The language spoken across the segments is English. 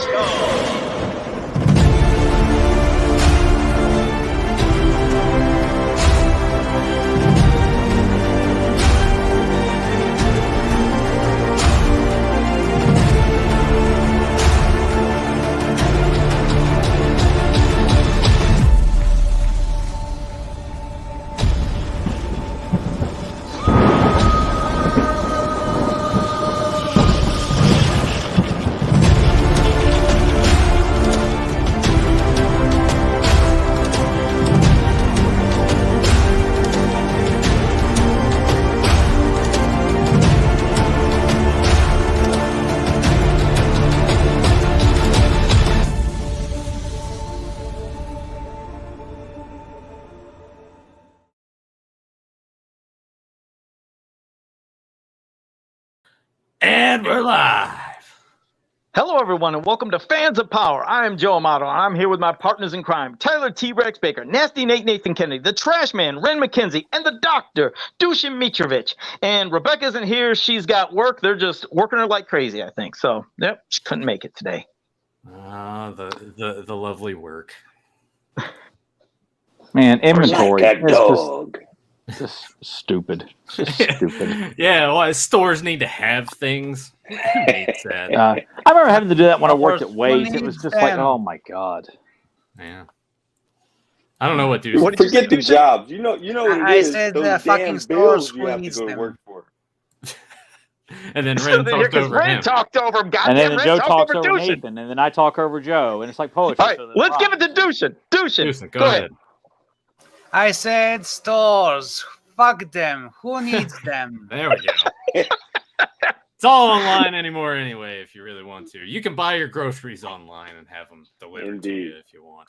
Let's go. And we're live. Hello, everyone, and welcome to Fans of Power. I am Joe Amato, and I'm here with my partners in crime, Tyler T-Rex Baker, Nasty Nate Nathan Kennedy, the Trash Man, Ren McKenzie, and the Doctor, Dushin Mitrovic. And Rebecca isn't here. She's got work. They're just working her like crazy, I think. So, yep, she couldn't make it today. The lovely work. Man, inventory. Like a dog. Just stupid. Just stupid. Yeah, well, stores need to have things. Hates that. I remember having to do that when I worked at Waze. It was just like, oh my god. Yeah. I don't know what dude. Forget the jobs. You know what it is. Said those fucking stores stores you have to needs go to them. work for. And then Ren talked over Ren him. talked over him. And then Goddamn, Ren Joe talked talks over over Dushin. Nathan, and then I talk over Joe, and it's like poetry. All right, let's give it to Dushin. Dushin, Go ahead. I said stores. Fuck them. Who needs them? There we go. It's all online anymore anyway, if you really want to. You can buy your groceries online and have them delivered to you if you want.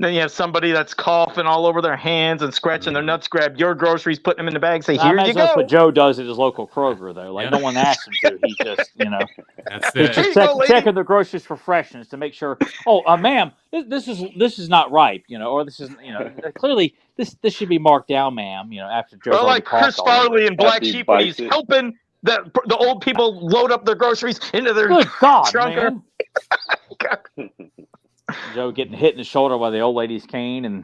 Then you have somebody that's coughing all over their hands and scratching their nuts, grab your groceries, putting them in the bag, say, here you go. That's what Joe does at his local Kroger, though. Like, no one asks him to. He just, That's he's it. just checking the groceries for freshness to make sure, ma'am, this is not ripe, or this is, clearly this should be marked down, ma'am, after Joe's Or like Chris Farley and Black Sheep when he's helping the old people load up their groceries into their Good God, trunk. man. Joe getting hit in the shoulder by the old lady's cane, and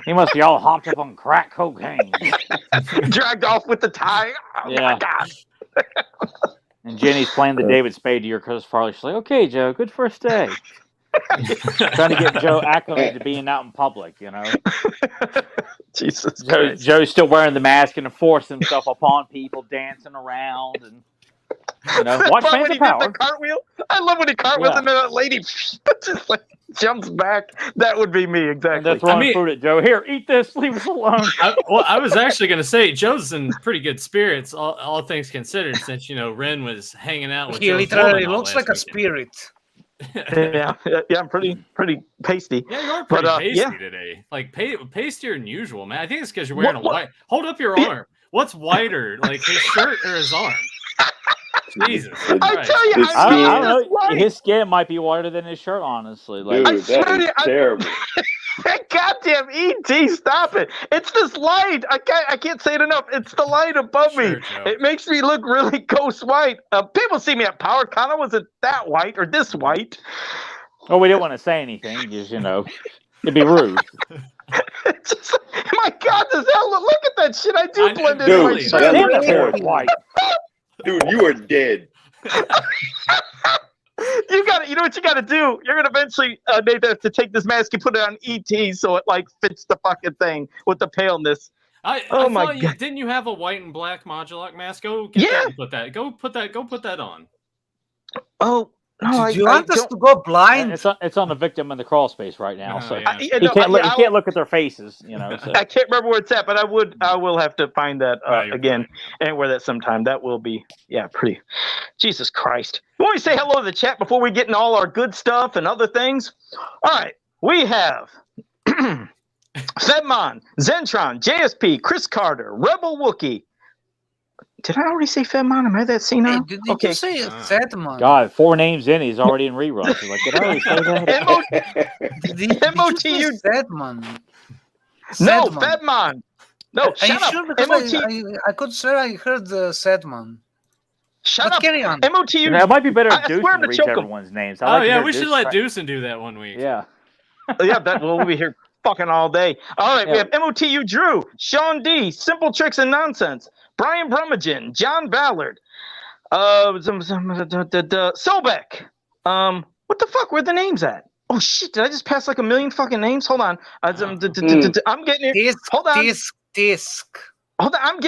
he must be all hopped up on crack cocaine. Dragged off with the tie. Oh, yeah. my God. And Jenny's playing the David Spade to your Chris Farley. She's like, okay, Joe, good first day. Trying to get Joe acclimated to being out in public, Jesus Christ. Joe's still wearing the mask and forcing himself upon people, dancing around, and watch Fans of Power. Did the cartwheel. I love when he cartwheels and then that lady just like jumps back. That would be me exactly. And they're throwing food at Joe. Here, eat this. Leave us alone. I was actually going to say Joe's in pretty good spirits, all things considered, since Ren was hanging out with. He literally looks like a spirit. yeah, I'm pretty pasty. Yeah, you are pretty pasty today. Like pastier than usual, man. I think it's because you're wearing a white. Hold up your arm. What's whiter, like his shirt or his arm? Jesus, I tell you, I don't know. His skin might be whiter than his shirt, honestly. Like, Dude, that is terrible. Goddamn ET, stop it! It's this light. I can't say it enough. It's the light above me. Joe. It makes me look really ghost white. People see me at Power Con. I wasn't that white or this white. Well, we didn't want to say anything because it'd be rude. It's just, my God, look at that shit. I do blend in my shirt. That looks terrible. White. Dude, you are dead. You know what you got to do? You're going to eventually, Nathan, have to take this mask and put it on ET so it like fits the fucking thing with the paleness. Oh my God! Didn't you have a white and black Modulok mask? Go get that and put that. Go put that on. Oh. No, do you want us to go blind? It's on the victim in the crawl space right now, so you can't look at their faces. So. I can't remember where it's at, but I will have to find that again and wear that sometime. That will be pretty. Jesus Christ! You want to say hello to the chat before we get into all our good stuff and other things? All right, we have Fedmon, Zentron, JSP, Chris Carter, Rebel Wookie. Did I already say Fedmon? Am I that senile? Did you say Fedmon? God, 4 names in, he's already in reruns. He's like, did I already say that? MOTU. Fedmon. No, Fedmon. No, Are you shut sure? up. Because I could swear I heard Sedmon. Shut But up. carry on. MOTU. It might be better I if Deuce swear I'm gonna reads choke 'em. everyone's names. I Oh like to yeah, hear we should Deuce let try- Deucen do that one week. Yeah. Yeah, we'll be here fucking all day. All right, we Yeah. have MOTU Drew, Sean D, Simple Tricks and Nonsense, Brian Brummagem, John Ballard, Sobek. What the fuck? Where the names at? Oh shit! Did I just pass like a million fucking names? Hold on. I'm getting here. Hold on. Disc. Hold on. I'm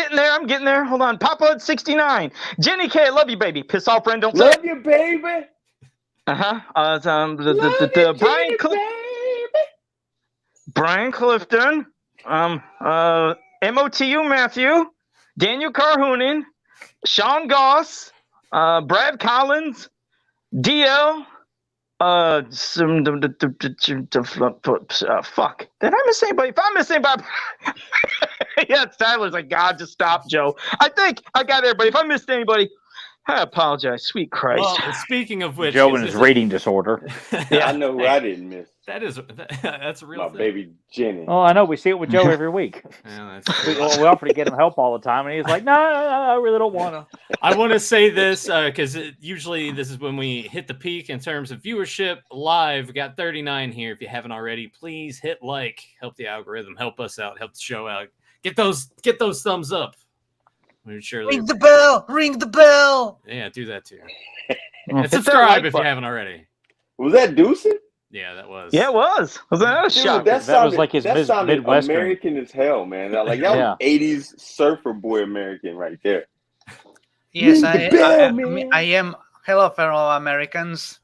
getting there. Hold on. Papa 69. Jenny K. I love you, baby. Piss off, friend. Don't say. Love you, baby. Brian Clifton, MOTU Matthew, Daniel Carhoonan, Sean Goss, Brad Collins, DL, fuck. Did I miss anybody? If I miss anybody, yeah, Tyler's like, God, just stop, Joe. I think I got everybody. If I missed anybody, I apologize. Sweet Christ. Well, speaking of which, Joe and his reading disorder. I know who I didn't miss. That's a real My thing. baby Jenny. Oh, I know. We see it with Joe every week. Yeah, We offer to get him help all the time, and he's like, no, I really don't want to. I want to say this because usually this is when we hit the peak in terms of viewership live. We got 39 here. If you haven't already, please hit like, help the algorithm, help us out, help the show out. Get those thumbs up. We're surely Ring the bell. Ring the bell. yeah, do that too. Hit And that subscribe like if you button. haven't already. Was that Deucin? Yeah, that was. Yeah, it was. Was that a Dude, shot? That was like his that sounded Midwestern. American as hell, man. Like that was 80s surfer boy American right there. Yes, Ring the bell, man. I am. Hello, fellow Americans.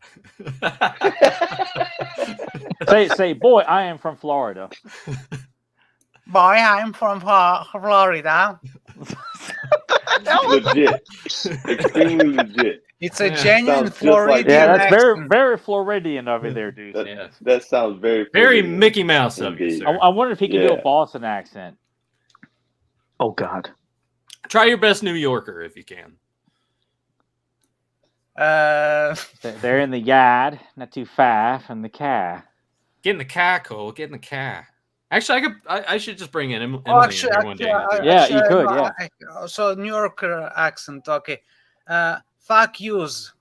Say, boy, I am from Florida. Boy, I'm from Florida. Legit. Extremely legit. It's a Yeah. genuine Sounds just like- Floridian Yeah, that's accent. very Floridian over there, dude. That, Yeah. that sounds very Very Floridian. Mickey Mouse of you, Indeed. sir. I wonder if he can do a Yeah. Boston accent. Oh, God. Try your best New Yorker if you can. They're in the yard, not too far from the car. Get in the car, Cole. Get in the car. Actually, I should just bring in Emily Oh, in here one day. Yeah, you could, yeah. So New Yorker accent, okay. Fuck yous.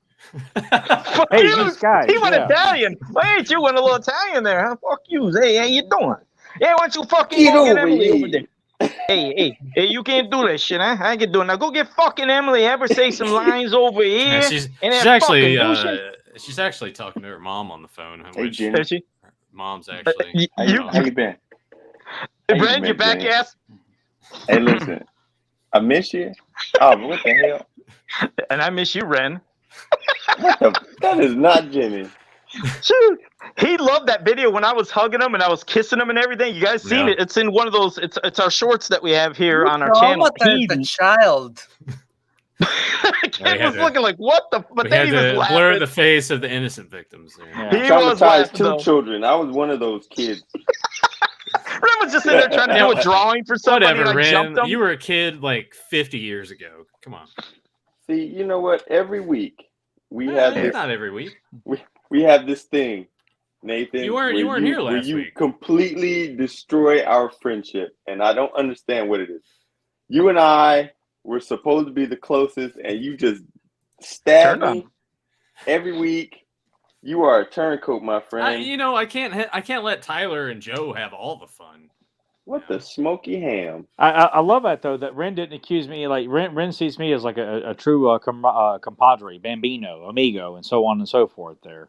Fuck Hey, you. these guys, He went yeah. Italian. Wait, you went a little Italian there, huh? Fuck you. Hey, how you doing? Hey, why don't you fucking Get go get over Emily here. over there? Hey, you can't do that shit, huh? I can do it. Now go get fucking Emily. Have her say some lines over here. Yeah, she's and she's that actually fucking douche. she's actually talking to her mom on the phone. Hey, Which Jenny. Is she? her mom's actually. How you been? Hey, How you Brad, been, you back Jenny? ass. Hey, listen. I miss you. Oh, what the hell? And I miss you, Ren. That is not Jenny. Shoot. He loved that video when I was hugging him and I was kissing him and everything. You guys seen Yeah. it? It's in one of those. It's our shorts that we have here on our No, channel. what the child. Ken had was to- looking like, what the? But We then had he was to laughing. blur the face of the innocent victims there. Yeah. He was Traumatized laughing, two though. children. I was one of those kids. Ren was just in there trying to do a drawing for somebody. Whatever, and I Ren. jumped him. You were a kid like 50 years ago. Come on. See, you know what? Every week we have this. Not every week. We have this thing, Nathan. You weren't where here where last you week. completely destroy our friendship, and I don't understand what it is. You and I were supposed to be the closest, and you just stab Turn me every week. You are a turncoat, my friend. I can't let Tyler and Joe have all the fun. What the smoky ham? I love that though that Ren didn't accuse me like Ren sees me as like a true compadre, bambino, amigo, and so on and so forth. There,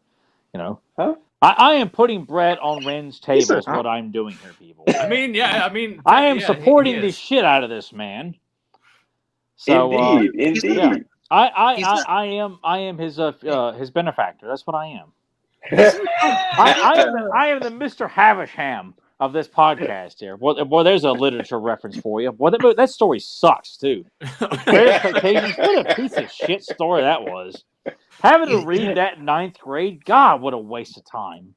you know. Huh? I am putting bread on Ren's table. said, Is what I'm doing here, people. I mean, I am yeah, supporting he the is. shit out of this man. So Indeed. yeah. He's I am his benefactor. That's what I am. I am the Mr. Havisham of this podcast here. Boy, there's a literature reference for you. Boy, that story sucks too. Great Expectations. What a piece of shit story that was. Having to read that in 9th grade, God, what a waste of time.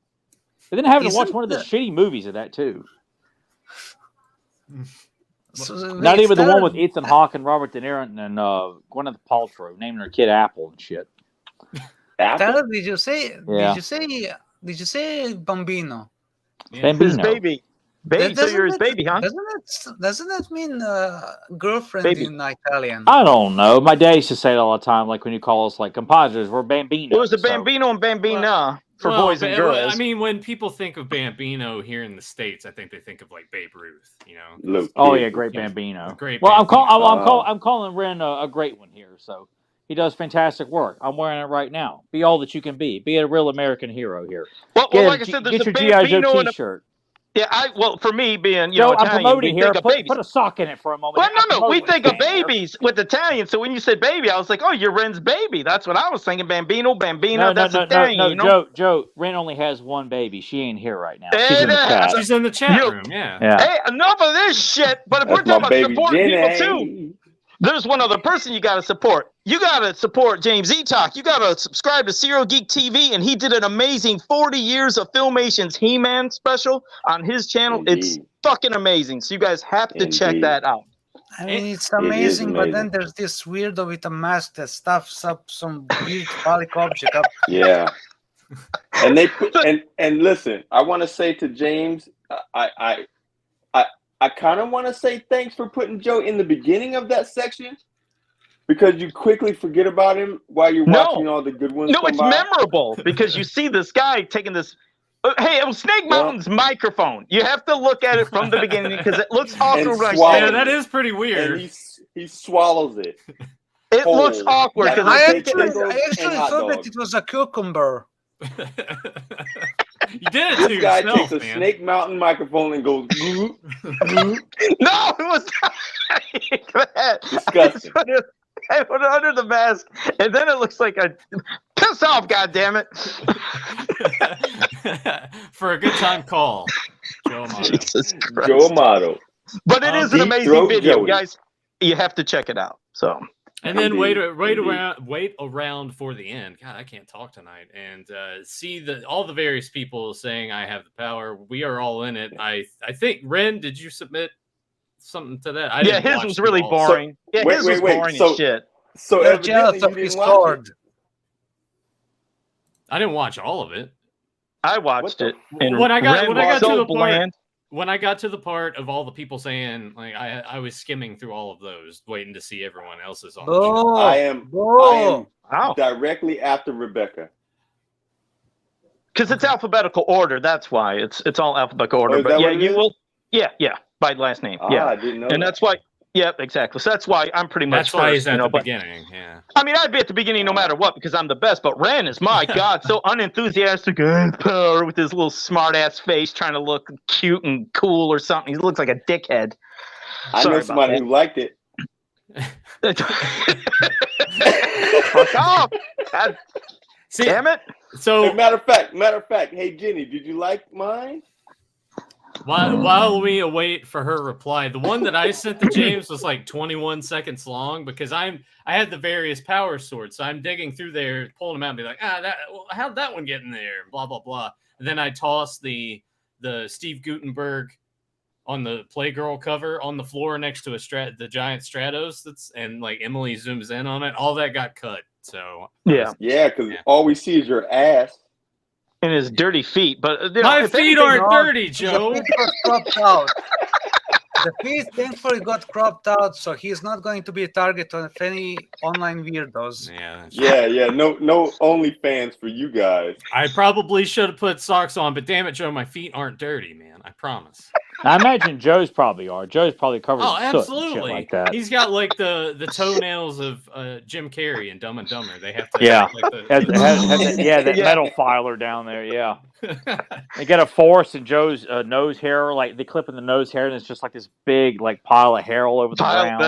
And then having to watch one of the shitty movies of that too. Not even the one with Ethan Hawke and Robert De Niro and Gwyneth Paltrow naming her kid Apple and shit. Apple? Tyler, did you say? Yeah. Did you say Bambino? His Bambino. baby. Baby, so you're his baby, huh? Doesn't that mean girlfriend Baby. in Italian? I don't know. My dad used to say it all the time, like when you call us like compositors, we're bambino. It was a so- bambino and bambina for boys and girls. I mean, when people think of Bambino here in the States, I think they think of like Babe Ruth. You know. Look, Oh kid, yeah, great bambino. Great Well, Bambino. I'm calling Ren a great one here. So he does fantastic work. I'm wearing it right now. Be all that you can be. Be a real American hero here. well, like I said, there's Get a your GI Joe bambino and a T-shirt. Yeah, for me being, Joe, I'm Italian, promoting we here. think of babies. Put a sock in it for a moment. Well, no, we I'm think of promoting it. babies with Italian. So when you said baby, I was like, oh, you're Ren's baby. That's what I was thinking. Bambino, bambina, that's Italian. No, you know? Joe, Ren only has one baby. She ain't here right now. Hey, She's in the there. chat. She's in the chat room. Yeah. Yeah. Hey, enough of this shit. But if That's we're talking my about baby supporting people Jenny. too, there's one other person you got to support. You got to support James E-Talk. You got to subscribe to Serial Geek TV, and he did an amazing 40 years of Filmation's He-Man special on his channel. It's Indeed. fucking amazing. So you guys have to check Indeed. that out. I mean, it's is amazing, but amazing. then there's this weirdo with a mask that stuffs up some weird phallic object up. Yeah. And they put and listen, I want to say to James, I kind of want to say thanks for putting Joe in the beginning of that section because you quickly forget about him while you're watching all the good ones. No, come it's by. memorable because you see this guy taking this. Hey, it was Snake Mountain's microphone. You have to look at it from the beginning because it looks awkward And when I swallow say Yeah, it. that is pretty And weird. he swallows it. It looks whole. awkward because Like, I Bacon actually, bagels I actually and hot thought that dogs. it was a cucumber. You did it to This guy yourself, takes a man. Snake Mountain microphone and goes, "Goo, goo." no, it was not. Disgusting. I put it under the mask, and then it looks like a piss off. God damn it! For a good time call, Joe Amato. Jesus Christ. Joe Amato. But it is an Deep amazing Throat video, Joey. guys. You have to check it out. So. And then Indeed. wait around for the end. God, I can't talk tonight. And see all the various people saying I have the power. We are all in it. I think Ren, did you submit something to that? I Yeah, didn't his watch was them really all. boring. Yeah, Wait, his wait, was wait. boring So- as shit. So You're evidently jealous you of his didn't watch sword. it. I didn't watch all of it. I watched the- it. And When I got Ren to was so the part, bland. when I got to the part of all the people saying, like, I was skimming through all of those, waiting to see everyone else's on the show. Boo! I am Boo! Wow. directly after Rebecca. Because it's alphabetical order. That's why it's all alphabetical order. Oh, is But that yeah, what it you is? will. Yeah, by last name. Ah, yeah, I didn't know and that. that's why. Yeah, exactly. So that's why I'm pretty much That's why first, he's at the but, beginning. Yeah. I mean, I'd be at the beginning no matter what because I'm the best. But Ren is my god, so unenthusiastic power with his little smart ass face, trying to look cute and cool or something. He looks like a dickhead. I Sorry know about somebody that. who liked it. Fuck off! God See, damn it! so Matter of fact, hey Jenny, did you like mine? while we await for her reply, the one that I sent to James was like 21 seconds long because I had the various power swords, so I'm digging through there, pulling them out, and be like, how'd that one get in there? Blah blah blah. And then I tossed the Steve Gutenberg on the Playgirl cover on the floor next to the giant Stratos. And like Emily zooms in on it. All that got cut. So Yeah, Yeah, because Yeah. all we see is your ass. and his dirty feet. But you know, my if feet anything, aren't dirty, The Joe. feet got cropped out. The feet thankfully got cropped out, so he's not going to be a target of any online weirdos. Yeah. Yeah. No OnlyFans for you guys. I probably should have put socks on, but damn it, Joe, my feet aren't dirty, man. I promise. I imagine Joe's probably are. Joe's probably covered Oh, in soot and shit absolutely. like that. He's got like the toenails of Jim Carrey in Dumb and Dumber. They have to Yeah. like That Yeah. metal filer down there. Yeah, they get a force in Joe's nose hair. Like they clip in the nose hair, and it's just like this big like pile of hair all over the Pile- ground.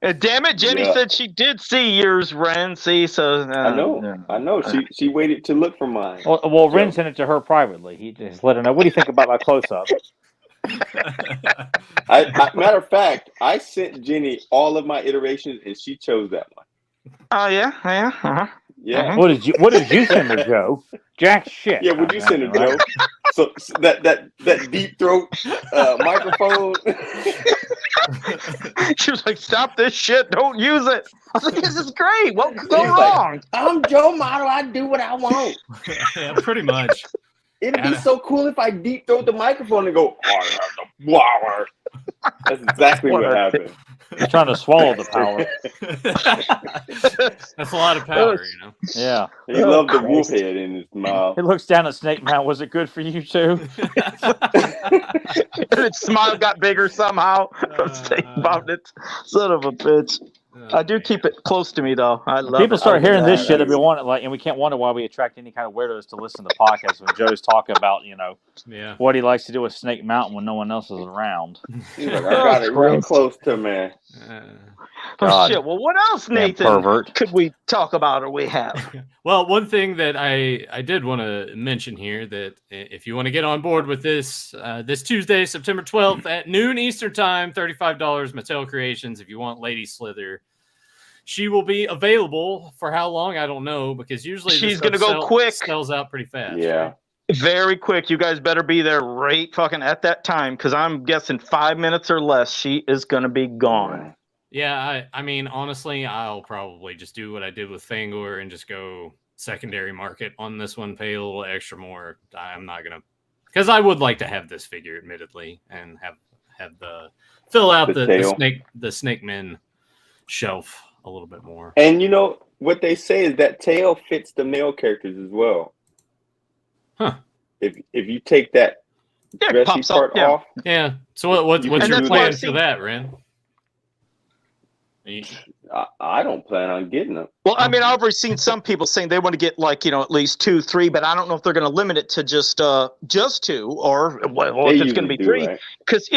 that's damn it, Jenny Yeah. said she did see yours, Ren. See, so I know. She waited to look for mine. Well, Ren sent it to her privately. He just let her know. What do you think about my close up? Matter of fact, I sent Jenny all of my iterations, and she chose that one. Oh yeah. Uh-huh. Yeah, What did you send her, Joe? Jack shit. yeah. Would you send it, Joe? So that deep throat microphone. She was like, "Stop this shit! Don't use it." I was like, "This is great. What could go He's like, wrong?" I'm Joe Model. I do what I want. Yeah, pretty much. It'd be so cool if I deep throat the microphone and go, I have the power. That's exactly what happened. You're trying to swallow the power. That's a lot of power, you know. Yeah. He loved the wolf head in his mouth. He looks down at Snake Man. Was it good for you too? Its smile got bigger somehow. I'm thinking about it. Son of a bitch. I do keep it close to me though. I love People it. start hearing this shit, that. and we want and we can't wonder why we attract any kind of weirdos to listen to podcasts when Joe's talking about what he likes to do with Snake Mountain when no one else is around. He's like, I got it real close to me. Oh shit! Well, what else, Nathan? Pervert. Could we talk about or we have? Well, one thing that I did want to mention here that if you want to get on board with this this Tuesday, September 12th at noon Eastern Time, $35 Mattel Creations. If you want Lady Slither, she will be available for how long? I don't know, because usually she's gonna go quick. Sells out pretty fast. Yeah. Right? Very quick. You guys better be there right fucking at that time, because I'm guessing 5 minutes or less, she is gonna be gone. Yeah, I mean, honestly, I'll probably just do what I did with Fangor and just go secondary market on this one, pay a little extra more. I'm not gonna, because I would like to have this figure, admittedly, and have the fill out the snake men shelf a little bit more. And you know what they say is that tail fits the male characters as well. Huh? If you take that dressy part off. Yeah. So what's your plan for that, Ren? I don't plan on getting them. Well, I mean, I've already seen some people saying they want to get at least 2, 3, but I don't know if they're going to limit it to just 2 or if it's going to be 3. Because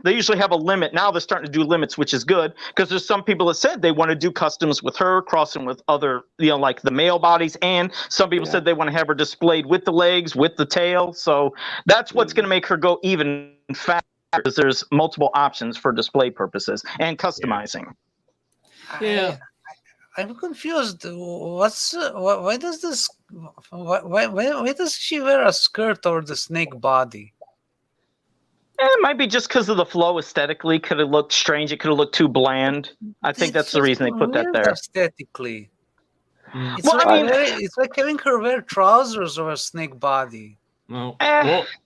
they usually have a limit. Now they're starting to do limits, which is good, because there's some people that said they want to do customs with her, crossing with other, like the male bodies, and some people said they want to have her displayed with the legs, with the tail. So that's what's going to make her go even faster, because there's multiple options for display purposes and customizing. Yeah. I'm confused. Why does she wear a skirt over the snake body? It might be just because of the flow aesthetically. Could have looked strange. It could have looked too bland. I think that's the reason they put that there. Aesthetically. It's it's like having her wear trousers over a snake body. Well,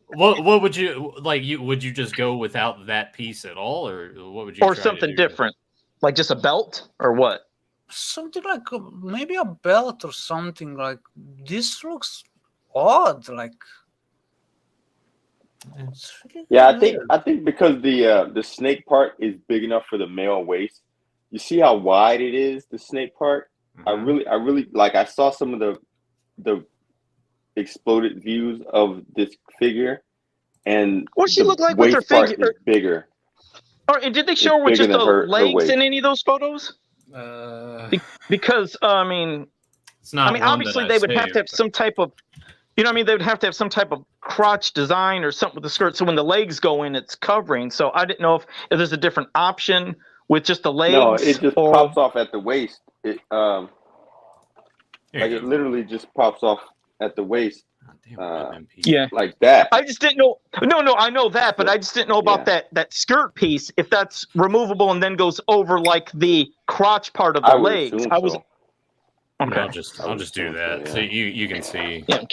what would you like? Would you just go without that piece at all, or what would you? Or something different, like just a belt, or what? Something like maybe a belt or something. Like this looks odd. Like it's really weird. I think because the snake part is big enough for the male waist. You see how wide it is, the snake part. Mm-hmm. I really like. I saw some of the exploded views of this figure, and what she look like with her figure is bigger. Or did they show her with just the legs in any of those photos? Because I mean, it's not. I mean, obviously they would have to have some type of, they would have to have some type of crotch design or something with the skirt, so when the legs go in, it's covering. So I didn't know if there's a different option with just the legs. No, it just pops off at the waist. It it literally just pops off at the waist. Like that. I just didn't know. No, I know that, but I just didn't know about that skirt piece. If that's removable and then goes over like the crotch part of the legs. I was. Okay. I'll just do that so you can see. Yeah.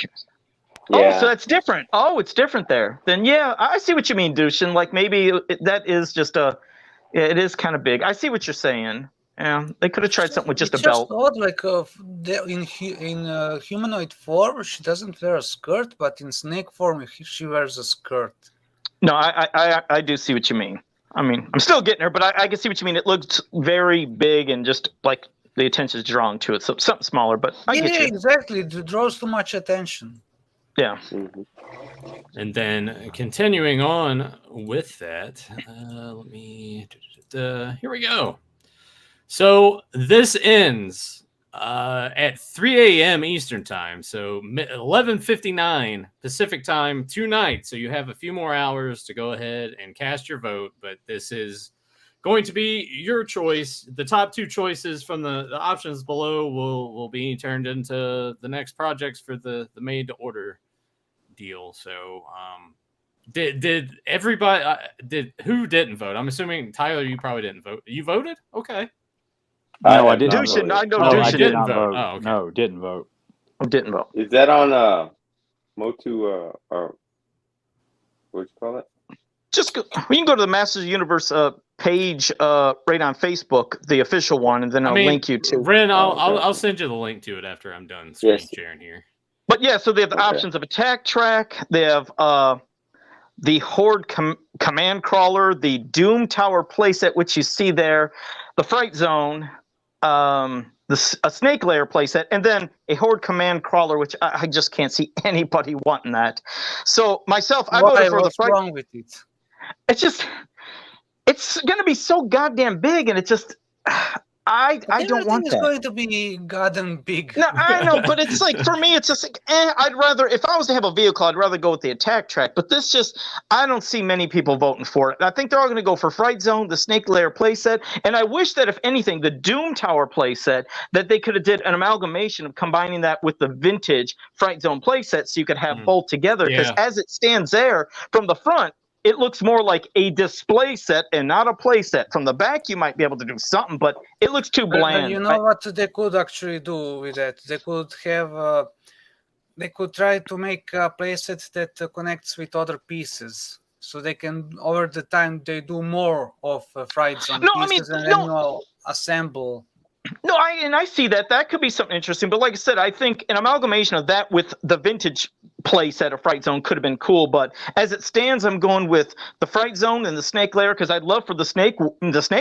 Oh, so that's different. Oh, it's different there. Then I see what you mean, Dushin. Like maybe that is just it is kind of big. I see what you're saying. Yeah, they could have tried something with just a belt. Odd, like in humanoid form, she doesn't wear a skirt, but in snake form, she wears a skirt. No, I do see what you mean. I mean, I'm still getting her, but I can see what you mean. It looks very big and just like the attention is drawn to it. So something smaller, but I get you. Exactly. It draws too much attention. Yeah. And then continuing on with that, here we go. So this ends at 3 a.m. Eastern time, so 11:59 Pacific time tonight. So you have a few more hours to go ahead and cast your vote, but this is going to be your choice. The top 2 choices from the options below will be turned into the next projects for the made-to-order deal. So did everybody who didn't vote? I'm assuming Tyler, you probably didn't vote. You voted? Okay. No, I didn't. Dushin, I know I Dushin did not vote. vote. Oh, okay. No, didn't vote. Didn't vote. Is that on MOTU, or what you call it? Just go, you can go to the Masters of the Universe page right on Facebook, the official one, and then I'll link you to. Ren, Oh, okay. I'll send you the link to it after I'm done screen sharing here. But yeah, so they have the options of attack track. They have the Horde command crawler, the Doom Tower playset, which you see there, the Fright Zone, a Snake Lair playset, and then a Horde command crawler, which I just can't see anybody wanting that. So myself, I voted for the Fright. What's wrong with it? It's just, it's going to be so goddamn big, and it just, I don't want that. It's going to be goddamn big. No, I know, but it's like, for me, it's just like, I'd rather, if I was to have a vehicle, I'd rather go with the attack track. But this just, I don't see many people voting for it. I think they're all going to go for Fright Zone, the Snake Lair playset. And I wish that, if anything, the Doom Tower playset, that they could have did an amalgamation of combining that with the vintage Fright Zone playset, so you could have both together. Because as it stands there from the front, it looks more like a display set and not a play set. From the back, you might be able to do something, but it looks too bland. You know what they could actually do with that? They could have, they could try to make a playset that connects with other pieces, so they can, over the time, they do more of Fright Zone pieces and then assemble. No, I see that. That could be something interesting. But like I said, I think an amalgamation of that with the vintage play set of Fright Zone could have been cool. But as it stands, I'm going with the Fright Zone and the Snake Lair, because I'd love for the Snake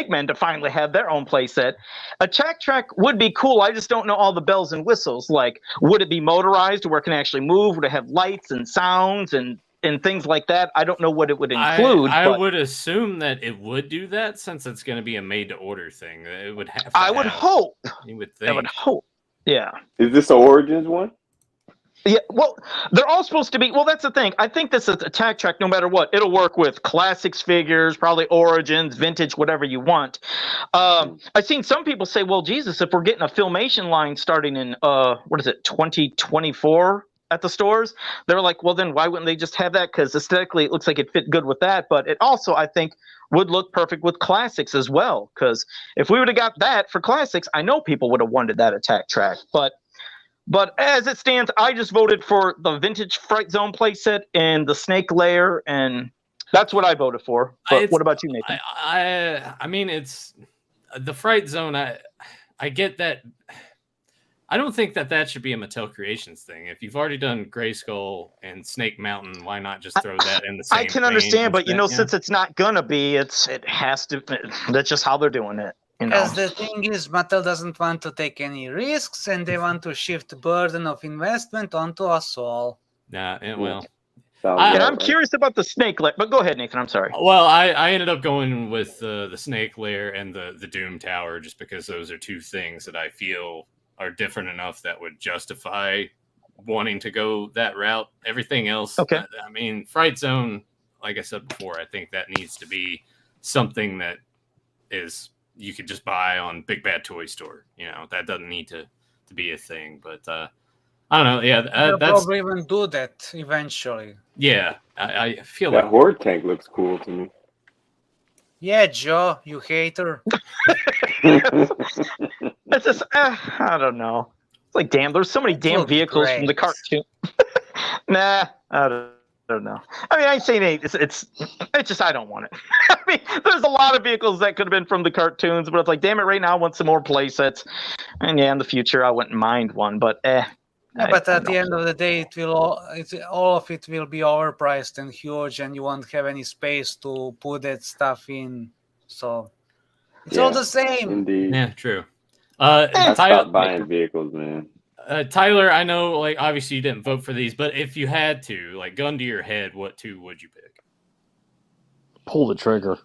Men to finally have their own play set. Attack track would be cool. I just don't know all the bells and whistles. Like, would it be motorized where it can actually move? Would it have lights and sounds and things like that? I don't know what it would include. I would assume that it would do that, since it's going to be a made-to-order thing. It would have. I would hope. You would think. I would hope. Yeah. Is this the Origins one? Yeah, well, they're all supposed to be. Well, that's the thing. I think this is attack track. No matter what, it'll work with classics figures, probably Origins, vintage, whatever you want. I've seen some people say, "Well, Jesus, if we're getting a Filmation line starting in 2024 at the stores," they're like, "Well, then why wouldn't they just have that? Because aesthetically, it looks like it fit good with that. But it also, I think, would look perfect with classics as well. Because if we would have got that for classics, I know people would have wanted that attack track. But as it stands, I just voted for the vintage Fright Zone playset and the Snake Lair, and that's what I voted for. But what about you, Nathan? I mean, it's the Fright Zone. I get that. I don't think that should be a Mattel Creations thing. If you've already done Grayskull and Snake Mountain, why not just throw that in the same? I can understand, but since it's not gonna be, it has to. That's just how they're doing it. Because the thing is, Mattel doesn't want to take any risks, and they want to shift the burden of investment onto us all. Nah, well. I'm curious about the Snake Lair, but go ahead, Nathan. I'm sorry. Well, I ended up going with the Snake Lair and the Doom Tower, just because those are two things that I feel are different enough that would justify wanting to go that route. Everything else, I mean, Fright Zone, like I said before, I think that needs to be something that is you could just buy on Big Bad Toy Store. You know, that doesn't need to be a thing. But I don't know. Yeah, they'll that's probably even do that eventually. Yeah, I feel that like Horde tank looks cool to me. Yeah, Joe, you hater. It's just, I don't know. It's like, damn, there's so many damn vehicles from the cartoon. Nah, I don't know. I mean, I ain't saying it's just I don't want it. I mean, there's a lot of vehicles that could have been from the cartoons, but it's like, damn it, right now I want some more play sets. And yeah, in the future I wouldn't mind one, but but at the end of the day, all of it will be overpriced and huge, and you won't have any space to put that stuff in. So it's all the same. Indeed. Yeah, true. I stopped buying vehicles, man. Tyler, I know, like, obviously you didn't vote for these, but if you had to, like, gun to your head, what two would you pick? Pull the trigger.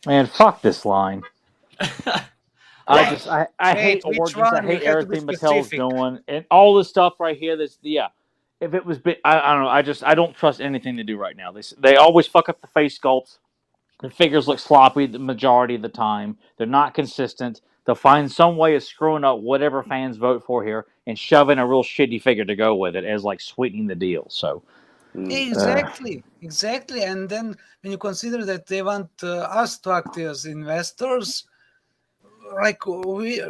Man, fuck this line. I hate Origins. I hate everything Mattel's doing, and all this stuff right here. If it was big, I don't know. I don't trust anything they do right now. They always fuck up the face sculpts. The figures look sloppy the majority of the time. They're not consistent. They'll find some way of screwing up whatever fans vote for here and shoving a real shitty figure to go with it as like sweetening the deal. So exactly. And then when you consider that they want us to act as investors, like we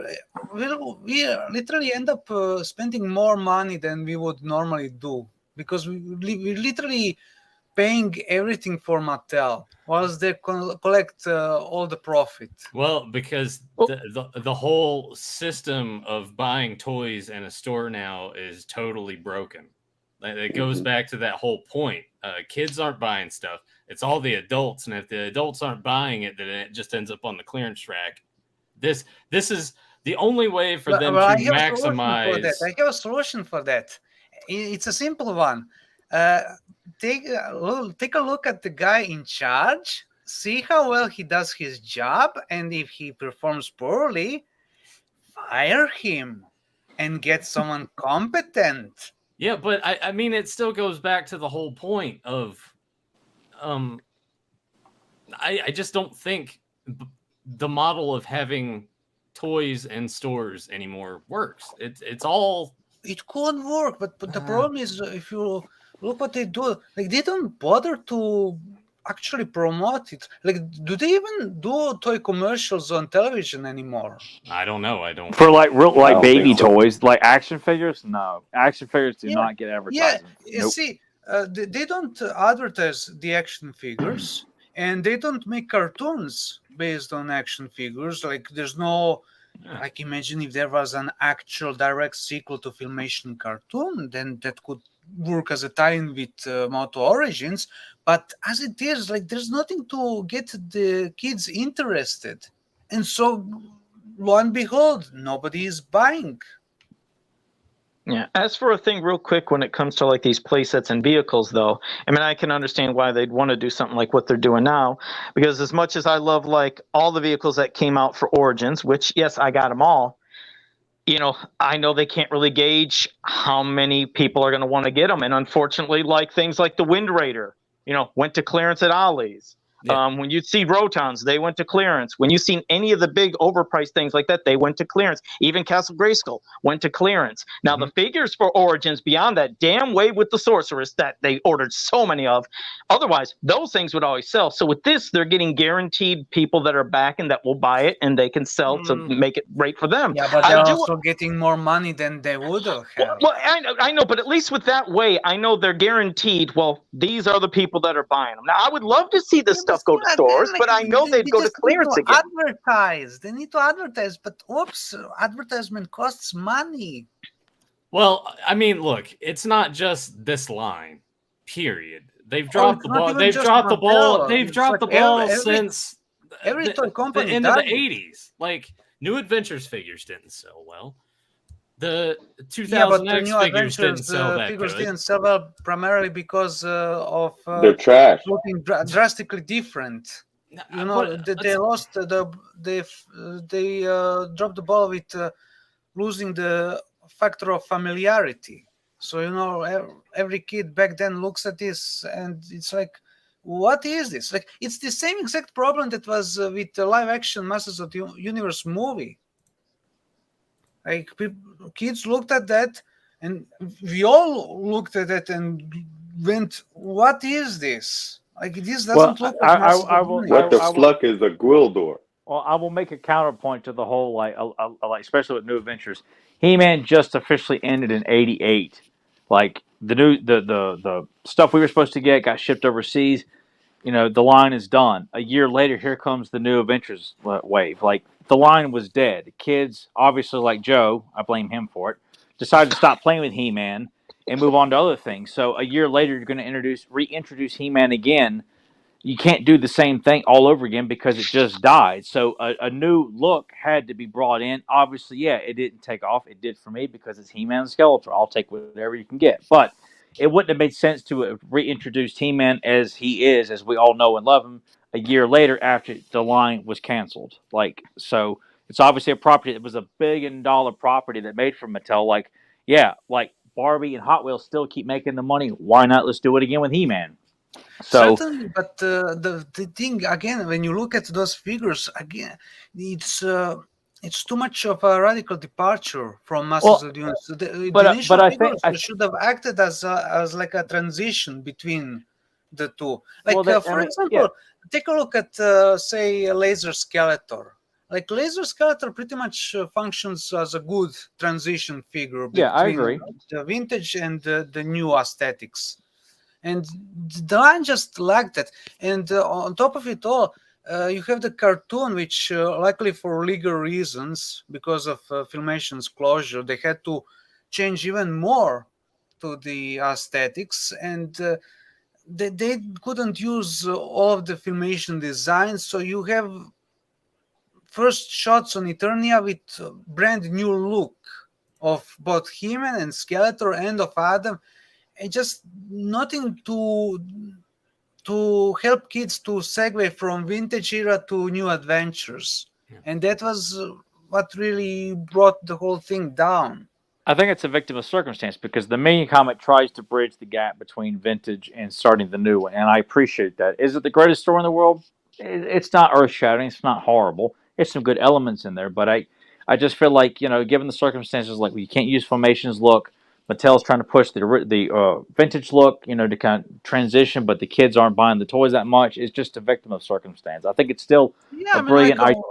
literally end up spending more money than we would normally do because we literally paying everything for Mattel whilst they collect all the profit. Well, because the whole system of buying toys in a store now is totally broken. It goes back to that whole point. Kids aren't buying stuff. It's all the adults, and if the adults aren't buying it, then it just ends up on the clearance rack. This is the only way for them to maximize. I have a solution for that. It's a simple one. Take a look at the guy in charge, see how well he does his job, and if he performs poorly, fire him and get someone competent. Yeah, but I mean, it still goes back to the whole point of, I just don't think the model of having toys in stores anymore works. It's all. It could work, but the problem is if you look what they do, like they don't bother to actually promote it. Like, do they even do toy commercials on television anymore? I don't know. I don't. For like real like baby toys, like action figures. No, action figures do not get advertising. Yeah, you see, they don't advertise the action figures, and they don't make cartoons based on action figures. Like, there's no. Like, imagine if there was an actual direct sequel to Filmation cartoon, then that could work as a tie-in with MOTU Origins. But as it is, like, there's nothing to get the kids interested. And so, lo and behold, nobody is buying. Yeah. As for a thing real quick when it comes to like these play sets and vehicles, though, I mean, I can understand why they'd want to do something like what they're doing now, because as much as I love like all the vehicles that came out for Origins, which, yes, I got them all, I know they can't really gauge how many people are going to want to get them. And unfortunately, like things like the Wind Raider, went to clearance at Ollie's. Yeah. When you see Rotons, they went to clearance. When you've seen any of the big overpriced things like that, they went to clearance. Even Castle Grayskull went to clearance. Now, the figures for Origins beyond that, damn way with the Sorceress that they ordered so many of. Otherwise, those things would always sell. So with this, they're getting guaranteed people that are backing that will buy it, and they can sell to make it great for them. Yeah, but they're also getting more money than they would have. Well, I know, but at least with that way, I know they're guaranteed, well, these are the people that are buying them. Now, I would love to see this stuff go to stores, but I know they'd go to clearance again. They need to advertise, but advertisement costs money. Well, I mean, look, it's not just this line, period. They've dropped the ball. They've dropped the ball. They've dropped the ball since every toy company the end of the 80s. Like, New Adventures figures didn't sell well. The 2000X figures didn't sell that good. Didn't sell well primarily because of they're trash. Looking drastically different. They lost they dropped the ball with losing the factor of familiarity. So every kid back then looks at this and it's like, what is this? Like, it's the same exact problem that was with the live action Masters of the Universe movie. Like, kids looked at that, and we all looked at it and went, "What is this? Like, this doesn't look like what the fuck is a Gwildor?" Well, I will make a counterpoint to the whole, like especially with New Adventures. He-Man just officially ended in '88. Like, the stuff we were supposed to get got shipped overseas. The line is done. A year later, here comes the New Adventures wave. Like, the line was dead. Kids, obviously, like Joe, I blame him for it, decided to stop playing with He-Man and move on to other things. So a year later, you're going to reintroduce He-Man again. You can't do the same thing all over again because it just died. So a new look had to be brought in. Obviously, yeah, it didn't take off. It did for me because it's He-Man and Skeletor. I'll take whatever you can get. But it wouldn't have made sense to reintroduce He-Man as he is, as we all know and love him, a year later after the line was canceled. Like, so it's obviously a property that was a $1 billion property that made for Mattel. Like, yeah, like Barbie and Hot Wheels still keep making the money. Why not? Let's do it again with He-Man. So, certainly, but the thing again, when you look at those figures again, it's too much of a radical departure from Masters of the Universe. The initial figures should have acted as like a transition between the two. Like, for example, take a look at say Laser Skeletor. like Laser Skeletor pretty much functions as a good transition figure between Yeah, I agree. the vintage and the new aesthetics. And the line just lacked that. And on top of it all, you have the cartoon, which likely for legal reasons, because of Filmation's closure, they had to change even more to the aesthetics, and they couldn't use all of the Filmation designs. So you have first shots on Eternia with a brand new look of both He-Man and Skeletor and of Adam, and just nothing to help kids to segue from vintage era to new adventures. And that was what really brought the whole thing down. I think it's a victim of circumstance because the main comic tries to bridge the gap between vintage and starting the new one, and I appreciate that. Is it the greatest story in the world? It's not earth-shattering. It's not horrible. There's some good elements in there, but I just feel like, given the circumstances, like you can't use Filmation's look. Mattel's trying to push the vintage look, to kind of transition, but the kids aren't buying the toys that much. It's just a victim of circumstance. I think it's still a brilliant idea.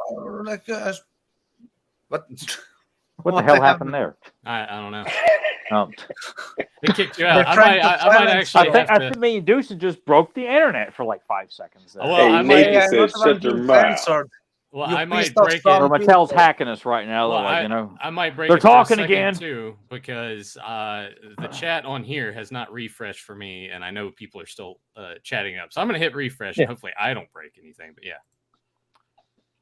What the hell happened there? I don't know. Oh. They kicked you out. I might actually. I think me and Deuce just broke the internet for like 5 seconds. Well, Hey, I Nathan might. says shut your mouth. Well, I might break it. Or Mattel's hacking us right now. Well, like, I might break they're it for a talking second again too, because the chat on here has not refreshed for me, and I know people are still chatting up. So I'm going to hit refresh, and hopefully I don't break anything. But yeah.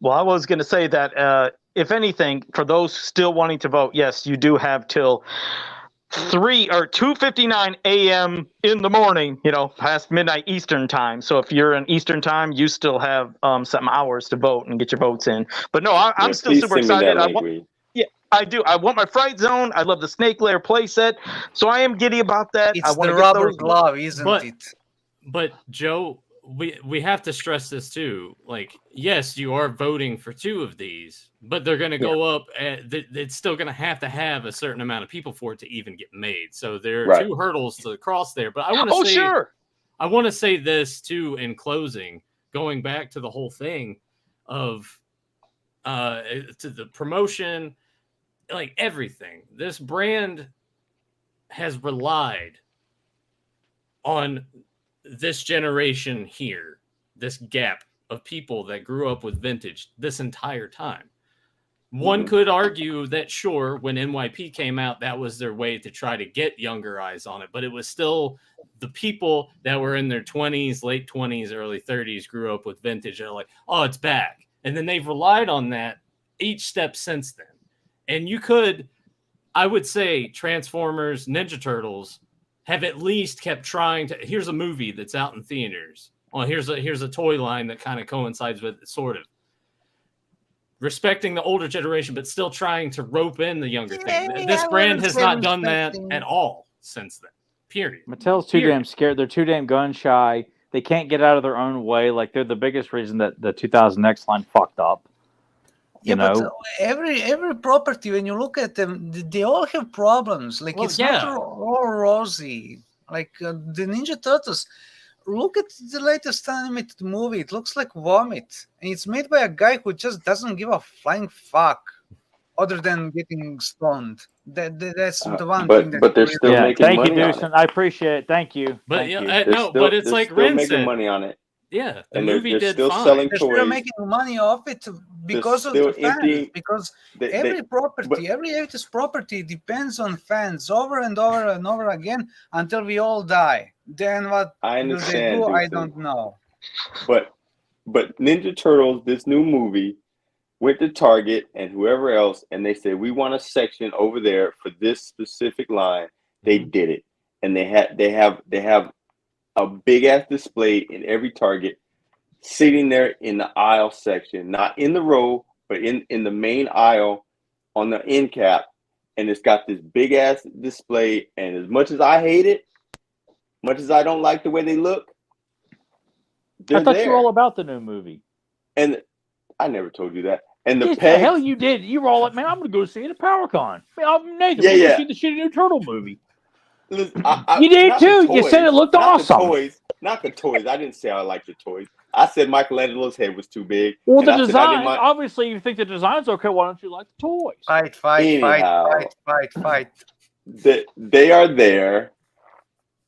Well, I was going to say that if anything, for those still wanting to vote, yes, you do have till 2:59 a.m. in the morning, past midnight Eastern time. So if you're in Eastern time, you still have some hours to vote and get your votes in. But no, I'm still super excited. I do. I want my Fright Zone. I love the Snake Lair playset. So I am giddy about that. It's the rubber glove, isn't it? But Joe, we have to stress this too. Like, yes, you are voting for 2 of these, but they're going to go up. It's still going to have a certain amount of people for it to even get made. So there are 2 hurdles to cross there. But I want to say, I want to say this too in closing, going back to the whole thing of to the promotion, like everything. This brand has relied on this generation here, this gap of people that grew up with vintage this entire time. One could argue that, sure, when NYP came out, that was their way to try to get younger eyes on it, but it was still the people that were in their 20s, late 20s, early 30s grew up with vintage. They're like, oh, it's back. And then they've relied on that each step since then. And you could, I would say, Transformers, Ninja Turtles have at least kept trying to. Here's a movie that's out in theaters. Well, here's a toy line that kind of coincides with it, sort of. Respecting the older generation, but still trying to rope in the younger thing. This brand has not done that at all since then. Period. Mattel's too damn scared. They're too damn gun shy. They can't get out of their own way. Like, they're the biggest reason that the 2000X line fucked up. But every property, when you look at them, they all have problems. Like, it's not all rosy. Like the Ninja Turtles. Look at the latest animated movie. It looks like vomit. And it's made by a guy who just doesn't give a flying fuck other than getting stoned. That's the one thing. But they're still making money on it. Thank you, Deuce. I appreciate it. Thank you. But but it's like Ren said. Making money on it. Yeah, the movie did fine. They're still making money off it because of the fans. Because every 80s property depends on fans over and over and over again until we all die. Then what do they do? I don't know. But Ninja Turtles, this new movie, went to Target and whoever else, and they said, we want a section over there for this specific line. They did it, and they have a big ass display in every Target, sitting there in the aisle section, not in the row, but in the main aisle on the end cap. And it's got this big ass display. And as much as I hate it, much as I don't like the way they look, I thought you were all about the new movie. And I never told you that. And the hell you did. You were all like, man, I'm going to go see it at PowerCon. Nathan, we're going to see the shitty new Turtle movie. Listen, you did too. You said it looked awesome. Not the toys. I didn't say I liked the toys. I said Michelangelo's head was too big. Well, and the I said I design. didn't mind- Obviously, you think the design's okay. Why don't you like the toys? Fight. Anyhow. Fight. They are there,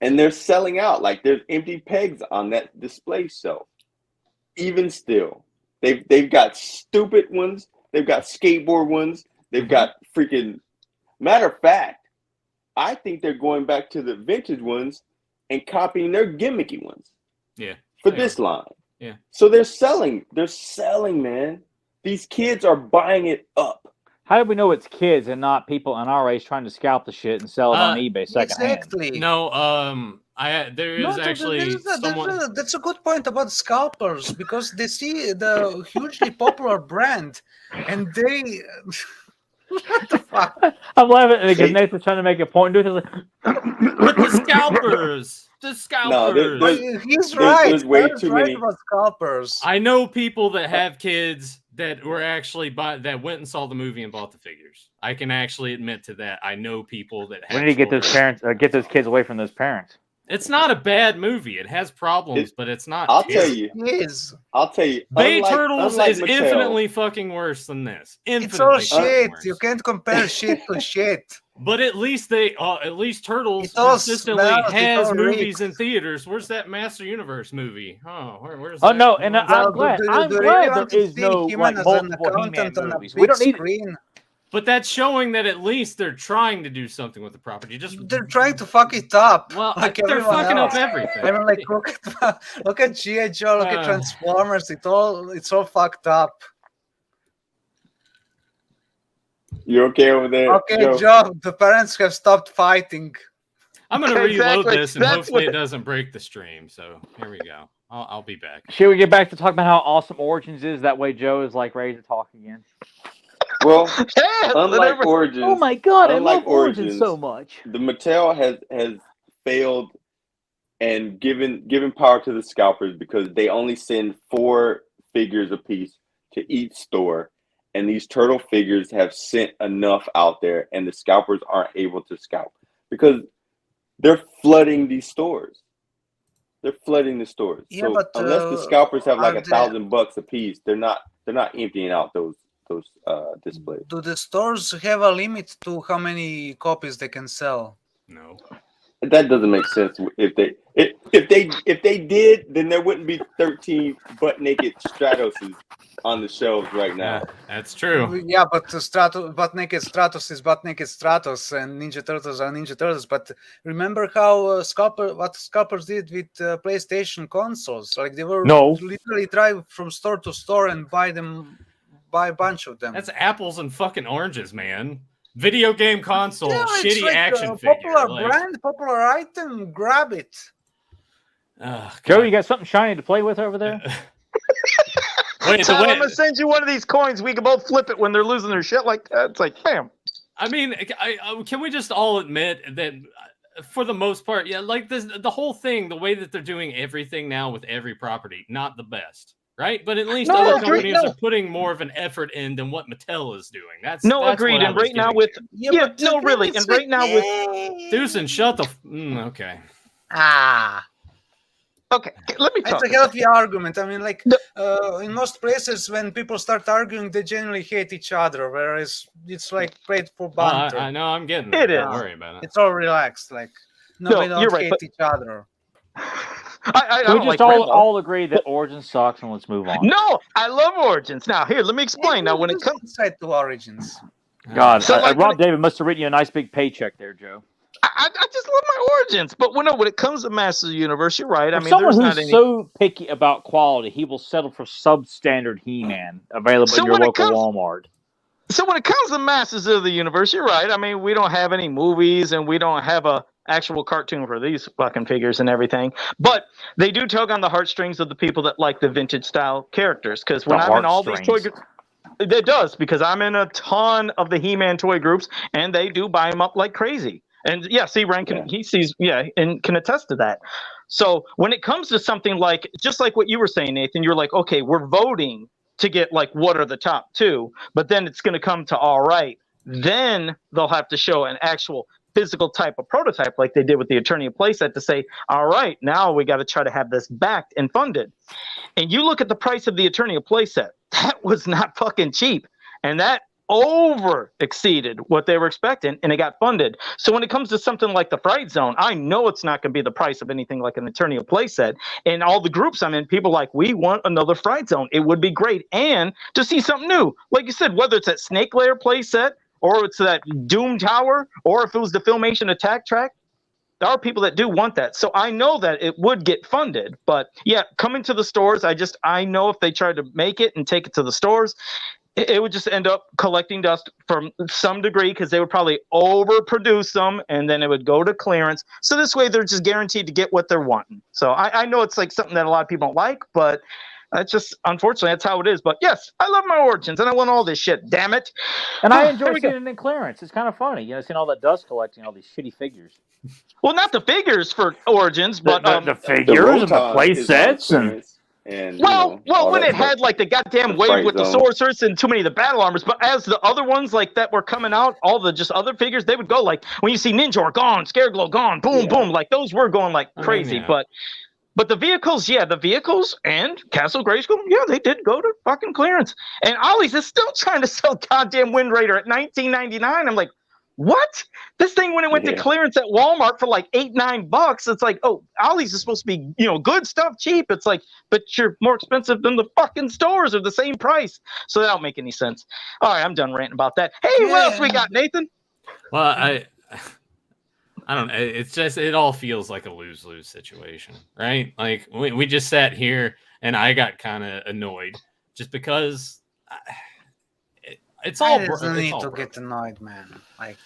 and they're selling out. Like there's empty pegs on that display shelf. Even still, they've got stupid ones. They've got skateboard ones. They've got freaking. Matter of fact, I think they're going back to the vintage ones and copying their gimmicky ones. Yeah. For this line. Yeah. So they're selling, man. These kids are buying it up. How do we know it's kids and not people in our age trying to scalp the shit and sell it on eBay secondhand? Exactly. No, there is actually someone. That's a good point about scalpers because they see the hugely popular brand and they. What the fuck? I'm laughing because Nathan's trying to make a point. Dude, like, But the scalpers. The scalpers. He's right. There's way He's too right many. about scalpers. I know people that have kids that were actually that went and saw the movie and bought the figures. I can actually admit to that. I know people that have we need to get those children. get those kids away from those parents. It's not a bad movie. It has problems, but it's not. I'll tell you. It is. Bay Turtles is Mattel, infinitely fucking worse than this. It's all Infinitely shit. worse. You can't compare shit to shit. But at least Turtles It all consistently smells, it has all movies reeks. in theaters. Where's that Master Universe movie? Oh, where's Oh that? no, and I'm Well, glad. do you I'm really glad want there to is see no him like as an multiple He-Man accountant on a movies. We big don't need. screen? But that's showing that at least they're trying to do something with the property. They're trying to fuck it up. Well, like they're everyone fucking else. up everything. I mean, like look at G.I. Joe, look at Transformers. It's all fucked up. You okay over there? Okay, Joe, the parents have stopped fighting. I'm gonna reload Exactly. this and That's hopefully what- it doesn't break the stream. So here we go. I'll be back. Should we get back to talking about how awesome Origins is? That way, Joe is like ready to talk again. Well, Yeah, unlike Origins, Oh my god, I Unlike love Origins Origins, so much. the Mattel has failed and given power to the scalpers because they only send 4 figures a piece to each store, and these turtle figures have sent enough out there, and the scalpers aren't able to scalp because they're flooding these stores. They're flooding the stores. Yeah, so but, unless the scalpers have like are $1,000 a piece, they're not emptying out those displays. Do the stores have a limit to how many copies they can sell? No. That doesn't make sense. If they did, then there wouldn't be 13 butt naked Stratoses on the shelves right now. That's true. Yeah, but Butt Naked Stratos is Butt Naked Stratos, and Ninja Turtles are Ninja Turtles. But remember how what scalpers did with PlayStation consoles? Like they were literally drive from store to store and buy a bunch of them. That's apples and fucking oranges, man. Video game console, Yeah, it's shitty like action a figure. popular brand, popular item. Grab it. Joe, you got something shiny to play with over there? Wait, Tom, I'm gonna send you one of these coins. We can both flip it when they're losing their shit like that. It's like, bam. I mean, can we just all admit that for the most part, yeah, like the whole thing, the way that they're doing everything now with every property, not the best, right? But at least other companies are putting more of an effort in than what Mattel is doing. That's agreed. what I and was right now getting with to. really, and right now with Deucin, shut the. Okay. okay, let me talk. It's a healthy argument. I mean, like in most places, when people start arguing, they generally hate each other. Whereas it's like great for banter. I know. I'm getting It there. Don't is. worry about it. It's all relaxed. Like nobody you're right, hate but- each other. I Can we don't just like Rambo. all agree that Origins sucks and let's move on? No, I love Origins. Now, here, let me explain. Now, when it comes, inside to Origins, God, So, like, Rob David must have written you a nice big paycheck there, Joe. I just love my Origins. But when it comes to Masters of the Universe, you're right. I For mean, someone there's who's not any. so picky about quality, he will settle for substandard He-Man available So in your when it local comes- Walmart. So when it comes to Masters of the Universe, you're right. I mean, we don't have any movies and we don't have a actual cartoon for these fucking figures and everything. But they do tug on the heartstrings of the people that like the vintage style characters. Because when I'm in all these toy groups, it does, because I'm in a ton of the He-Man toy groups and they do buy them up like crazy. And yeah, see, Ryan he sees, and can attest to that. So when it comes to something like, just like what you were saying, Nathan, you're like, okay, we're voting to get like what are the top 2, but then it's going to come to all right. Then they'll have to show an actual physical type of prototype like they did with the Eternia playset to say, all right, now we got to try to have this backed and funded. And you look at the price of the Eternia playset, that was not fucking cheap. And that over exceeded what they were expecting, and it got funded. So when it comes to something like the Fright Zone, I know it's not going to be the price of anything like an Eternia playset. And all the groups I'm in, people like, we want another Fright Zone. It would be great. And to see something new, like you said, whether it's that Snake Layer playset, or it's that Doom Tower, or if it was the Filmation Attack Track, there are people that do want that. So I know that it would get funded. But yeah, coming to the stores, I know if they tried to make it and take it to the stores, it would just end up collecting dust from some degree, because they would probably overproduce them, and then it would go to clearance. So this way they're just guaranteed to get what they're wanting. So I know it's like something that a lot of people don't like, but that's just, unfortunately, that's how it is. But yes, I love my Origins, and I want all this shit, damn it. And I enjoy seeing it in clearance. It's kind of funny, seeing all that dust collecting, all these shitty figures. Well, not the figures for Origins, but the figures and the play sets and when it had like the goddamn wave with the sorceress and too many of the battle armors, but as the other ones like that were coming out, all the just other figures, they would go like, when you see Ninja gone, Scareglow gone, boom, boom, like those were going like crazy. But the vehicles, the vehicles and Castle Grayskull, they did go to fucking clearance. And Ollie's is still trying to sell goddamn Wind Raider at $19.99. I'm like, what? This thing, when it went to clearance at Walmart for like $8-9, it's like, oh, Ollie's is supposed to be, good stuff, cheap. It's like, but you're more expensive than the fucking stores are the same price. So that don't make any sense. All right, I'm done ranting about that. Hey, what else we got, Nathan? Well, I don't know. It's just, it all feels like a lose-lose situation, right? Like we just sat here and I got kind of annoyed just because it's all. I don't need to get annoyed, man. Like,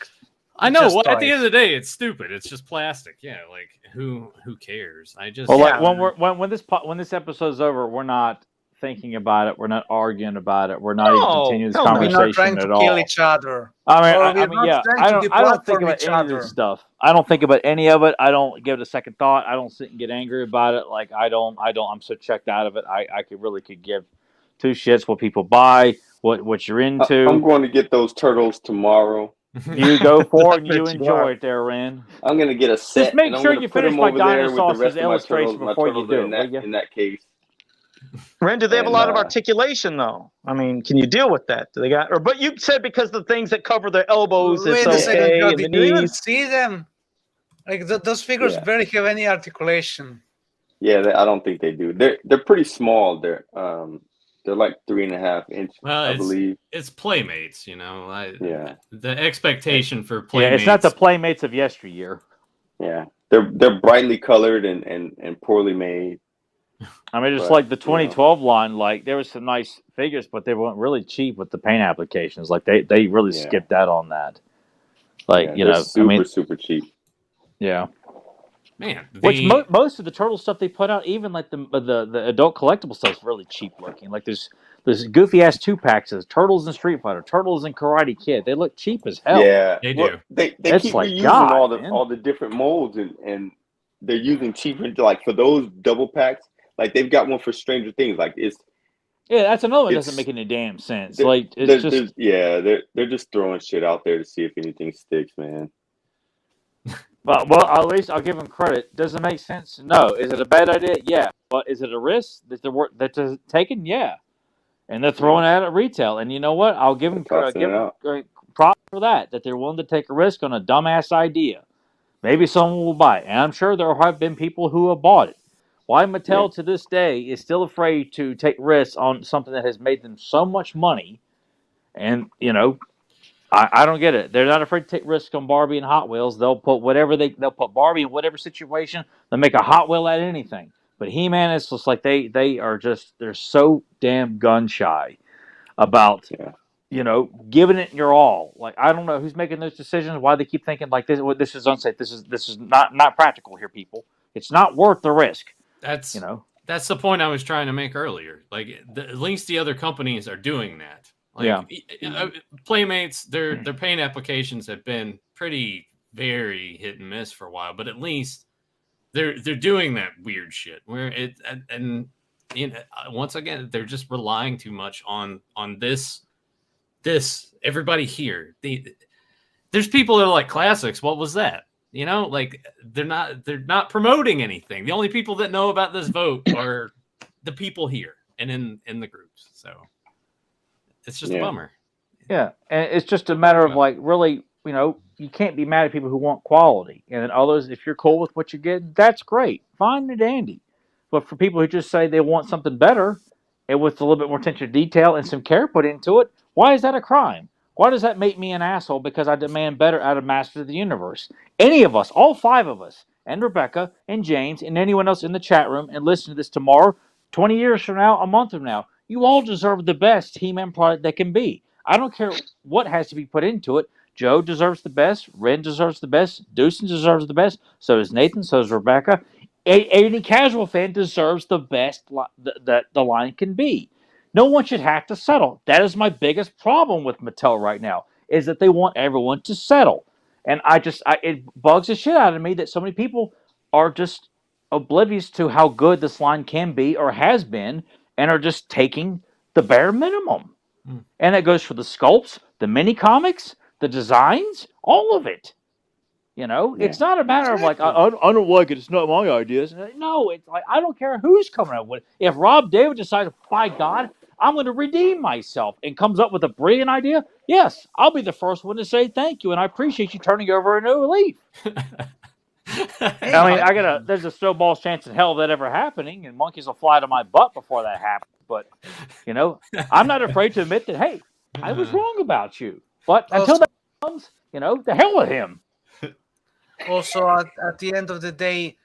I know. Well, at the end of the day, it's stupid. It's just plastic. Yeah, like who cares? I just when this episode's over, we're not thinking about it. We're not arguing about it. We're not even continuing this conversation we're not trying to kill each other. I don't think about any of this stuff. I don't think about any of it. I don't give it a second thought. I don't sit and get angry about it. Like I'm so checked out of it. I could give two shits what people buy, what you're into. I'm going to get those turtles tomorrow. You go for it and you enjoy it there, Ren. I'm going to get a set. Just make sure you finish my Dinosaur's illustration before you do it. In that case. Ren, do they have a lot of articulation though? I mean, can you deal with that? Do they got? But you said because the things that cover their elbows, it's okay. And the knees. Do you even see them? Like those figures barely have any articulation. Yeah, I don't think they do. They're pretty small. They're like 3.5 inches, I believe. It's Playmates, The expectation for Playmates. Yeah, it's not the Playmates of yesteryear. Yeah, they're brightly colored and poorly made. I mean, just like the 2012 line, like there was some nice figures, but they weren't really cheap with the paint applications. Like they really skipped out on that. Like super cheap. Yeah. Man, which most of the turtle stuff they put out, even like the adult collectible stuff, is really cheap looking. Like there's goofy ass 2-packs of Turtles in Street Fighter, Turtles in Karate Kid. They look cheap as hell. Yeah, they do. They keep reusing all the different molds and they're using cheaper like for those double packs. Like they've got one for Stranger Things. Like that's another one that doesn't make any damn sense. Like they're just throwing shit out there to see if anything sticks, man. Well, at least I'll give them credit. Does it make sense? No. Is it a bad idea? Yeah. But is it a risk that they're taking? Yeah. And they're throwing it at retail. And you know what? I'll give them props for that they're willing to take a risk on a dumbass idea. Maybe someone will buy it. And I'm sure there have been people who have bought it. Why Mattel to this day is still afraid to take risks on something that has made them so much money. And, I don't get it. They're not afraid to take risks on Barbie and Hot Wheels. They'll put Barbie in whatever situation. They'll make a Hot Wheel out of anything. But He-Man is just like they're so damn gun shy about giving it your all. Like I don't know who's making those decisions. Why they keep thinking like this is unsafe. This is not practical here, people. It's not worth the risk. That's the point I was trying to make earlier. Like at least the other companies are doing that. Like, Playmates, their paint applications have been pretty very hit and miss for a while, but at least they're doing that weird shit where once again they're just relying too much on this everybody here. there's people that are like classics. What was that? You know, like they're not promoting anything. The only people that know about this vote are the people here and in the groups. So it's just a bummer. Yeah, and it's just a matter of like really, you can't be mad at people who want quality, and then others, if you're cool with what you get, that's great, fine and dandy. But for people who just say they want something better and with a little bit more attention to detail and some care put into it, why is that a crime? Why does that make me an asshole because I demand better out of Masters of the Universe? Any of us, all 5 of us, and Rebecca and James and anyone else in the chat room and listen to this tomorrow, 20 years from now, a month from now, you all deserve the best He-Man product that can be. I don't care what has to be put into it. Joe deserves the best. Ren deserves the best. Deucin deserves the best. So does Nathan. So does Rebecca. Any casual fan deserves the best that the line can be. No one should have to settle. That is my biggest problem with Mattel right now, is that they want everyone to settle. And it bugs the shit out of me that so many people are just oblivious to how good this line can be or has been and are just taking the bare minimum. And that goes for the sculpts, the mini comics, the designs, all of it. It's not a matter of like, I don't like it. It's not my ideas. No, it's like, I don't care who's coming up with it. If Rob David decides, by God, I'm going to redeem myself and comes up with a brilliant idea, yes, I'll be the first one to say thank you. And I appreciate you turning over a new leaf. I mean, there's a snowball's chance in hell of that ever happening, and monkeys will fly to my butt before that happens. But, I'm not afraid to admit that, hey, I was wrong about you. But until that comes, the hell with him. Also, at the end of the day,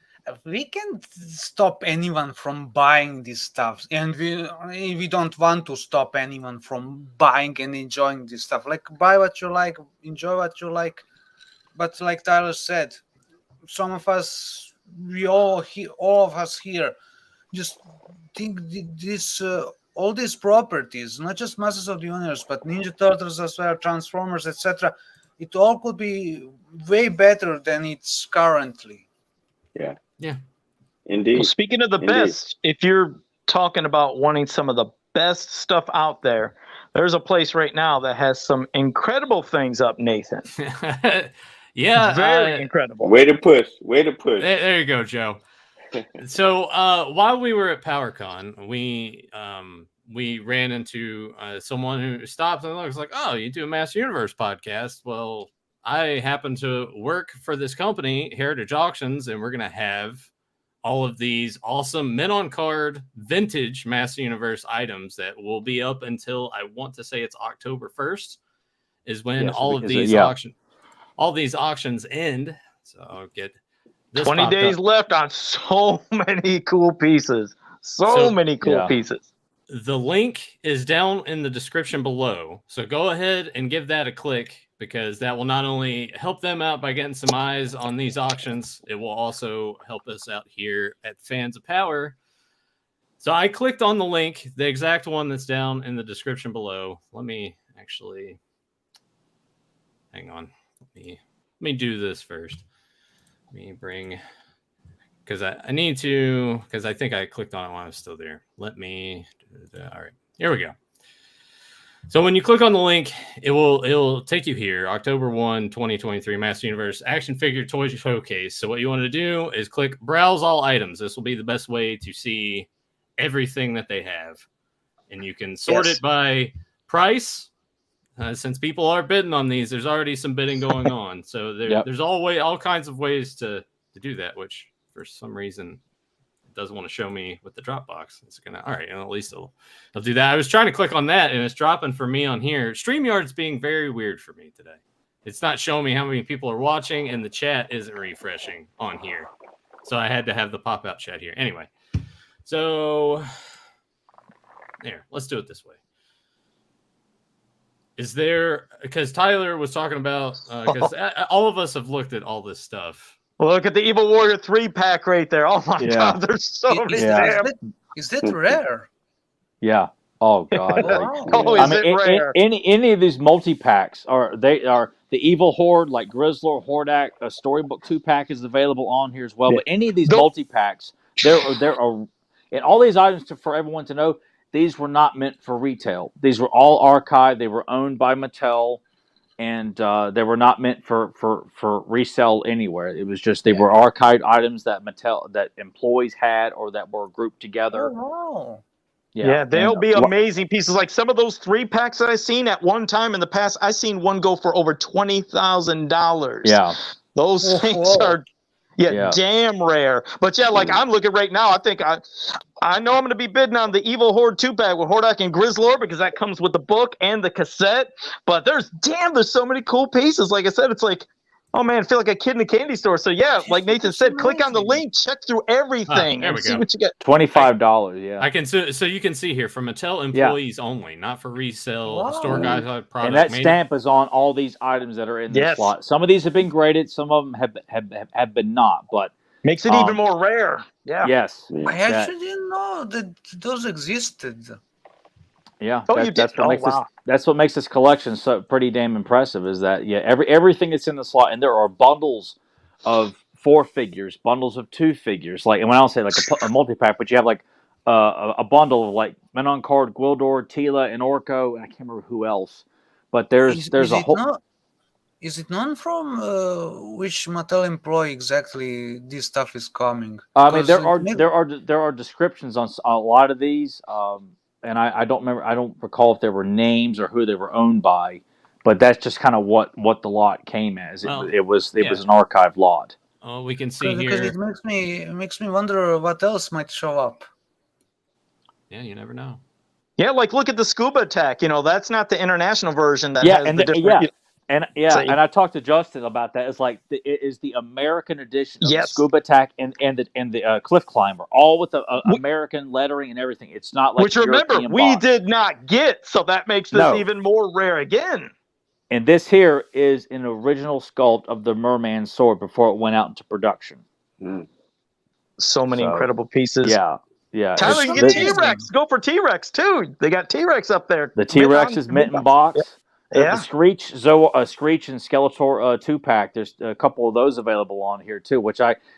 we can't stop anyone from buying this stuff, and we don't want to stop anyone from buying and enjoying this stuff. Like, buy what you like, enjoy what you like. But like Tyler said, some of us, all of us here, just think this all these properties, not just Masters of the Universe, but Ninja Turtles as well, Transformers, etc. It all could be way better than it's currently. Yeah. Indeed. Well, speaking of the best, if you're talking about wanting some of the best stuff out there, there's a place right now that has some incredible things up, Nathan. Yeah. Very incredible. Way to push. There you go, Joe. So while we were at PowerCon, we ran into someone who stopped and was like, "Oh, you do a Master Universe podcast?" Well, I happen to work for this company, Heritage Auctions, and we're going to have all of these awesome men on card vintage Master Universe items that will be up until, I want to say it's October 1st is when all these auctions end. So I'll get this 20 days left on so many cool pieces. So many cool pieces. The link is down in the description below. So go ahead and give that a click, because that will not only help them out by getting some eyes on these auctions, it will also help us out here at Fans of Power. So I clicked on the link, the exact one that's down in the description below. Let me actually, hang on. Let me do this first. Let me bring, because I need to, because I think I clicked on it while I was still there. Let me, all right, here we go. So when you click on the link, it'll take you here, October 1, 2023, Master Universe Action Figure Toy Showcase. So what you want to do is click Browse All Items. This will be the best way to see everything that they have. And you can sort it by price. Since people are bidding on these, there's already some bidding going on. So there's all kinds of ways to do that, which for some reason it doesn't want to show me with the Dropbox. It's gonna, all right, and at least it'll do that. I was trying to click on that and it's dropping for me on here. StreamYard's being very weird for me today. It's not showing me how many people are watching, and the chat isn't refreshing on here. So I had to have the pop-out chat here. Anyway, so there, let's do it this way. Is there, because Tyler was talking about, because all of us have looked at all this stuff. Well, look at the Evil Warrior 3-pack right there. Oh my God, there's so many. Is that rare? Yeah. Oh God. Is it rare? Any of these multi-packs they are the Evil Horde, like Grizzler, Hordak, a Storybook 2-pack is available on here as well. But any of these multi-packs, there are, and all these items for everyone to know, these were not meant for retail. These were all archived. They were owned by Mattel. and they were not meant for resale anywhere. It was just they were archived items that that employees had or that were grouped together. Oh, wow. Yeah, they'll be amazing pieces. Like some of those 3-packs that I've seen at one time in the past, I've seen one go for over $20,000. Yeah, those things are damn rare. But yeah, like I'm looking right now, I think I know I'm going to be bidding on the Evil Horde 2-pack with Hordak and Grizzlord because that comes with the book and the cassette. But there's so many cool pieces. Like I said, it's like, oh man, I feel like a kid in a candy store. So yeah, like Nathan said, click on the link, check through everything, and see what you get. $25, yeah. I can so you can see here for Mattel employees only, not for resale store guys products. And that stamp is on all these items that are in this slot. Some of these have been graded, some of them have been not, but makes it even more rare. Yeah. Yes. I actually didn't know that those existed. Yeah, that's what makes this collection so pretty damn impressive. Is that everything that's in the slot, and there are bundles of 4 figures, bundles of 2 figures. Like, and when I don't say like a multi-pack, but you have like a bundle of like Men on Card, Gwildor, Tila, and Orko, and I can't remember who else. But there's a whole. Is it known from which Mattel employee exactly this stuff is coming? I mean, there are descriptions on a lot of these. And I don't remember. I don't recall if there were names or who they were owned by, but that's just kind of what the lot came as. It was an archive lot. Oh, we can see here because it makes me wonder what else might show up. Yeah, you never know. Yeah, like look at the Scuba Attack. That's not the international version that has the different. And I talked to Justin about that. It's like it is the American edition of the Scuba Attack and the Cliff Climber, all with the American lettering and everything. It's not like European we did not get, so that makes this even more rare again. And this here is an original sculpt of the Merman sword before it went out into production. So many incredible pieces. Yeah. Tyler, you get T-Rex. Go for T-Rex too. They got T-Rex up there. The T-Rex is mitten box. The Screech and Skeletor 2-pack. There's a couple of those available on here too.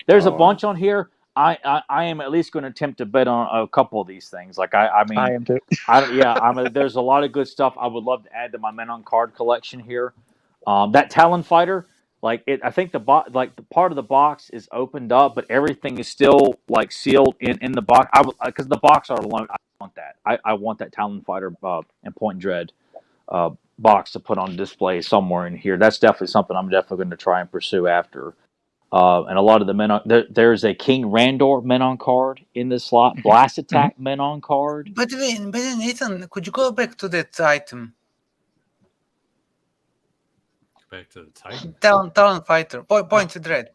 There's a bunch on here. I am at least going to attempt to bet on a couple of these things. Like I am too. There's a lot of good stuff I would love to add to my Men on Card collection here. That Talon Fighter, I think the part of the box is opened up, but everything is still like sealed in the box. Because the box art alone, I want that. I want that Talon Fighter and Point Dread box to put on display somewhere in here. That's definitely something I'm definitely going to try and pursue after. And a lot of the men on there's a King Randor Men on Card in this slot. Blast Attack Men on Card. But then Nathan, could you go back to that item? Back to the Titan. Talon Fighter. Point red.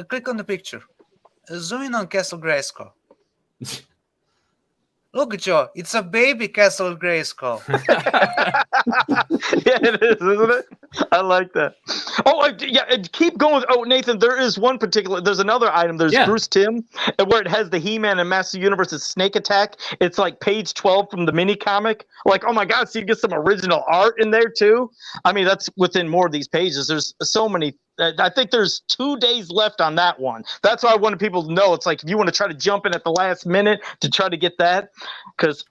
Click on the picture. Zoom in on Castle Grayskull. Look, Joe, it's a baby Castle Grayskull. Yeah, it is, isn't it? I like that. Oh, keep going. Oh, Nathan, there is one particular. There's another item. There's Bruce Timm, where it has the He-Man and Master Universe's Snake Attack. It's like page 12 from the mini comic. Like, oh my God, so you get some original art in there too. I mean, that's within more of these pages. There's so many. I think there's 2 days left on that one. That's why I wanted people to know. It's like if you want to try to jump in at the last minute to try to get that, because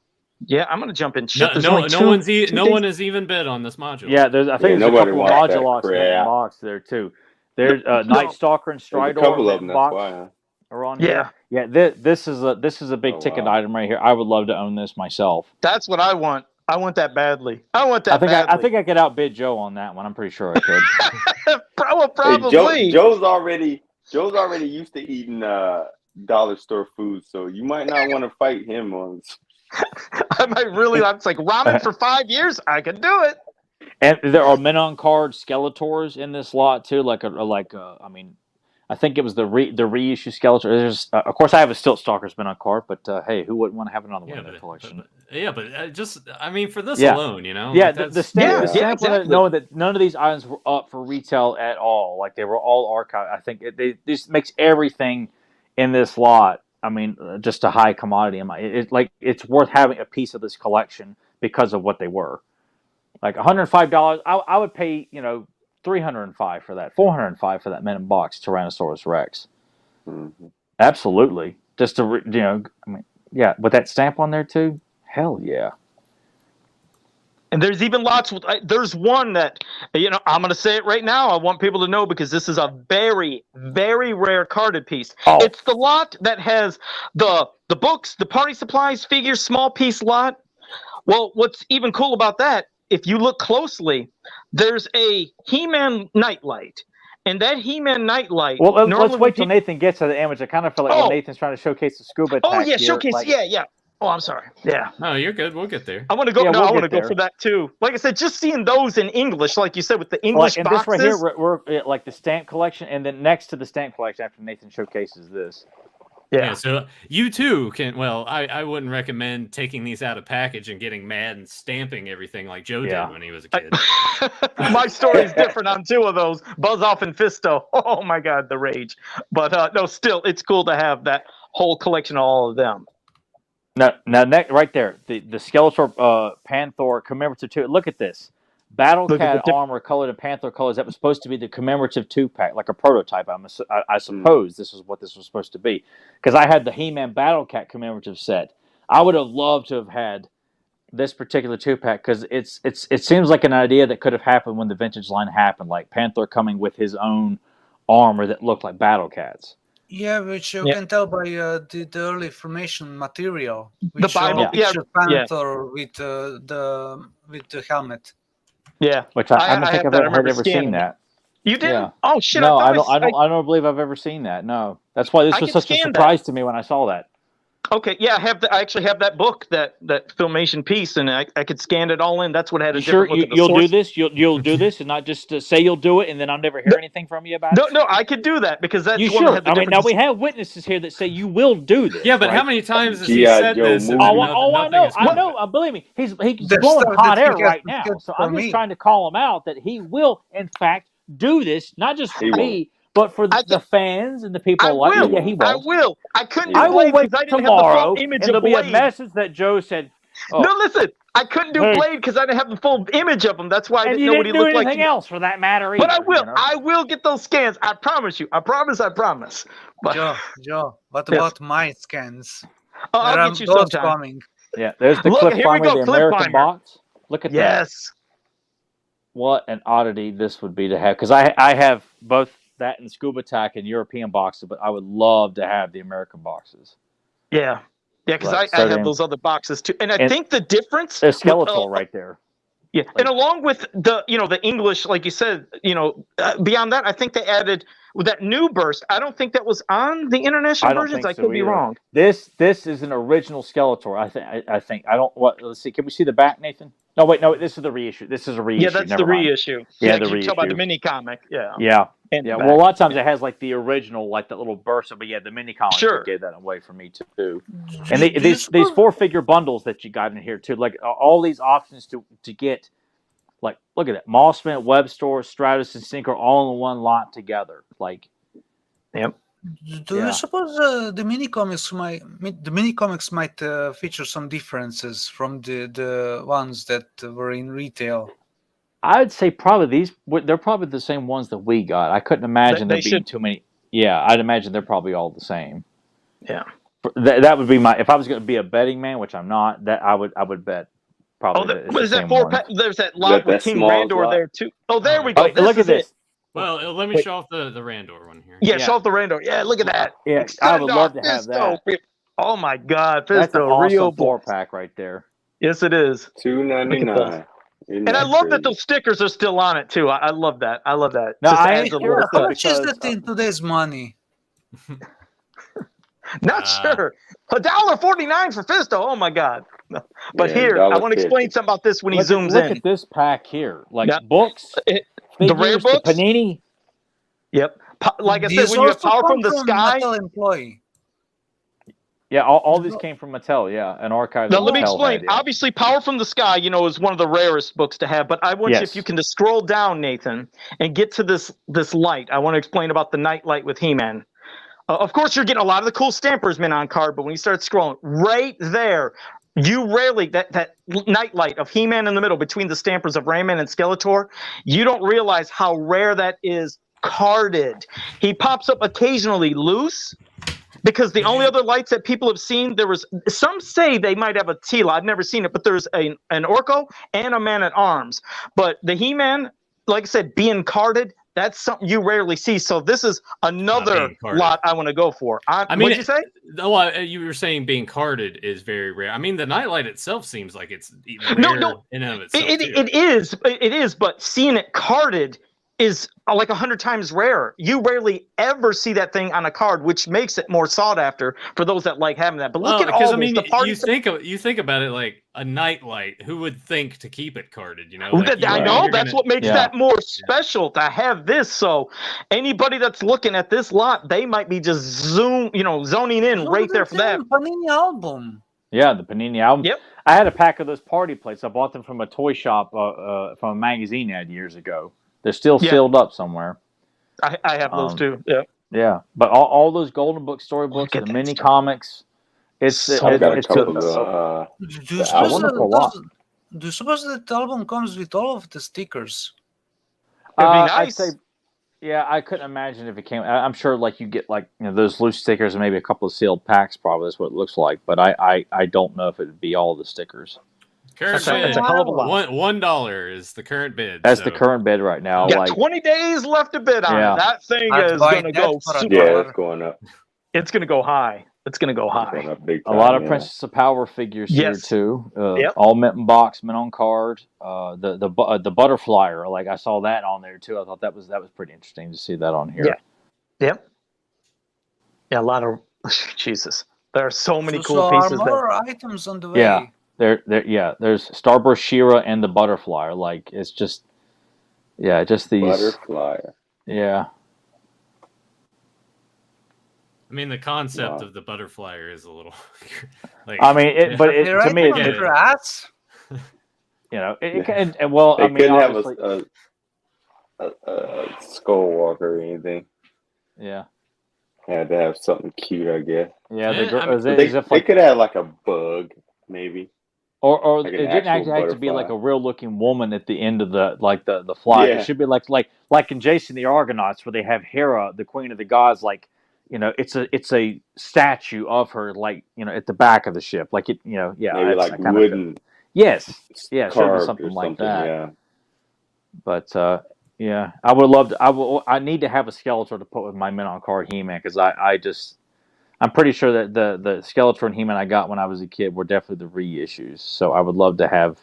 I'm going to jump in. No one has even bid on this module. Yeah, I think there's a couple of module locks in the box there too. There's Night Stalker and Stridor. A couple of them. That's why. Are on here. Yeah. This is a big ticket item right here. I would love to own this myself. That's what I want. I want that badly. I think I could outbid Joe on that one. I'm pretty sure I could. Probably. Hey, Joe's already used to eating dollar store food, so you might not want to fight him on. I might really. It's like ramen for 5 years. I could do it. And there are Men on Card Skeletors in this lot too. I mean, I think it was the reissue Skeletor. There's of course I have a Stilt Stalker's Men on Card, but hey, who wouldn't want to have another one in their collection? For this alone, Yeah, the stamp knowing that none of these items were up for retail at all. Like they were all archived. I think this makes everything in this lot. I mean, just a high commodity. It's worth having a piece of this collection because of what they were. Like $105, I would pay $305 for that, $405 for that Men in Box Tyrannosaurus Rex. Mm-hmm. Absolutely, just to with that stamp on there too. Hell yeah. And there's even lots. There's one that, I'm going to say it right now. I want people to know because this is a very, very rare carded piece. Oh. It's the lot that has the books, the party supplies, figures, small piece lot. Well, what's even cool about that, if you look closely, there's a He-Man nightlight. And that He-Man nightlight. Well, let's wait till Nathan gets to the image. I kind of feel like when Nathan's trying to showcase the scuba attack. Oh, yeah, here, showcase. like, Yeah. Oh, I'm sorry. Yeah. No, you're good. We'll get there. I want to go. Yeah, I want to there. go for that too. Like I said, just seeing those in English, like you said, with the English and boxes. this right here, we're like the stamp collection, and then next to the stamp collection, after Nathan showcases this. Yeah, so you too can. Well, I wouldn't recommend taking these out of package and getting mad and stamping everything like Joe did when he was a kid. My story's different on two of those, Buzz Off and Fisto. Oh my God, the rage! But no, still, it's cool to have that whole collection of all of them. Now, right there, the Skeletor Panther commemorative 2. Look at this. Battle Cat armor colored in Panther colors. That was supposed to be the commemorative 2-pack, like a prototype. I suppose this is what this was supposed to be. Because I had the He-Man Battle Cat commemorative set. I would have loved to have had this particular 2-pack because it seems like an idea that could have happened when the vintage line happened, like Panther coming with his own armor that looked like Battle Cats. Yeah, which you can tell by the early formation material. The Bible, Panther with the helmet. Yeah, which I don't think I've ever seen that. You didn't? Yeah. Oh shit! No, I don't believe I've ever seen that. No, that's why this was such a surprise to me when I saw that. Okay, yeah, I actually have that book, that filmation piece, and I could scan it all in. That's what had a different look at the you'll source. do this? You'll do this, and not just say you'll do it, and then I'll never hear anything from you about it. No, I could do that because that's you one that had the I mean, now we have witnesses here that say you will do this. Yeah, but right? how many times has he said this? I know. Believe me, he's blowing hot air right now. So I'm just trying to call him out that he will, in fact, do this, not just for me. But for the fans and the people like me, he will. I will. I couldn't. I will wait tomorrow, and there'll be a message that Joe said. Oh. No, listen. I couldn't do Blade because I didn't have the full image of him. That's why I didn't know what he looked like. Anything else for that matter either. But I will. I will get those scans. I promise you. I promise. But, Joe. What about my scans? I'll get you sometime. Coming. Yeah, there's the Cliff Climber, the American box. Look at that. Yes. What an oddity this would be to have, because I have both that and Scuba Attack and European boxes, but I would love to have the American boxes. Yeah, because I have those other boxes too, and I think the difference. There's Skeletor right there. Yeah, and along with the English, like you said, beyond that, I think they added with that new burst. I don't think that was on the international versions. I could be wrong. This is an original Skeletor. I think. I don't. What? Let's see. Can we see the back, Nathan? No, wait. No, this is the reissue. This is a reissue. Yeah, that's the reissue. Yeah, the reissue. You talk about the mini comic. Yeah. Yeah. Well, a lot of times it has like the original, like that little burst. But yeah, the mini comics gave that away for me too. And these 4-figure bundles that you got in here too, like all these options to get. Like, look at that. Mossman, Web Store, Stratus, and Sync are all in one lot together. Like, yep. Do you suppose the mini comics might feature some differences from the ones that were in retail? I'd say probably they're probably the same ones that we got. I couldn't imagine there being too many. Yeah, I'd imagine they're probably all the same. Yeah. That would be if I was going to be a betting man, which I'm not. That I would bet. There's that 4-pack. There's that lot with King Randor there too. Oh, there we go. Look at this. Well, let me show off the Randor one here. Yeah, show off the Randor. Yeah, look at that. Yeah, I would love to have that. Oh my God, that's an awesome 4-pack right there. Yes, it is. $2.99. And I love that those stickers are still on it too. I love that. No, I ain't sure. How much is that in today's money? Not sure. $1.49 for Fisto. Oh my God. But here, I want to explain something about this when he zooms in. Look at this pack here. Like books, the rare books, the Panini. Yep. Like I said, when you have Power from the Sky. Employee. Yeah, all these came from Mattel. Yeah, an archive. Now let me explain. Obviously, Power from the Sky, is one of the rarest books to have. But I want you, if you can, just scroll down, Nathan, and get to this light. I want to explain about the night light with He-Man. Of course, you're getting a lot of the cool Stampersman on card, but when you start scrolling, right there, you rarely, that nightlight of He-Man in the middle between the Stampers of Rayman and Skeletor, you don't realize how rare that is carded. He pops up occasionally loose, Because the only other lights that people have seen, there was some say they might have a Tila. I've never seen it, but there's an Orko and a Man at Arms. But the He-Man, like I said, being carded, that's something you rarely see. So this is another lot I want to go for. I mean, what'd you say? Well, you were saying being carded is very rare. I mean, the Nightlight itself seems like it's even rare in and of itself. It is, but seeing it carded is like 100 times rarer. You rarely ever see that thing on a card, which makes it more sought after for those that like having that. But look at all I mean, the parties. You think about it like a Nightlight. Who would think to keep it carded? You know, like, I know that's what makes that more special to have this. So anybody that's looking at this lot, they might be just zoning in right there for that Panini album. Yeah, the Panini album. Yep. I had a pack of those party plates. I bought them from a toy shop from a magazine ad years ago. They're still sealed up somewhere. I have those too. Yeah. Yeah, but all those Golden Book storybooks, the mini comics, it's I got a couple Do you suppose that album comes with all of the stickers? It'd be nice. I'd say, yeah, I couldn't imagine if it came. I'm sure like you get like those loose stickers and maybe a couple of sealed packs. Probably that's what it looks like. But I don't know if it would be all the stickers. Current bid, that's a hell of a lot. $1 is the current bid. That's the current bid right now. Yeah, 20 days left to bid on it. That thing is going to go super. Yeah, it's going up. It's going to go high. It's going to go high. Going up big time, a lot of Princess of Power figures here too. All mint in box, mint on card. The Butterflyer, like I saw that on there too. I thought that was pretty interesting to see that on here. Yeah. Yep. Yeah, a lot of Jesus. There are so many cool pieces. Are more items on the way. Yeah. There's Starburst She-Ra and the Butterflyer. Like it's just these Butterflyer. Yeah. I mean, the concept of the Butterflyer is a little like. I mean, to me, it's grass. It can. Well, they I mean, couldn't have a skull walker or anything. Yeah. Had to have something cute, I guess. Yeah, they could have like a bug, maybe. Or like it didn't actually have to be like a real looking woman at the end of the fly. Yeah. It should be like in Jason the Argonauts where they have Hera, the Queen of the Gods, like it's a statue of her, like at the back of the ship, like it, maybe like wooden. Yes, yeah, it should be something like that. Yeah. But I would love to. I need to have a Skeletor to put with my Men on Card He-Man because I'm pretty sure that the Skeletor and He-Man I got when I was a kid were definitely the reissues. So I would love to have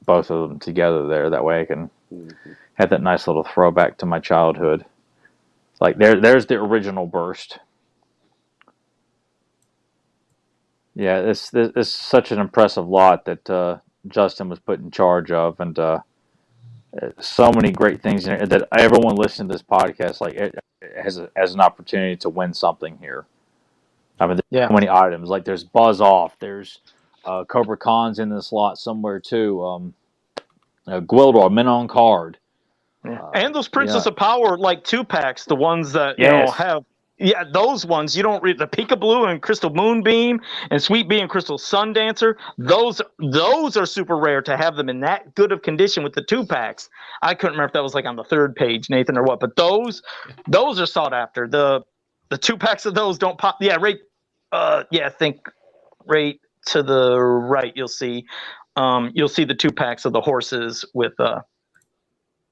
both of them together there. That way I can have that nice little throwback to my childhood. Like there's the original Burst. Yeah, this is such an impressive lot that Justin was put in charge of, and so many great things in it that everyone listening to this podcast it has an opportunity to win something here. I mean, there's so many items. Like there's Buzz Off, there's Cobra Khan's in this lot somewhere too. Gwildor, Men on Card. And those Princess of Power, like 2-packs, the ones that have. Yeah, those ones you don't read. The Peekaboo and Crystal Moonbeam and Sweet Bee and Crystal Sundancer. Those are super rare to have them in that good of condition with the 2-packs. I couldn't remember if that was like on the 3rd page, Nathan, or what. But those are sought after. The 2-packs of those don't pop. Yeah, right. I think right to the right you'll see the 2-packs of the horses with.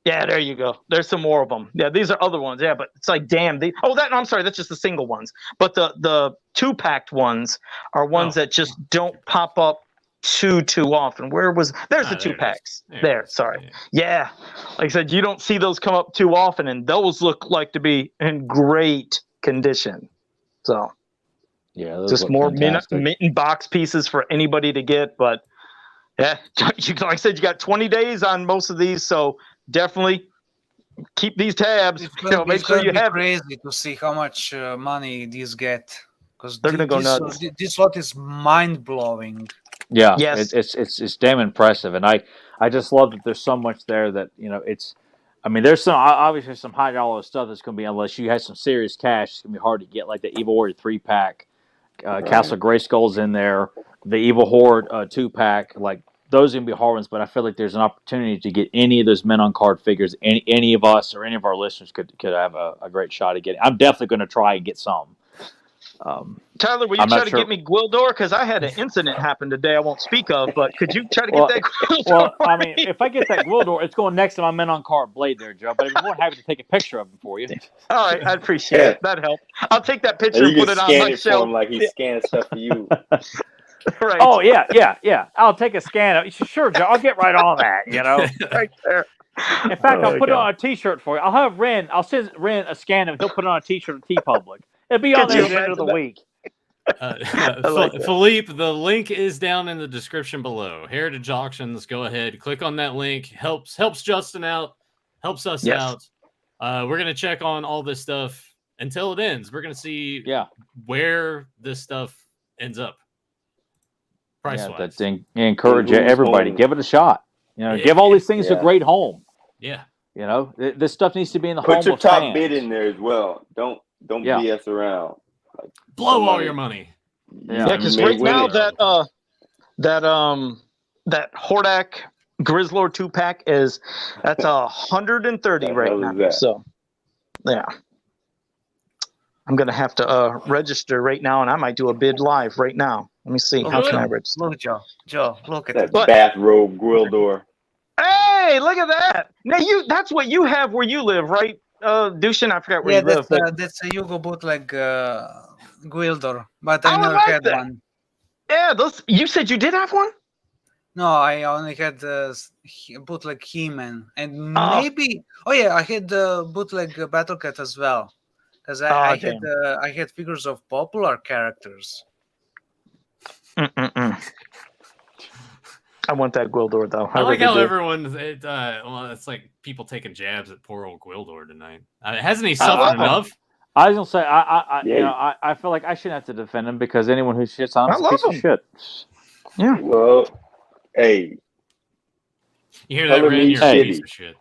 Yeah, there you go. There's some more of them. Yeah, these are other ones. Yeah, but it's like, damn. I'm sorry. That's just the single ones. But the 2-packed ones are ones that just don't pop up too often. There's the 2-packs. There, sorry. Yeah. Like I said, you don't see those come up too often, and those look like to be in great condition. So, yeah, just more mint box pieces for anybody to get. But, yeah, like I said, you got 20 days on most of these, so definitely keep these tabs. Make sure you have. Crazy to see how much money these get because they're gonna go nuts. This lot is mind blowing. Yeah, yes, it's damn impressive, and I just love that there's so much there that it's. I mean, there's obviously some high dollar stuff that's gonna be unless you have some serious cash. It's gonna be hard to get, like the Evil Warrior 3-pack, Castle Grayskull's in there, the Evil Horde 2-pack, like those are going to be hard ones, but I feel like there's an opportunity to get any of those men on card figures. Any of us or any of our listeners could have a great shot at getting. I'm definitely going to try and get some. Tyler, will you try to get me Gwildor? Because I had an incident happen today I won't speak of, but could you try to get that Gwildor? Well, I mean, if I get that Gwildor, it's going next to my men on card blade there, Joe. But I'd be more than happy to take a picture of him for you. All right, I appreciate it. That helped. I'll take that picture and put it on my shelf. Him like he's scanning stuff for you. Right. Oh, yeah. I'll take a scan. Sure, Joe. I'll get right on that, Right there. In fact, I'll put it on a T-shirt for you. I'll have Ren. I'll send Ren a scan of it. He'll put it on a T-shirt at T-Public. It'll be on there at the end of the week. Philippe, the link is down in the description below. Heritage Auctions. Go ahead, click on that link. Helps Justin out. Helps us out. We're gonna check on all this stuff until it ends. We're gonna see where this stuff ends up. Price-wise. Encourage everybody. Give it a shot. Give all these things a great home. Yeah. This stuff needs to be in the home of fans. Put your top bid in there as well. Don't BS around. Like, blow all your money. Yeah, because right now that Hordak Grizzlord 2-pack that's 130 right now. So yeah. I'm gonna have to register right now, and I might do a bid live right now. Let me see. How can I register? Look, Joe, look at that bathrobe Gwildor. Hey, look at that! Now that's what you have where you live, right? Dushin, I forgot where you live. That's a Yugo bootleg Gwildor, but I never had one. Yeah, you said you did have one? No, I only had bootleg He-Man, and maybe I had bootleg Battle Cat as well, because I had figures of popular characters. I want that Gwildor though. I like how everyone's. It's like people taking jabs at poor old Gwildor tonight. Hasn't he suffered enough? I was gonna say, I feel like I shouldn't have to defend him because anyone who shits on him is a piece of shit. Yeah. Well, hey. You hear that, Ren? You're a piece of shit.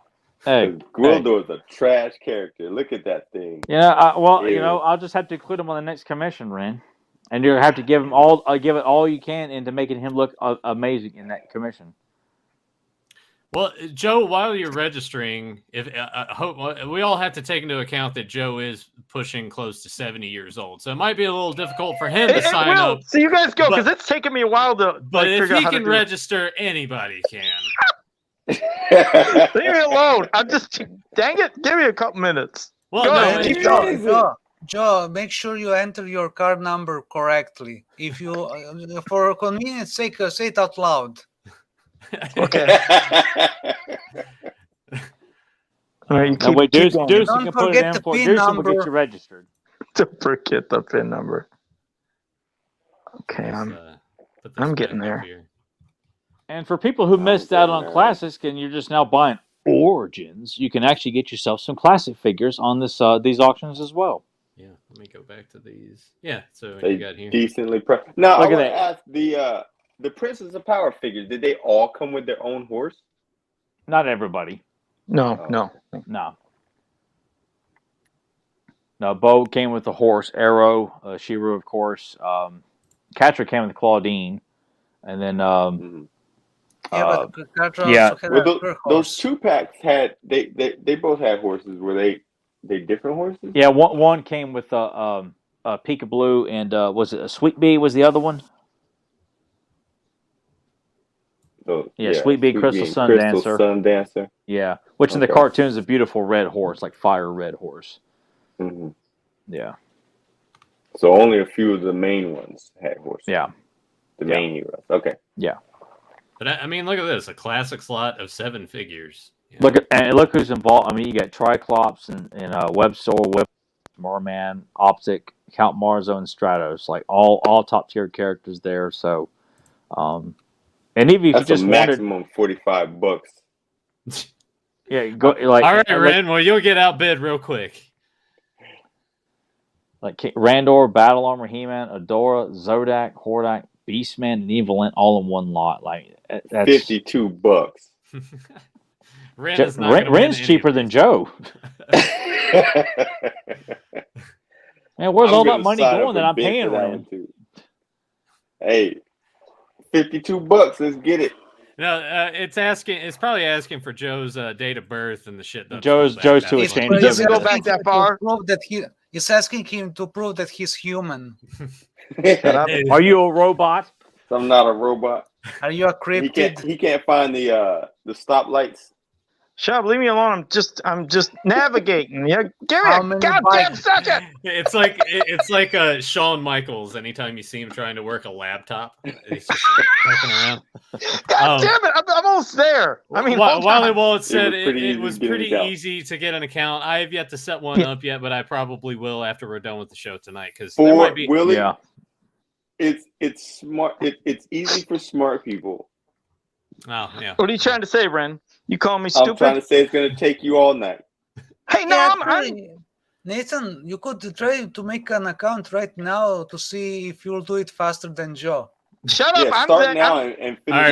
Hey, Gwildor is a trash character. Look at that thing. I'll just have to include him on the next commission, Ren. And you'll have to give him give it all you can into making him look amazing in that commission. Well, Joe, while you're registering, we all have to take into account that Joe is pushing close to 70 years old, so it might be a little difficult for him to sign up. So you guys go, because it's taken me a while to. But if he can register, anybody can. Leave me alone. I'm just dang it. Give me a couple minutes. Well, Joe, make sure you enter your card number correctly. If you, for convenience sake, say it out loud. Okay. All right, Don't forget the PIN number. Will get you registered. Don't forget the PIN number. Okay, I'm getting there. And for people who missed out on classics and you're just now buying Origins, you can actually get yourself some classic figures on these auctions as well. Yeah, let me go back to these. Yeah, so they you got here. Decently priced. Now, I want to ask the Princess of Power figures, did they all come with their own horse? Not everybody. No. No, Bo came with the horse. Arrow, Shiru, of course. Catcher came with Claudine. And then... those 2-packs they both had horses. Were they different horses? Yeah, one came with Pika Blue and was it a Sweet Bee was the other one? Sweet Bee, Crystal Sundancer. Yeah, which in the cartoon is a beautiful red horse, like fire red horse. Mm-hmm. Yeah. So only a few of the main ones had horses. Yeah. The main heroes. Okay. Yeah. But I mean, look at this—a classic slot of 7 figures. Yeah. Look who's involved. I mean, you got Triclops and Websor, Merman, Optic, Count Marzo, and Stratos. Like all top tier characters there. So, and even if that's you just maximum $45. Yeah, go like. All right, Ren. Well, you'll get outbid real quick. Like Randor, Battle Armor, He-Man, Adora, Zodak, Hordak, Beastman, and Evelyn all in one lot. Like that's $52. Ren's cheaper than Joe. Man, where's all that money going that I'm paying Ren? Hey, $52. Let's get it. No, it's probably asking for Joe's date of birth and the shit. Joe's too ashamed to Doesn't give go it. back that far. He's asking him to prove that he's human. Shut up. Are you a robot? I'm not a robot. Are you a cryptid? He can't find the stoplights. Shut up, leave me alone. I'm just navigating. Yeah, give me How a many goddamn bikes? second. It's like Shawn Michaels anytime you see him trying to work a laptop. He's just fucking around. God damn it, I'm almost there. I mean, while it said It it was was pretty easy to get pretty an account. easy to get an account. I have yet to set one up yet, but I probably will after we're done with the show tonight because there might be. Willie, Yeah. It's smart. It's easy for smart people. Oh yeah. What are you trying to say, Ren? You call me stupid? I'm trying to say it's gonna take you all night. Hey, no, Yeah, I'm Nathan, you could try to make an account right now to see if you'll do it faster than Joe. shut up. Yeah, I'm start there. now and finish. All right.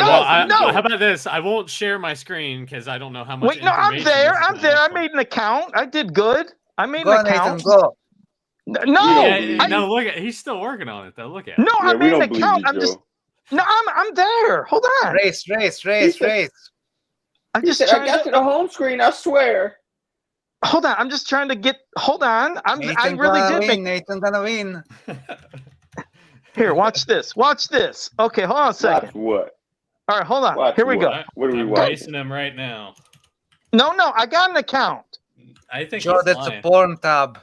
No, Well, no. how about this? I won't share my screen because I don't know how much. Wait, no, I'm information there. this is I'm gonna there. I ask for. made an account. I did good. I made Go, an Nathan, account. go. No, don't I, No, look at he's still working on it though. Look at. no, Yeah, I we made an don't believe account. you, I'm just Joe. no, I'm there. Hold on. Race. I'm He just said, I trying got to the home screen. I swear. hold on. I'm just trying to get. Hold on. I Nathan really gonna did win. make. Nathan gonna win. Here, watch this. Watch this. Okay, hold on a second. Watch what? All right, hold on. Watch Here we go. what? What are we I'm watching? racing him right now. No, I got an account. I think Joe, he's that's lying. a porn tab.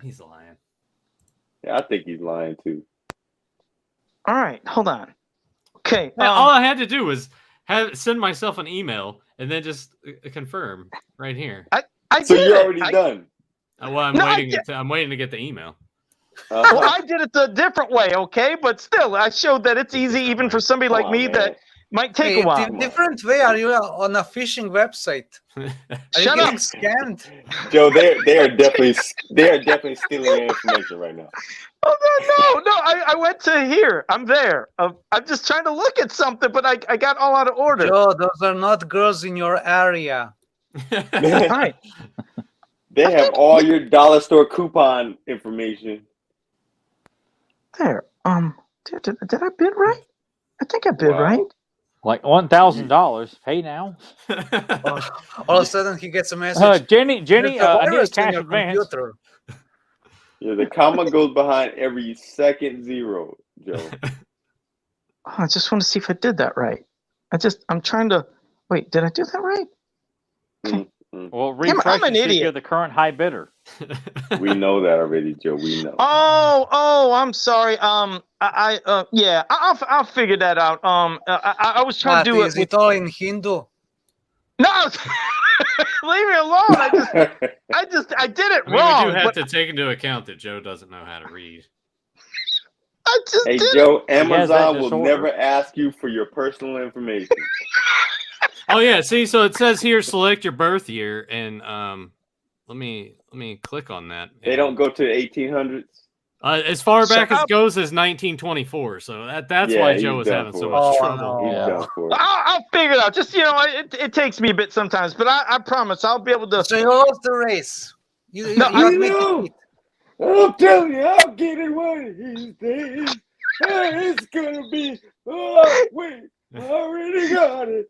He's lying. Yeah, I think he's lying too. All right, hold on. Okay. Yeah, all I had to do was send myself an email and then just confirm right here. I So did you're it. already done. Well, I'm No, waiting. I'm waiting to get the email. Well, I did it the different way, okay? But still, I showed that it's easy even for somebody Come like on, me man. that might take Hey, a while. different way. Are you on a phishing website? Are Shut you up. getting scammed? Joe, they are definitely stealing your information right now. Oh no! I went to here. I'm there. I'm just trying to look at something, but I got all out of order. Joe, those are not girls in your area. All right. They have all your dollar store coupon information. There. Did I bid right? I think I bid Wow. right. Like $1,000. Pay now. All of a sudden, he gets a message. Jenny, "There's a I need a virus in cash your advance. computer." Yeah, the comma goes behind every second zero, Joe. Oh, I just want to see if I did that right. I'm trying to wait. Did I do that right? Well, Damn, refresh I'm an and see if idiot. you're the current high bidder. We know that already, Joe. We know. Oh, I'm sorry. Yeah, I'll figure that out. I was trying to do Is it. it all in Hindu? No, leave me alone. I did it I mean, wrong. we do have but to take into account that Joe doesn't know how to read. I just Hey, did it. Joe, has that Amazon will disorder. never ask you for your personal information. Oh yeah, see, so it says here select your birth year, and let me click on that. They don't go to the 1800s. As far back Shut as up. goes as 1924. So that's Yeah, why he's Joe was done having so for it. much Oh, trouble. He's no. done for it. I'll figure it out. Just it takes me a bit sometimes, but I promise I'll be able to. So you lost the race. You No, I admit know. it. I'm telling you, I'll get it one of these days. It's gonna be. Oh wait, I already got it.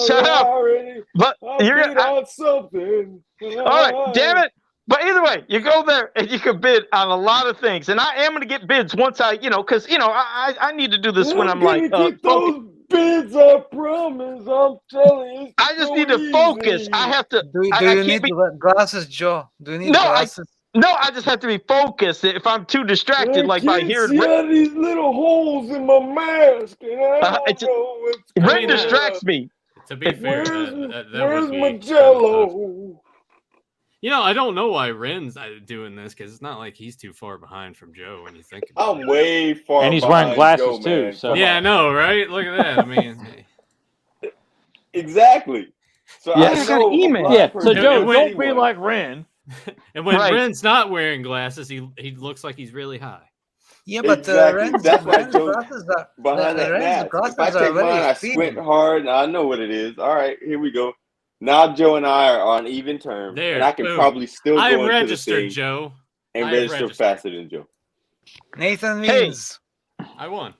Shut up. Already. But I you're bid gonna. on something. All right, damn it. But either way, you go there and you can bid on a lot of things, and I am going to get bids once because I need to do this when I'm like gonna get focused. those bids. I promise. I'm telling you. I just need to focus. I have to. Do I you can't need glasses, Joe? Do you need No, glasses? No, I just have to be focused. If I'm too distracted, like by hearing see all these little holes in my mask, and I don't know what's Ren going distracts on. me. To be fair, that Where's would be my kind of tough. Jello? I don't know why Ren's doing this because it's not like he's too far behind from Joe when you think about I'm way far. And he's wearing behind glasses, Joe, too, man. so- Come Yeah, I on. know, right? Look at that. I mean, Exactly. So Yeah. I I got know an email. a blind Yeah, so person Joe, can don't see be one. like Ren. and when Right. Ren's not wearing glasses, he looks like he's really high. Yeah, but Exactly. Ren's That's why Ren's Joe glasses are behind that Ren's mask. If glasses I are take mine, I very squint thin. hard, and I know what it is. All right, here we go. Now Joe and I are on even terms, There, and I can boom. probably still I go into the registered, thing Joe. and I register registered. faster than Joe. Nathan Hey. wins. I won.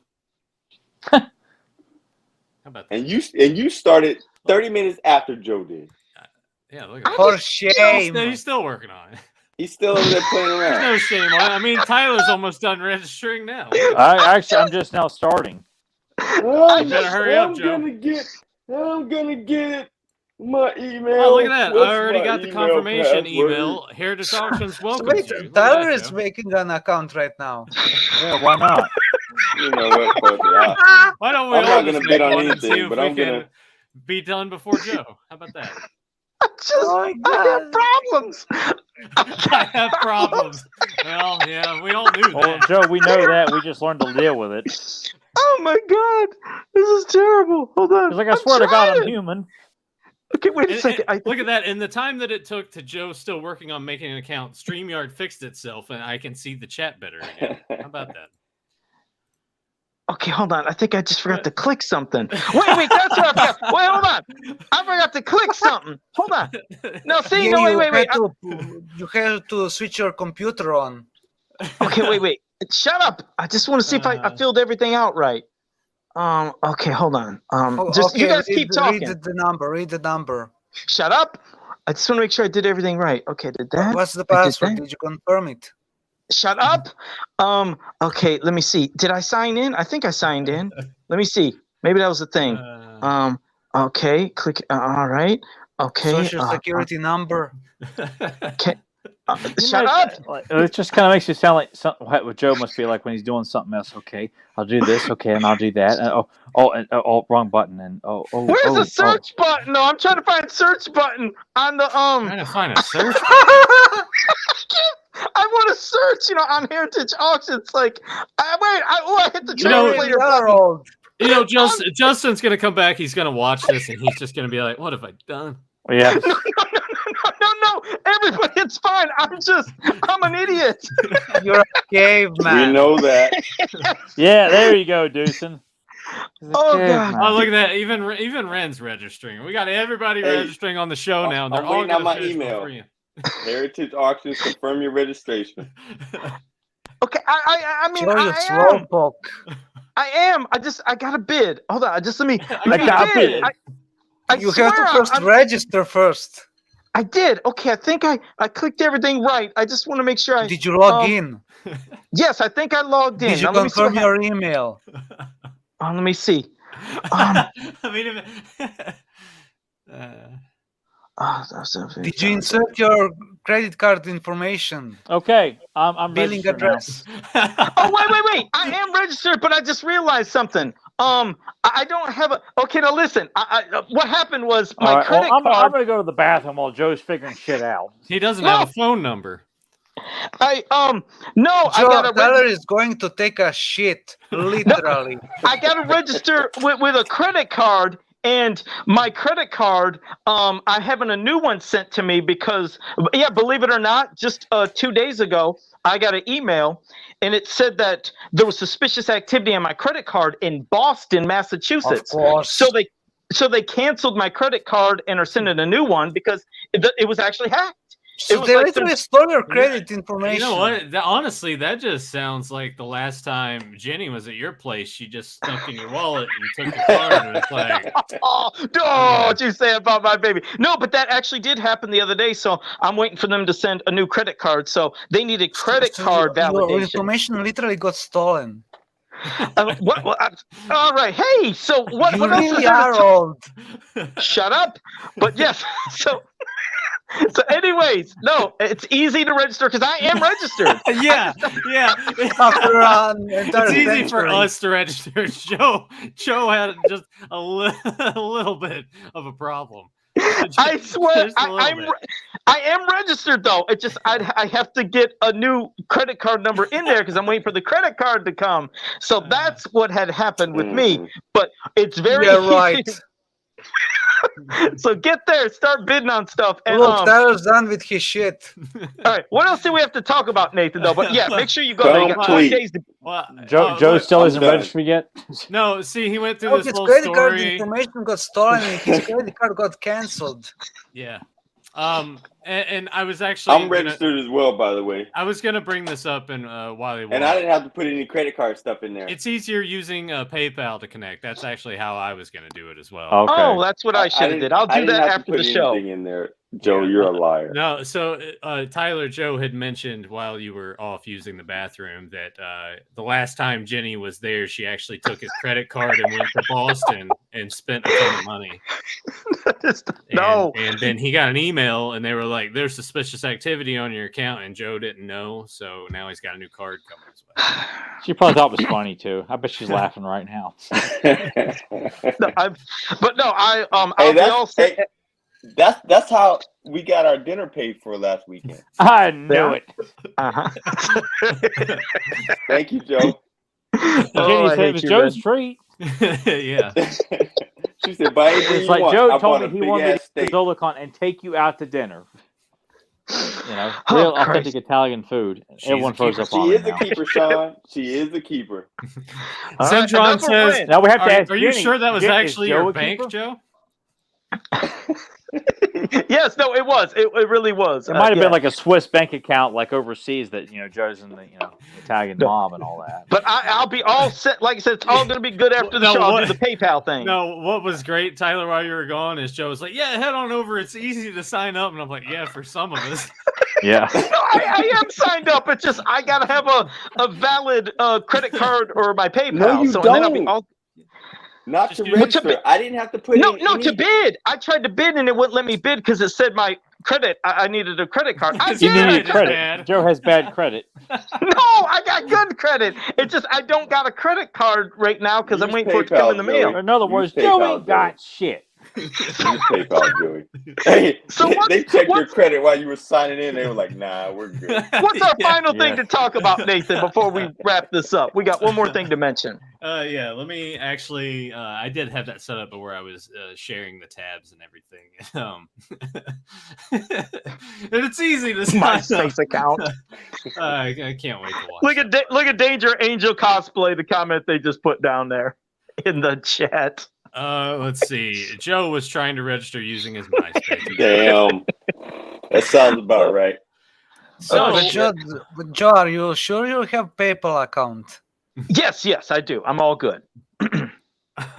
How about that? And you started 30 minutes after Joe did. Yeah, look at For that. shame. He's still working on it. He's still over there playing There's around. no shame on it. I mean, Tyler's almost done registering now. I'm just now starting. I'm better hurry up, Joe. I'm gonna get my email. Oh, look at that. What's I already my got the email confirmation password? email. Heritage Auctions So welcomes wait, you. Look at Tyler that, is Joe. making an account right now. Yeah, why not? You know what? Fuck it. Why don't we I'm all not just gonna make bid on one and see anything, if but we I'm can gonna. be done before Joe? How about that? Oh my I have God. problems. I have problems. Well, yeah, we all knew Well, that. Joe, we know that. We just learned to deal with it. Oh my God, this is terrible. Hold on. Because, like, I swear to God, I'm human. Okay, wait a And second. look at that. In the time that it took to Joe still working on making an account, StreamYard fixed itself, and I can see the chat better again. How about that? Okay, hold on. I think I just forgot to click something. Wait, that's what I forgot. Wait, hold on. I forgot to click something. Hold on. No, see, Yeah, no, you wait. You have to switch your computer on. Okay, wait. Shut up. I just want to see if I filled everything out right. Okay, hold on. You guys keep talking. Read the number. Read the number. Shut up. I just want to make sure I did everything right. Okay, did that? What's the I did password? that. Did you confirm it? Shut up. Okay, let me see. Did I sign in? I think I signed in. Let me see. Maybe that was the thing. Okay, click. All right. Okay. Social security number. Okay. Shut up. It just kind of makes you sound like what Joe must be like when he's doing something else. Okay, I'll do this. Okay, and I'll do that. Wrong button. And where's the search button? No, I'm trying to find search button on the Trying to find a search. I want to search, on Heritage Auctions. Like, I hit the know, translator button. Justin's gonna come back. He's gonna watch this, and he's just gonna be like, "What have I done?" Yeah. No. Everybody, it's fine. I'm an idiot. You're a caveman. We know that. Yeah, there you go, Deucin. Oh, God. Oh, look at that. Even Ren's registering. We got everybody registering on the show now. And they're I'm all waiting on gonna my finish email. before you. Heritage Auctions, confirm your registration. Okay, I mean, Joe, you I am. slowpoke. I am. I got a bid. Hold on. Just let me. I got a bid. You have to first register first. I did. Okay, I think I clicked everything right. I just want to make sure Did you log in? Yes, I think I logged in. Did you Now, let me see confirm what your email? let me see. I mean, Did you insert your credit card information? Okay, I'm Billing registered now. address. Oh, wait. I am registered, but I just realized something. I don't have a. Okay, now listen. What happened was my credit I'm card. going to go to the bathroom while Joe's figuring shit out. he doesn't have a phone number. No, Joe, I got Tyler is going to take a shit, literally. I got to register with a credit card. And my credit card, I'm having a new one sent to me because, believe it or not, just 2 days ago, I got an email and it said that there was suspicious activity on my credit card in Boston, Massachusetts. Of course. So they canceled my credit card and are sending a new one because it was actually hacked. So they literally stole your credit information. You know what? Honestly, that just sounds like the last time Jenny was at your place. She just stuck in your wallet and took your card and was like, what you say about my baby? No, but that actually did happen the other day. So I'm waiting for them to send a new credit card. So they needed credit card Your validation. information literally got stolen. All right. Hey, so what You else is really there to are old. Shut up. But yes, so anyways, no, it's easy to register because I am registered. yeah. After It's easy for us to register. Joe had just a little bit of a problem. I swear, I am registered though. It just I have to get a new credit card number in there because I'm waiting for the credit card to come. So that's what had happened with me. But it's very right. So get there, start bidding on stuff. And, look, Tyler's done with his shit. All right, what else do we have to talk about, Nathan? Though, but yeah, make sure you go. Don't You got tweet. 5 days to... Joe still isn't done. registered yet. No, see, he went through this His whole credit card story. information got stolen and his credit card got canceled. Yeah. And I was actually I'm registered as well, by the way. I was gonna bring this up and while and I didn't have to put any credit card stuff in there. It's easier using PayPal to connect. That's actually how I was gonna do it as well. Okay. Oh, that's what I should have did. I'll do that after the show. In there. Joe, you're a liar. No, so Tyler, Joe had mentioned while you were off using the bathroom that the last time Jenny was there, she actually took his credit card and went to Boston and spent a ton of money. No. And then he got an email and they were like, there's suspicious activity on your account, and Joe didn't know, so now he's got a new card coming as well. She probably thought it was funny too. I bet she's laughing right now. That's how we got our dinner paid for last weekend. I knew it. Uh-huh. Thank you, Joe. Jenny said it was Joe's treat. Yeah. She said, "Buy anything it's you like want." Joe told me he wanted to Zolicon and take you out to dinner. You know, real authentic Italian food. Everyone throws up on She it is a keeper, Sean. She is a keeper. Zentron says, now we have to ask are you Jenny, sure that was actually your bank, keeper? Joe? Yes, no, it was. It really was. It might have been like a Swiss bank account, like overseas, that Joe's in the Italian mob and all that. But I'll be all set. Like I said, it's all going to be good after the show. I'll do the PayPal thing. No, what was great, Tyler, while you were gone, is Joe was like, "Yeah, head on over. It's easy to sign up," and I'm like, "Yeah, for some of us." Yeah. No, I am signed up. It's just I got to have a valid credit card or my PayPal. No, you so don't. And then I'll be all. Not to register. I didn't have to put to bid. I tried to bid and it wouldn't let me bid because it said my credit. I needed a credit card. You needed credit. Joe has bad credit. No, I got good credit. It's just I don't got a credit card right now because I'm waiting for it to come in the mail. In other words, Joe ain't got shit. Use PayPal, Joey. Hey, so they checked your credit while you were signing in. They were like, "Nah, we're good." What's our final thing to talk about, Nathan? Before we wrap this up, we got one more thing to mention. Yeah, let me actually. I did have that set up, but where I was sharing the tabs and everything. And it's easy to sign my space account. I can't wait to watch. Look at Danger Angel cosplay. The comment they just put down there in the chat. Let's see. Joe was trying to register using his MySpace. Damn, that sounds about right. So, Joe, are you sure you have PayPal account? Yes, I do. I'm all good.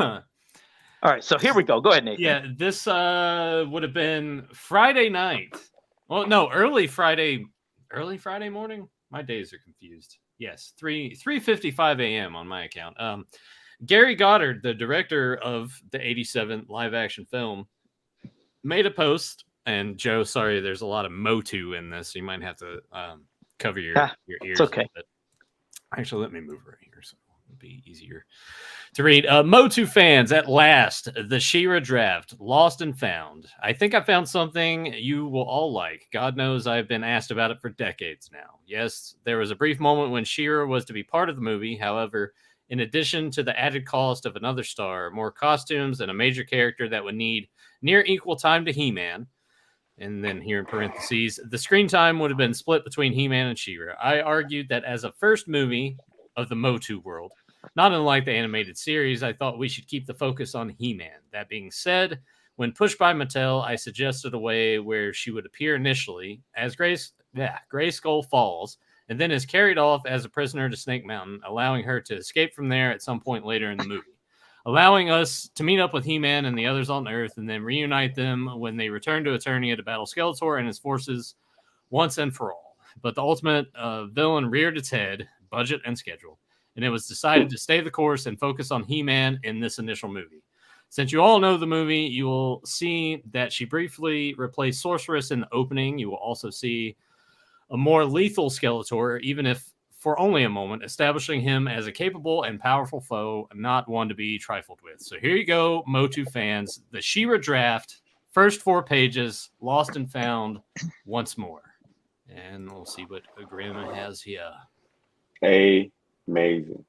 All right, so here we go. Go ahead, Nathan. Yeah, this would have been Friday night. Well, no, early Friday morning. My days are confused. Yes, 3:55 a.m. on my account. Gary Goddard, the director of the 87 live action film, made a post. And Joe, sorry, there's a lot of MOTU in this, so you might have to cover your ears. It's okay. A bit. Actually, let me move right here so it'll be easier to read. MOTU fans, at last, the She-Ra draft, lost and found. I think I found something you will all like. God knows I've been asked about it for decades now. Yes, there was a brief moment when She-Ra was to be part of the movie. However, in addition to the added cost of another star, more costumes, and a major character that would need near equal time to He-Man, and then here in parentheses, the screen time would have been split between He-Man and She-Ra. I argued that as a first movie of the MOTU world, not unlike the animated series, I thought we should keep the focus on He-Man. That being said, when pushed by Mattel, I suggested a way where she would appear initially as Grayskull falls, and then is carried off as a prisoner to Snake Mountain, allowing her to escape from there at some point later in the movie, allowing us to meet up with He-Man and the others on Earth and then reunite them when they return to Eternia to battle Skeletor and his forces once and for all. But the ultimate villain reared its head, budget and schedule, and it was decided to stay the course and focus on He-Man in this initial movie. Since you all know the movie, you will see that she briefly replaced Sorceress in the opening. You will also see a more lethal Skeletor, even if for only a moment, establishing him as a capable and powerful foe, not one to be trifled with. So here you go, MOTU fans. The She-Ra draft, first 4 pages, lost and found once more. And we'll see what Grandma has here. Amazing.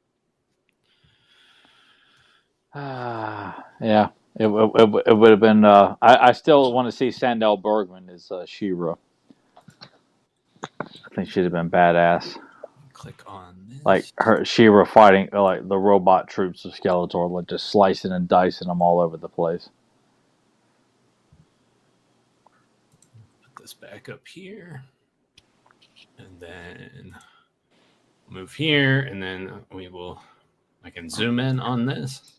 Yeah, it would have been. I still want to see Sandel Bergman as She-Ra. I think she'd have been badass. Click on this. Like She-Ra fighting like the robot troops of Skeletor, like just slicing and dicing them all over the place. this back up here. And then move here, and then I can zoom in on this.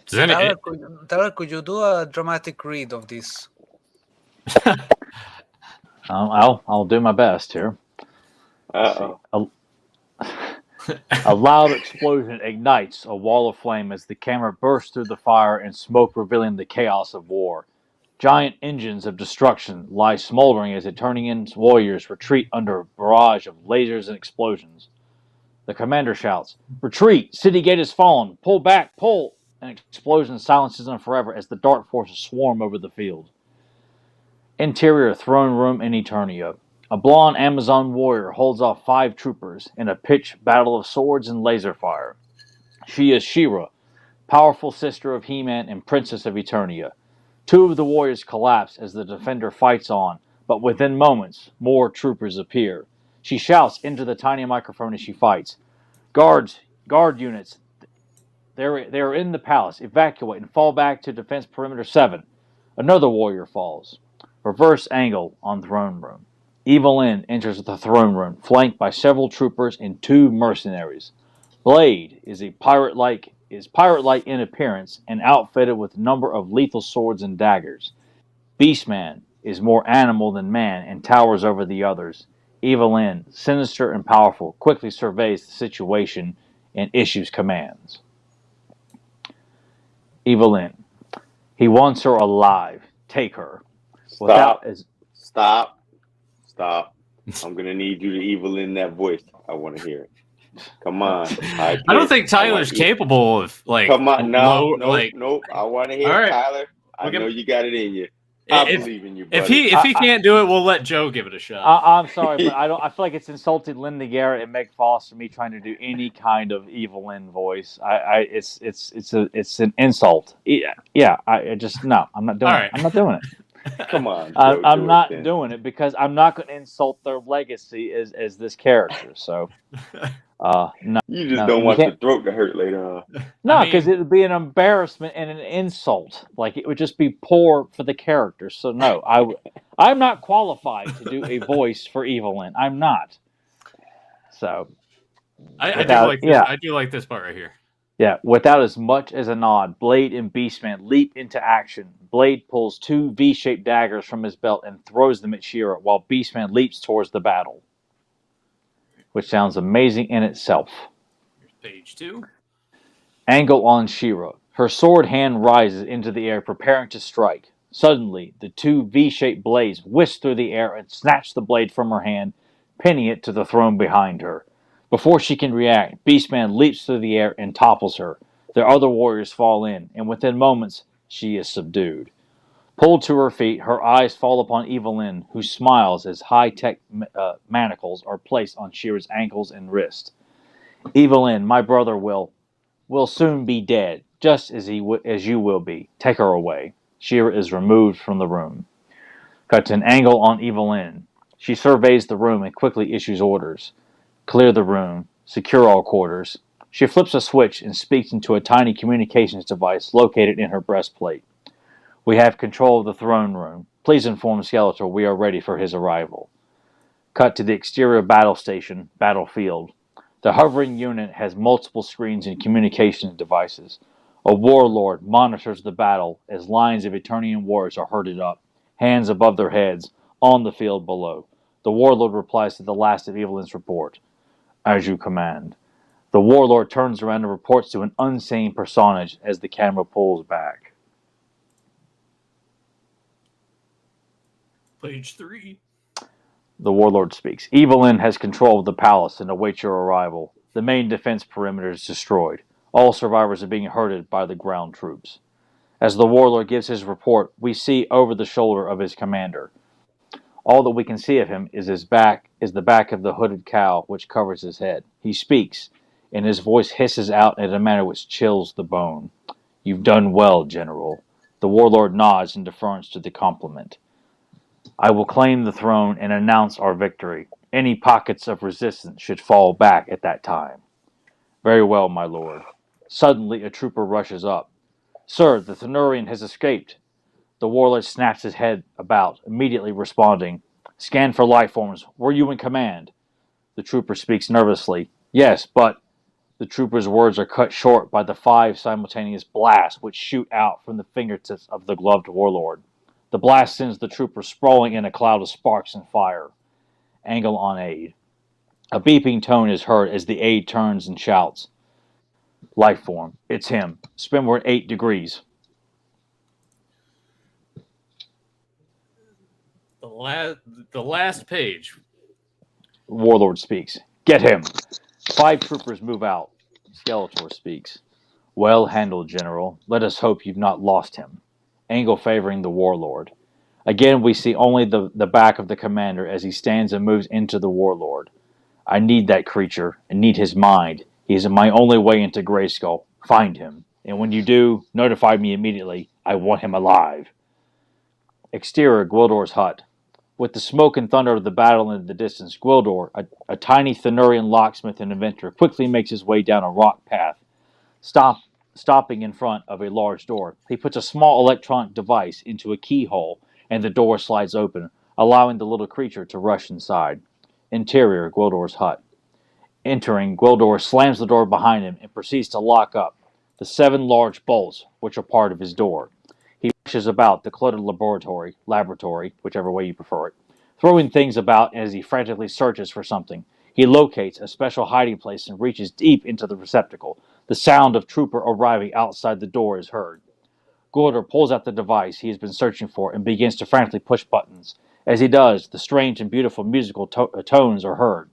Tyler, could you do a dramatic read of this? I'll do my best here. Uh-oh. A loud explosion ignites a wall of flame as the camera bursts through the fire and smoke, revealing the chaos of war. Giant engines of destruction lie smoldering as Eternian warriors retreat under a barrage of lasers and explosions. The commander shouts, "Retreat! City gate has fallen! Pull back! Pull!" An explosion silences them forever as the dark forces swarm over the field. Interior throne room in Eternia. A blonde Amazon warrior holds off 5 troopers in a pitched battle of swords and laser fire. She is She-Ra, powerful sister of He-Man and princess of Eternia. 2 of the warriors collapse as the defender fights on, but within moments, more troopers appear. She shouts into the tiny microphone as she fights, "Guard units, they are in the palace. Evacuate and fall back to defense perimeter 7. Another warrior falls. Reverse angle on throne room. Evelyn enters the throne room, flanked by several troopers and 2 mercenaries. Blade is pirate-like in appearance and outfitted with a number of lethal swords and daggers. Beastman is more animal than man and towers over the others. Evelyn, sinister and powerful, quickly surveys the situation and issues commands. Evelyn, he wants her alive. Take her. Stop. I'm going to need you to Evelyn that voice. I want to hear it. Come on. I don't think Tyler's capable of, like... Come on. No. I want to hear it, right. Tyler. I know you got it in you. I believe in you, buddy. If he can't do it, we'll let Joe give it a shot. I'm sorry, but I feel like it's insulted Linda Garrett and Meg Foster me trying to do any kind of Evelyn voice. It's an insult. Yeah. I'm not doing it. I'm not doing it. Come on. I'm not doing it because I'm not going to insult their legacy as this character. So, no. You just don't want your throat to hurt later on. No, because it would be an embarrassment and an insult. Like, it would just be poor for the character. So, no, I'm not qualified to do a voice for Evelyn. I'm not. So, I do like this part right here. Yeah, without as much as a nod, Blade and Beastman leap into action. Blade pulls 2 V-shaped daggers from his belt and throws them at She-Ra, while Beastman leaps towards the battle, which sounds amazing in itself. Here's page 2. Angle on She-Ra. Her sword hand rises into the air, preparing to strike. Suddenly, the 2 V-shaped blades whisk through the air and snatch the blade from her hand, pinning it to the throne behind her. Before she can react, Beastman leaps through the air and topples her. Their other warriors fall in, and within moments, she is subdued. Pulled to her feet, her eyes fall upon Evelyn, who smiles as high-tech manacles are placed on She-Ra's ankles and wrists. Evelyn, my brother will soon be dead, just as you will be. Take her away. She-Ra is removed from the room. Cut to an angle on Evelyn. She surveys the room and quickly issues orders. Clear the room. Secure all quarters. She flips a switch and speaks into a tiny communications device located in her breastplate. We have control of the throne room. Please inform Skeletor we are ready for his arrival. Cut to the exterior battlefield. The hovering unit has multiple screens and communications devices. A warlord monitors the battle as lines of Eternian warriors are herded up, hands above their heads, on the field below. The warlord replies to the last of Evelyn's report. As you command. The warlord turns around and reports to an unseen personage as the camera pulls back. Page 3. The warlord speaks. Evelyn has control of the palace and awaits your arrival. The main defense perimeter is destroyed. All survivors are being herded by the ground troops. As the warlord gives his report, we see over the shoulder of his commander. All that we can see of him is the back of the hooded cowl which covers his head. He speaks, and his voice hisses out in a manner which chills the bone. You've done well, General. The warlord nods in deference to the compliment. I will claim the throne and announce our victory. Any pockets of resistance should fall back at that time. Very well, my lord. Suddenly a trooper rushes up. Sir, the Thenurian has escaped. The warlord snaps his head about, immediately responding. Scan for life forms. Were you in command? The trooper speaks nervously. Yes, but... The trooper's words are cut short by the 5 simultaneous blasts which shoot out from the fingertips of the gloved warlord. The blast sends the trooper sprawling in a cloud of sparks and fire. Angle on aide. A beeping tone is heard as the aide turns and shouts. Life form. It's him. Spinward 8 degrees. The last page. Warlord speaks. Get him. 5 troopers move out. Skeletor speaks. Well handled, General. Let us hope you've not lost him. Angle favoring the warlord. Again, we see only the back of the commander as he stands and moves into the warlord. I need that creature and need his mind. He is my only way into Grayskull. Find him. And when you do, notify me immediately. I want him alive. Exterior, Gwildor's hut. With the smoke and thunder of the battle in the distance, Gwildor, a tiny Thenurian locksmith and inventor, quickly makes his way down a rock path, stopping in front of a large door. He puts a small electronic device into a keyhole, and the door slides open, allowing the little creature to rush inside. Interior, Gwildor's hut. Entering, Gwildor slams the door behind him and proceeds to lock up the 7 large bolts, which are part of his door. He rushes about the cluttered laboratory, whichever way you prefer it, throwing things about as he frantically searches for something. He locates a special hiding place and reaches deep into the receptacle. The sound of trooper arriving outside the door is heard. Gwildor pulls out the device he has been searching for and begins to frantically push buttons. As he does, the strange and beautiful musical tones are heard.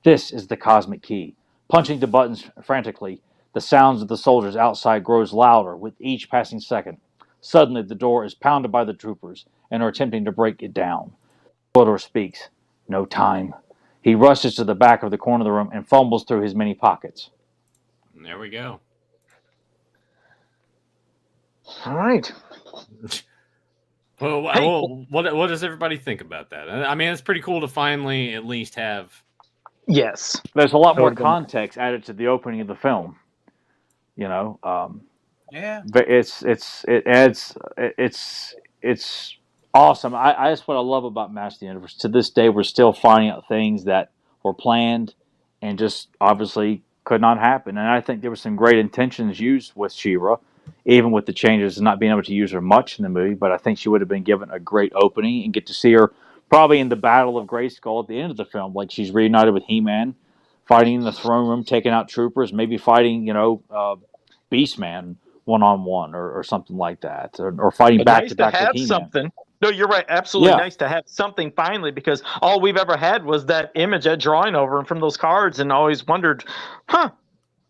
This is the cosmic key. Punching the buttons frantically, the sounds of the soldiers outside grows louder with each passing second. Suddenly, the door is pounded by the troopers and are attempting to break it down. Gwildor speaks. No time. He rushes to the back of the corner of the room and fumbles through his many pockets. There we go. All right. Well, Hey. what does everybody think about that? I mean, it's pretty cool to finally at least have. Yes. There's a lot more Totally. context added to the opening of the film. You know, Yeah. it's awesome. That's what I love about Master of the Universe. To this day, we're still finding out things that were planned and just obviously could not happen. And I think there were some great intentions used with She-Ra, even with the changes and not being able to use her much in the movie. But I think she would have been given a great opening and get to see her probably in the Battle of Grayskull at the end of the film, like she's reunited with He-Man, fighting in the throne room, taking out troopers, maybe fighting, Beastman one-on-one or something like that, or fighting back-to-back nice to have with He-Man. something. No, you're right. Absolutely Yeah. nice to have something finally, because all we've ever had was that image, that drawing over and from those cards, and always wondered,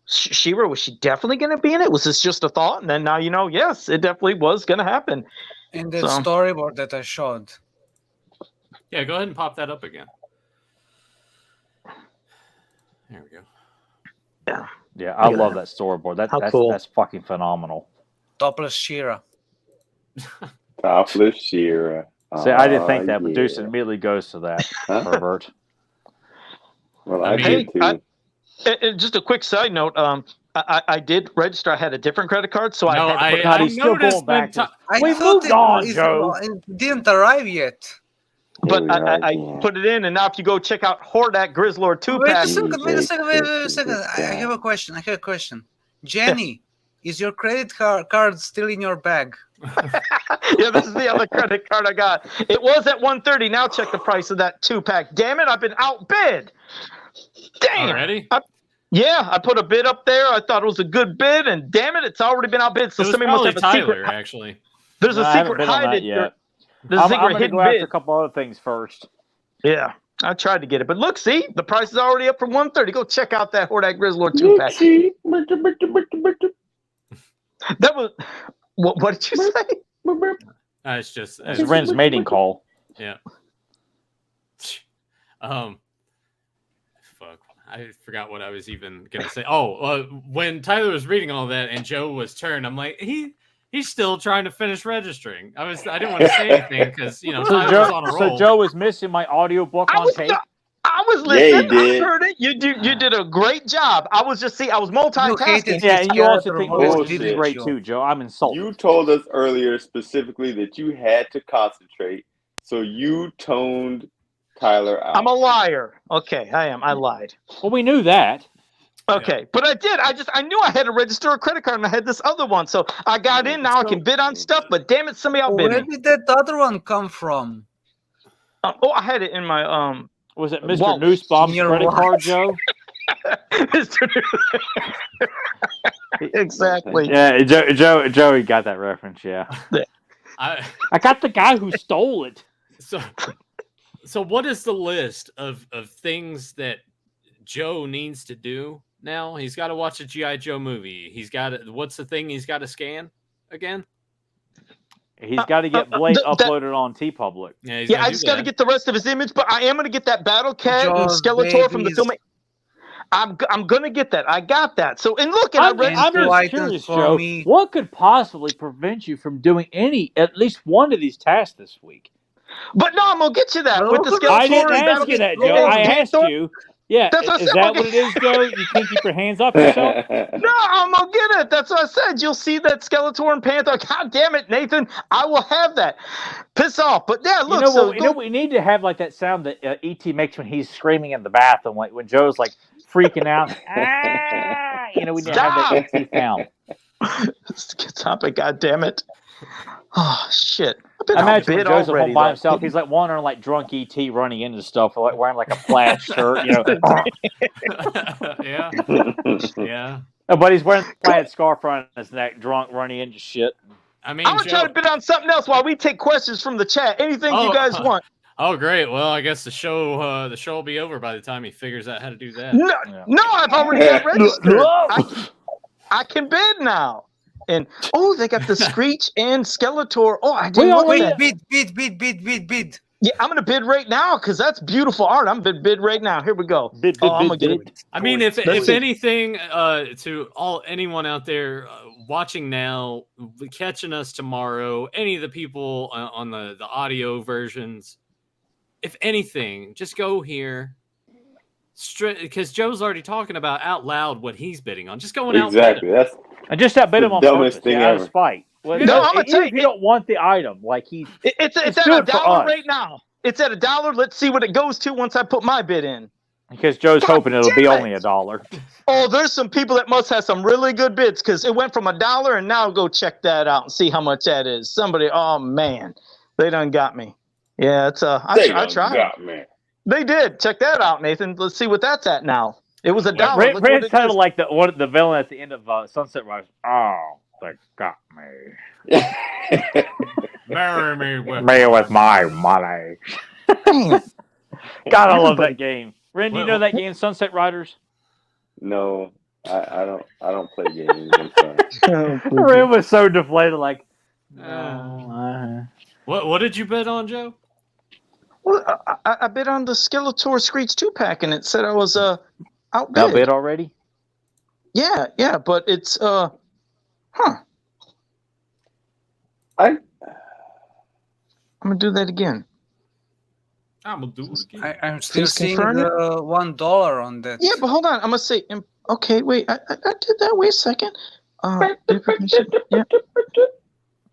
She-Ra, was she definitely going to be in it? Was this just a thought? And then now yes, it definitely was going to happen. And that So- storyboard that I showed. Yeah, go ahead and pop that up again. There we go. Yeah, I Look at love that storyboard. How That's cool. that's fucking phenomenal. Topless She-Ra. Topless She-Ra. See, I didn't think that, but yeah. Deuce immediately goes to that. Huh? Pervert. Well, I I mean- did too. And just a quick side note, I did register. I had a different credit card, so No, I had to put God, he's still noticed going back when to- I We thought moved on, Joe. it didn't arrive yet. But Here we are I again. put it in, and now if you go check out Hordak Grizzlord 2 Wait a pack, second, wait a second, wait a Jesus, second. this I guy. have a question. Jenny, is your credit card still in your bag? yeah, this is the other credit card I got. It was at $130. Now check the price of that 2 pack. Damn it, I've been outbid. Damn. Already? Yeah, I put a bid up there. I thought it was a good bid, and damn it, it's already been outbid. So It was somebody must probably have a Tyler, secret. actually. There's No, a I haven't secret been on that hidden. yet. There's a I'm secret going to hidden go after bid. a couple other things first. Yeah, I tried to get it, but look, see, the price is already up from $130. Go check out that Hordak Grizzlord 2 pack. Oopsie. That was what did you say? It's just It's Ren's mating call. yeah. Fuck. I forgot what I was even gonna say. When Tyler was reading all that and Joe was turned, I'm like, he's still trying to finish registering. I didn't want to say anything because So Tyler was on a roll. Joe is missing my audiobook on tape. I was listening. I heard it. You did a great job. I was multitasking. Yeah, and you also think voice, this is didn't great you? too, Joe. I'm insulted. You told us earlier specifically that you had to concentrate, so you toned Tyler out. I'm a liar. Okay, I am. I lied. Well, we knew that. Okay, but I did. I knew I had to register a credit card, and I had this other one, so I got in. Now I can bid on stuff. But damn it, somebody outbid Where me. did that other one come from? I had it in my Was it Mr. Wallet. Nussbaum's Your credit wallet. card, Joe? Mr. Exactly. Yeah, Joey got that reference. Yeah, I got the guy who stole it. so what is the list of things that Joe needs to do now? He's got to watch a G.I. Joe movie. He's got to, what's the thing he's got to scan again? He's got to get Blade uploaded on TeePublic. Yeah, I just got to get the rest of his image, but I am going to get that Battle Cat and Jaws Skeletor from the babies. film. I'm going to get that. I got that. So, and look, and I I'm registered. just curious, Joe. What could possibly prevent you from doing at least one of these tasks this week? But no, I'm going to get you that with the Skeletor. I didn't and ask you that, Battle Joe. Cat I and asked Panther. you. Yeah, That's what I is said. that what it is, Joe? You can't keep your hands off yourself? No, I'm going to get it. That's what I said. You'll see that Skeletor and Panther. God damn it, Nathan. I will have that. Piss off. But yeah, look. You know, we need to have like that sound that E.T. makes when he's screaming in the bathroom, like when Joe's like freaking out. We need to have that E.T. sound. Stop it, God damn it. Oh, shit. I imagine when Joe's at home by himself, he's like wandering like drunk ET running into stuff, like wearing like a plaid shirt, Yeah. Yeah. But he's wearing a plaid scarf around his neck, drunk, running into shit. I mean, I'm going to try to bid on something else while we take questions from the chat. Anything you guys want. Oh, great. Well, I guess the show will be over by the time he figures out how to do that. No, I've already got registered. I can bid now. And they got the Screech and Skeletor. Oh, I didn't know that. Bid. Yeah, I'm gonna bid right now because that's beautiful art. I'm gonna bid right now. Here we go. I'm gonna get it. I mean, if anything, to anyone out there watching now, catching us tomorrow, any of the people on the audio versions, if anything, just go here. Because Joe's already talking about out loud what he's bidding on. Just going out. Exactly. That's I just outbid him on dumbest purpose, thing out of ever. spite. Well, No, I'm gonna tell if you don't want the item, like it's at do it for $1 us. right now. It's at $1. Let's see what it goes to once I put my bid in. Because Joe's hoping it'll be damn only $1. Oh, there's some people that must have some really good bids because it went from $1 and now go check that out and see how much that is. Somebody, oh man, they done got me. Yeah, it's I tried. Got me. They did. Check that out, Nathan. Let's see what that's at now. It was $1. Rand's kind of like the villain at the end of Sunset Rise. Oh, they got me. Marry me with my money. God, I love that game. Ren, do you know that game, Sunset Riders? No, I don't play games. I'm sorry. Ren was so deflated, like. What did you bet on, Joe? Well, I bid on the Skeletor Screech 2-pack, and it said I was outbid. Outbid already? Yeah, but it's I'm gonna do that again. I'm gonna do it again. I'm still Please seeing confirm it. $1 on that. Yeah, but hold on. I'm gonna say. Okay, wait. I did that. Wait a second. Yeah.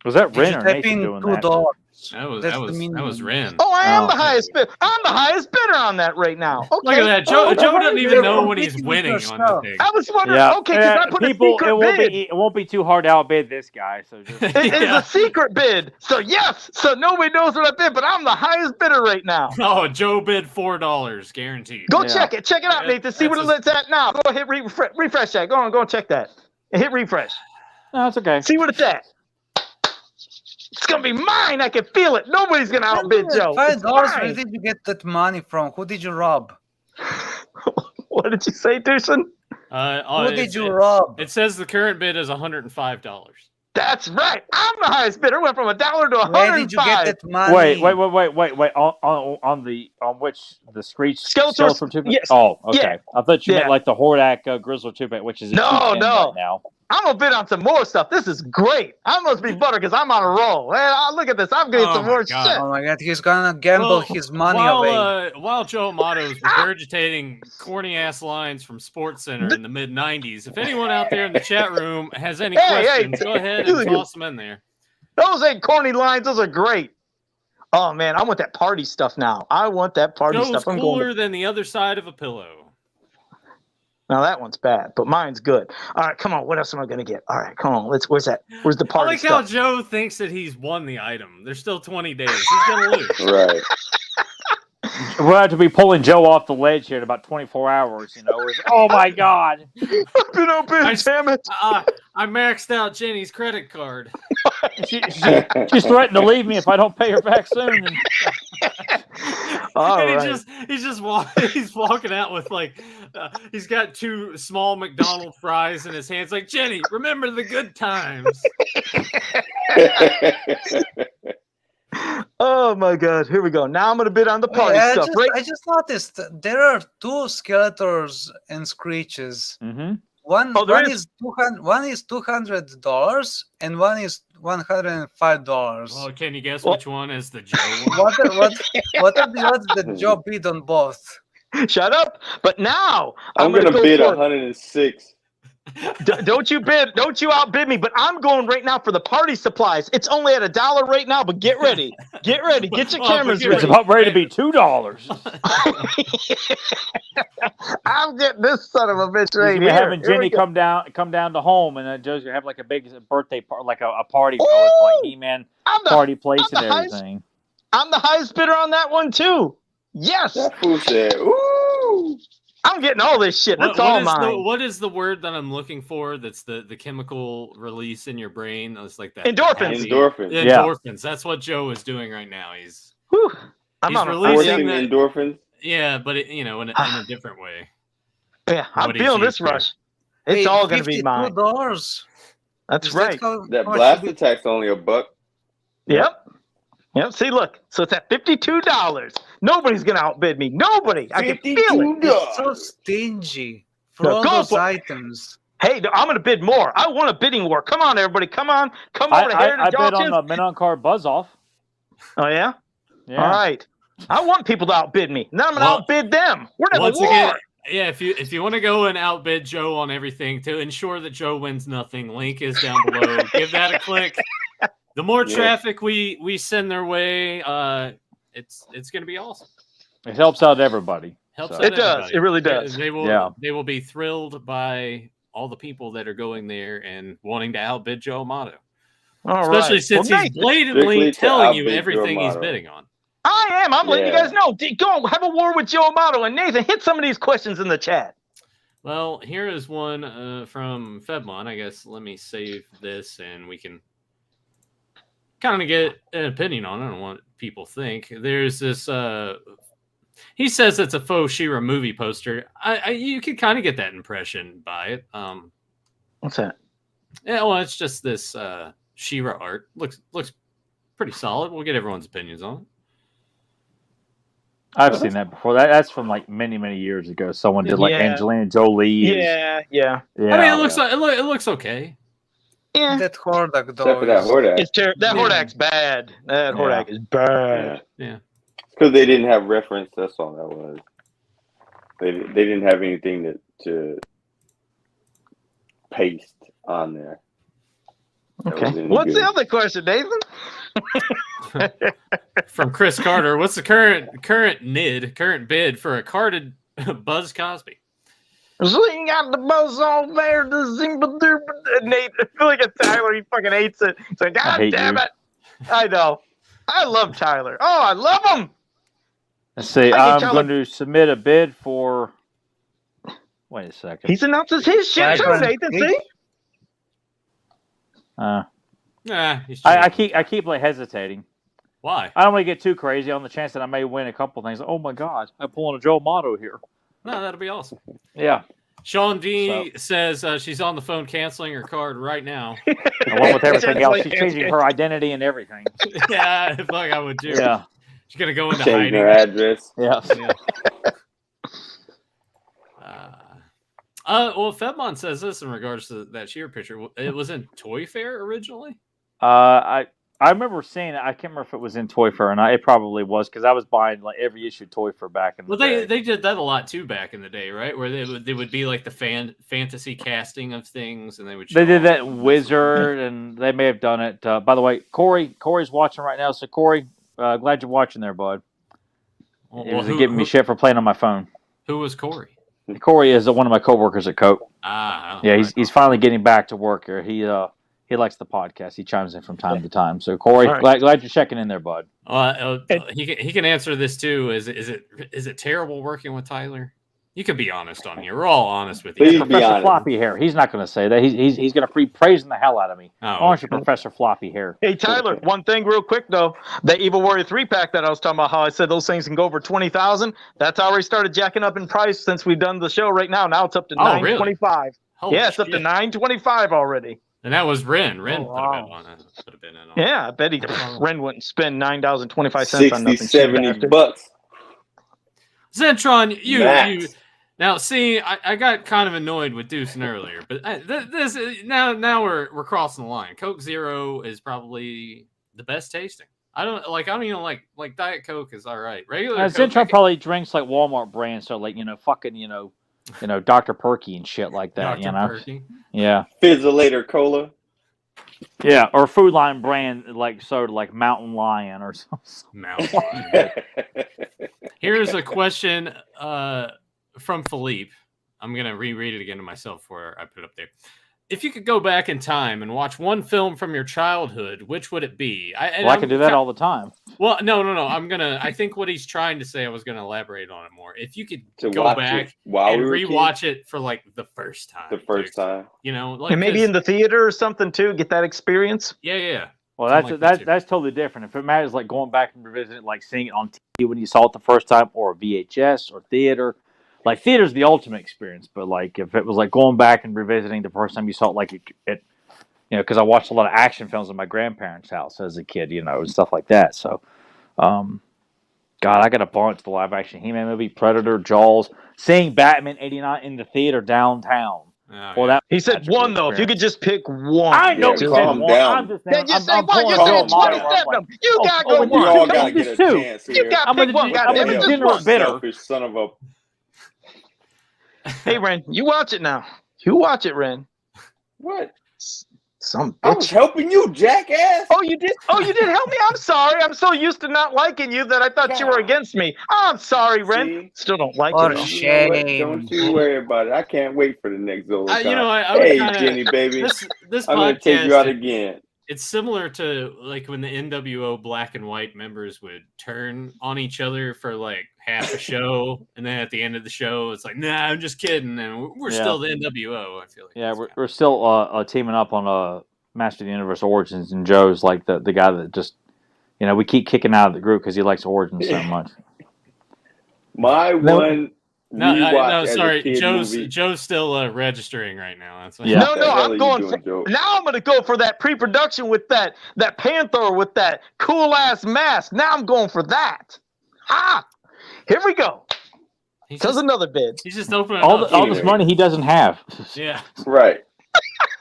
Was that Did Ren you or type Nathan in doing $2? that? That was That's the that minimum. was Ren. Oh, I am Oh, the highest bidder. I'm the highest bidder on that right now. Okay. Look at that. Joe doesn't even know when he's competing with winning on yourself. the thing. I was wondering. Yeah. Okay, because I put a secret bid. It won't be too hard to outbid this guy. So just It is a secret bid. So yes. So nobody knows what I bid, but I'm the highest bidder right now. Oh, Joe bid $4, guaranteed. Go Yeah. check it. Check it out, Nathan. See what it's at now. Go ahead, refresh that. Go on, check that. And hit refresh. no, it's okay. See what it's at. It's gonna be mine. I can feel it. Nobody's gonna outbid Joe. It's $5. Where mine. did you get that money from? Who did you rob? What did you say, Dushin? Who did you rob? It says the current bid is $105. That's right. I'm the highest bidder. Went from $1 to $105. Where did you get that money? Wait. On which the Screech Skeletor 2-pack? yes. Oh, okay. Yeah. I thought you Yeah. meant like the Hordak Grizzler 2-pack, which is a No. right now. I'm gonna bid on some more stuff. This is great. I must be butter because I'm on a roll. Man, look at this. I'm getting some more shit. Oh my god, he's gonna gamble his money away. While Joe Amato is regurgitating corny ass lines from Sports Center in the mid '90s, if anyone out there in the chat room has any questions, go ahead and toss them in there. Those ain't corny lines. Those are great. Oh man, I want that party stuff now. I want that party Joe's stuff. I'm cooler than the other side of a pillow. Now that one's bad, but mine's good. All right, come on. What else am I gonna get? All right, come on. Where's that? Where's the party I like stuff? how Joe thinks that he's won the item. There's still 20 days. He's gonna lose. Right. We'll have to be pulling Joe off the ledge here in about 24 hours. You know. Oh my God! I've been open, damn it! I maxed out Jenny's credit card. She's threatened to leave me if I don't pay her back soon. And he's walking out with like he's got 2 small McDonald's fries in his hands. Like, Jenny, remember the good times. Oh my God! Here we go. Now I'm gonna bid on the party stuff. I just noticed there are 2 Skeletors and Screeches. Mm-hmm. One is $200 and one is $105. Well, can you guess which one is the Joe one? What are the odds that Joe bid on both? Shut up! But now I'm gonna bid 106. Don't you outbid me, but I'm going right now for the party supplies. It's only at $1 right now, but get ready. Get ready. Get your cameras ready. It's about ready to be $2. I'm getting this son of a bitch right here. Here. Having Jenny come down to home, and Joe's gonna have like a big birthday party, like a party with like He-Man party place and everything. I'm the highest bidder on that one too. Yes. That fool said, "Ooh." I'm getting all this shit. That's all mine. What is the word that I'm looking for? That's the chemical release in your brain. It's like that. Endorphins. Endorphins. That's what Joe is doing right now. He's releasing endorphins. Yeah, but in a different way. Yeah, I'm feeling this rush. It's all going to be mine. $52. That's right. That blast attack's only $1. Yep. See, look. So it's at $52. Nobody's going to outbid me. Nobody. I can feel it. You're so stingy for all those items. Hey, I'm going to bid more. I want a bidding war. Come on, everybody. Come on. Come over here to I bid on the Menon card Buzz-Off. Oh, yeah? Yeah. All right. I want people to outbid me. Now I'm going to outbid them. We're going to war. Again, yeah, if you want to go and outbid Joe on everything to ensure that Joe wins nothing, link is down below. Give that a click. The more traffic we send their way, it's going to be awesome. It helps out everybody. It does. It really does. They will be thrilled by all the people that are going there and wanting to outbid Joe Amato. Especially since he's blatantly telling you everything he's bidding on. I am. I'm letting you guys know. Go have a war with Joe Amato. And Nathan, hit some of these questions in the chat. Well, here is one from Fedmon. I guess let me save this and we can kind of get an opinion on it and what people think. There's this he says it's a faux She-Ra movie poster. You can kind of get that impression by it. What's that? Yeah, well, it's just this She-Ra art. Looks pretty solid. We'll get everyone's opinions on it. I've seen that before. That's from like many, many years ago. Someone did like Angelina Jolie. Yeah. I mean, it looks okay. Yeah. That Hordak though. That Hordak. That Hordak's bad. That Hordak is bad. Yeah. Because they didn't have reference. That's all that was. They didn't have anything to paste on there. Okay. What's the other question, Nathan? From Chris Carter, what's the current bid for a carded Buzz Cosby? Zing out the buzz on there, the zing Nate, I feel like it's Tyler. He fucking hates it. He's like, God damn it. I know. I love Tyler. Oh, I love him. Let's see. I'm going to submit a bid for. Wait a second. He's announces his shit too, Nathan. See? I keep like hesitating. Why? I don't want to get too crazy on the chance that I may win a couple things. Oh my God, I'm pulling a Joe Amato here. No, that'll be awesome. Yeah. Sean D says she's on the phone canceling her card right now. Along with everything else, she's changing her identity and everything. Yeah, I feel like I would too. Yeah. She's gonna go into Change hiding. her address. Yeah. Well, Fedmon says this in regards to that cheer picture. It was in Toy Fair originally. I remember seeing it. I can't remember if it was in Toy Fair or not. It probably was because I was buying like every issue of Toy Fair back in the day. They did that a lot too back in the day, right? Where they would be like the fantasy casting of things, and they would. They did that Wizard, and they may have done it. By the way, Corey's watching right now. So Corey, glad you're watching there, bud. He was giving me shit for playing on my phone. Who was Corey? Corey is one of my coworkers at Coke. Yeah, he's finally getting back to work here. He likes the podcast. He chimes in from time to time. So Corey, glad you're checking in there, bud. He can answer this too. Is it terrible working with Tyler? You can be honest on here. We're all honest with you. Please be Professor honest. Floppy Hair. He's not going to say that. He's going to be praising the hell out of me. Aren't you, Professor Floppy Hair? Hey, Tyler, one thing real quick, though. The Evil Warrior 3-pack that I was talking about, how I said those things can go over 20,000, that's already started jacking up in price since we've done the show right now. Now it's up to $925. Really? Yeah, it's up to $925 already. And that was Ren. Ren Oh, wow. put a bit in on. Yeah, I bet Ren wouldn't spend $9.25 on nothing. $60-$70. Zentron, you Max. now see, I got kind of annoyed with Deucing earlier, but this now we're crossing the line. Coke Zero is probably the best tasting. I don't even like Diet Coke is all right. Regular Coke, Zentron probably drinks like Walmart brand, so like fucking Dr. Perky and shit like that. Dr. Perky. Yeah. Fizzolator Cola. Yeah, or Food Line brand like soda, like Mountain Lion or something. Mountain Lion. Here's a question from Philippe. I'm going to reread it again to myself before I put it up there. If you could go back in time and watch one film from your childhood, which would it be? I can do that all the time. Well, no. I think what he's trying to say, I was going to elaborate on it more. If you could go back and rewatch it for like the first time. The first time. And maybe in the theater or something too, get that experience. Yeah. Well, that's totally different. If it matters, like going back and revisiting, like seeing it on TV when you saw it the first time, or VHS or theater. Like theater's the ultimate experience, but like if it was like going back and revisiting the first time you saw it, like it because I watched a lot of action films in my grandparents' house as a kid, and stuff like that. So, God, I got a bunch: the live-action He-Man movie, Predator, Jaws, seeing Batman '89 in the theater downtown. Well, that he said one though. If you could just pick one, I know. Yeah, calm down. I'm just then you I'm, say I'm one. pulling You all said mine. 27. You gotta go We one. all gotta get a two. chance You here. gotta I'm pick one. a Goddamn it, just degenerate one. bitter. Selfish son of a... Hey, Ren, you watch it now. You watch it, Ren. What? Some I was bitch. helping you, jackass. Oh, you did? Oh, you did help me? I'm sorry. I'm so used to not liking you that I thought you were against me. I'm sorry, Ren. See? Still don't like For you. though. shame. Don't you worry about it. I can't wait for the next Zolo. I Hey, Jenny, baby. This I'm going to take podcast, you out again. it's similar to like when the NWO black and white members would turn on each other for like half a show, and then at the end of the show, it's like, nah, I'm just kidding, and we're still the NWO. I feel like. Yeah, we're still teaming up on Master of the Universe Origins, and Joe's like the guy that just, we keep kicking out of the group because he likes Origins so much. My one. No, sorry. Movie. Joe's still registering right now. That's what Yeah. No, What the hell I'm are you going doing, Joe? now. I'm going to go for that pre-production with that Panther with that cool ass mask. Now I'm going for that. Here we go. Does another bid. He's just opening All this money he doesn't have. Yeah. Right.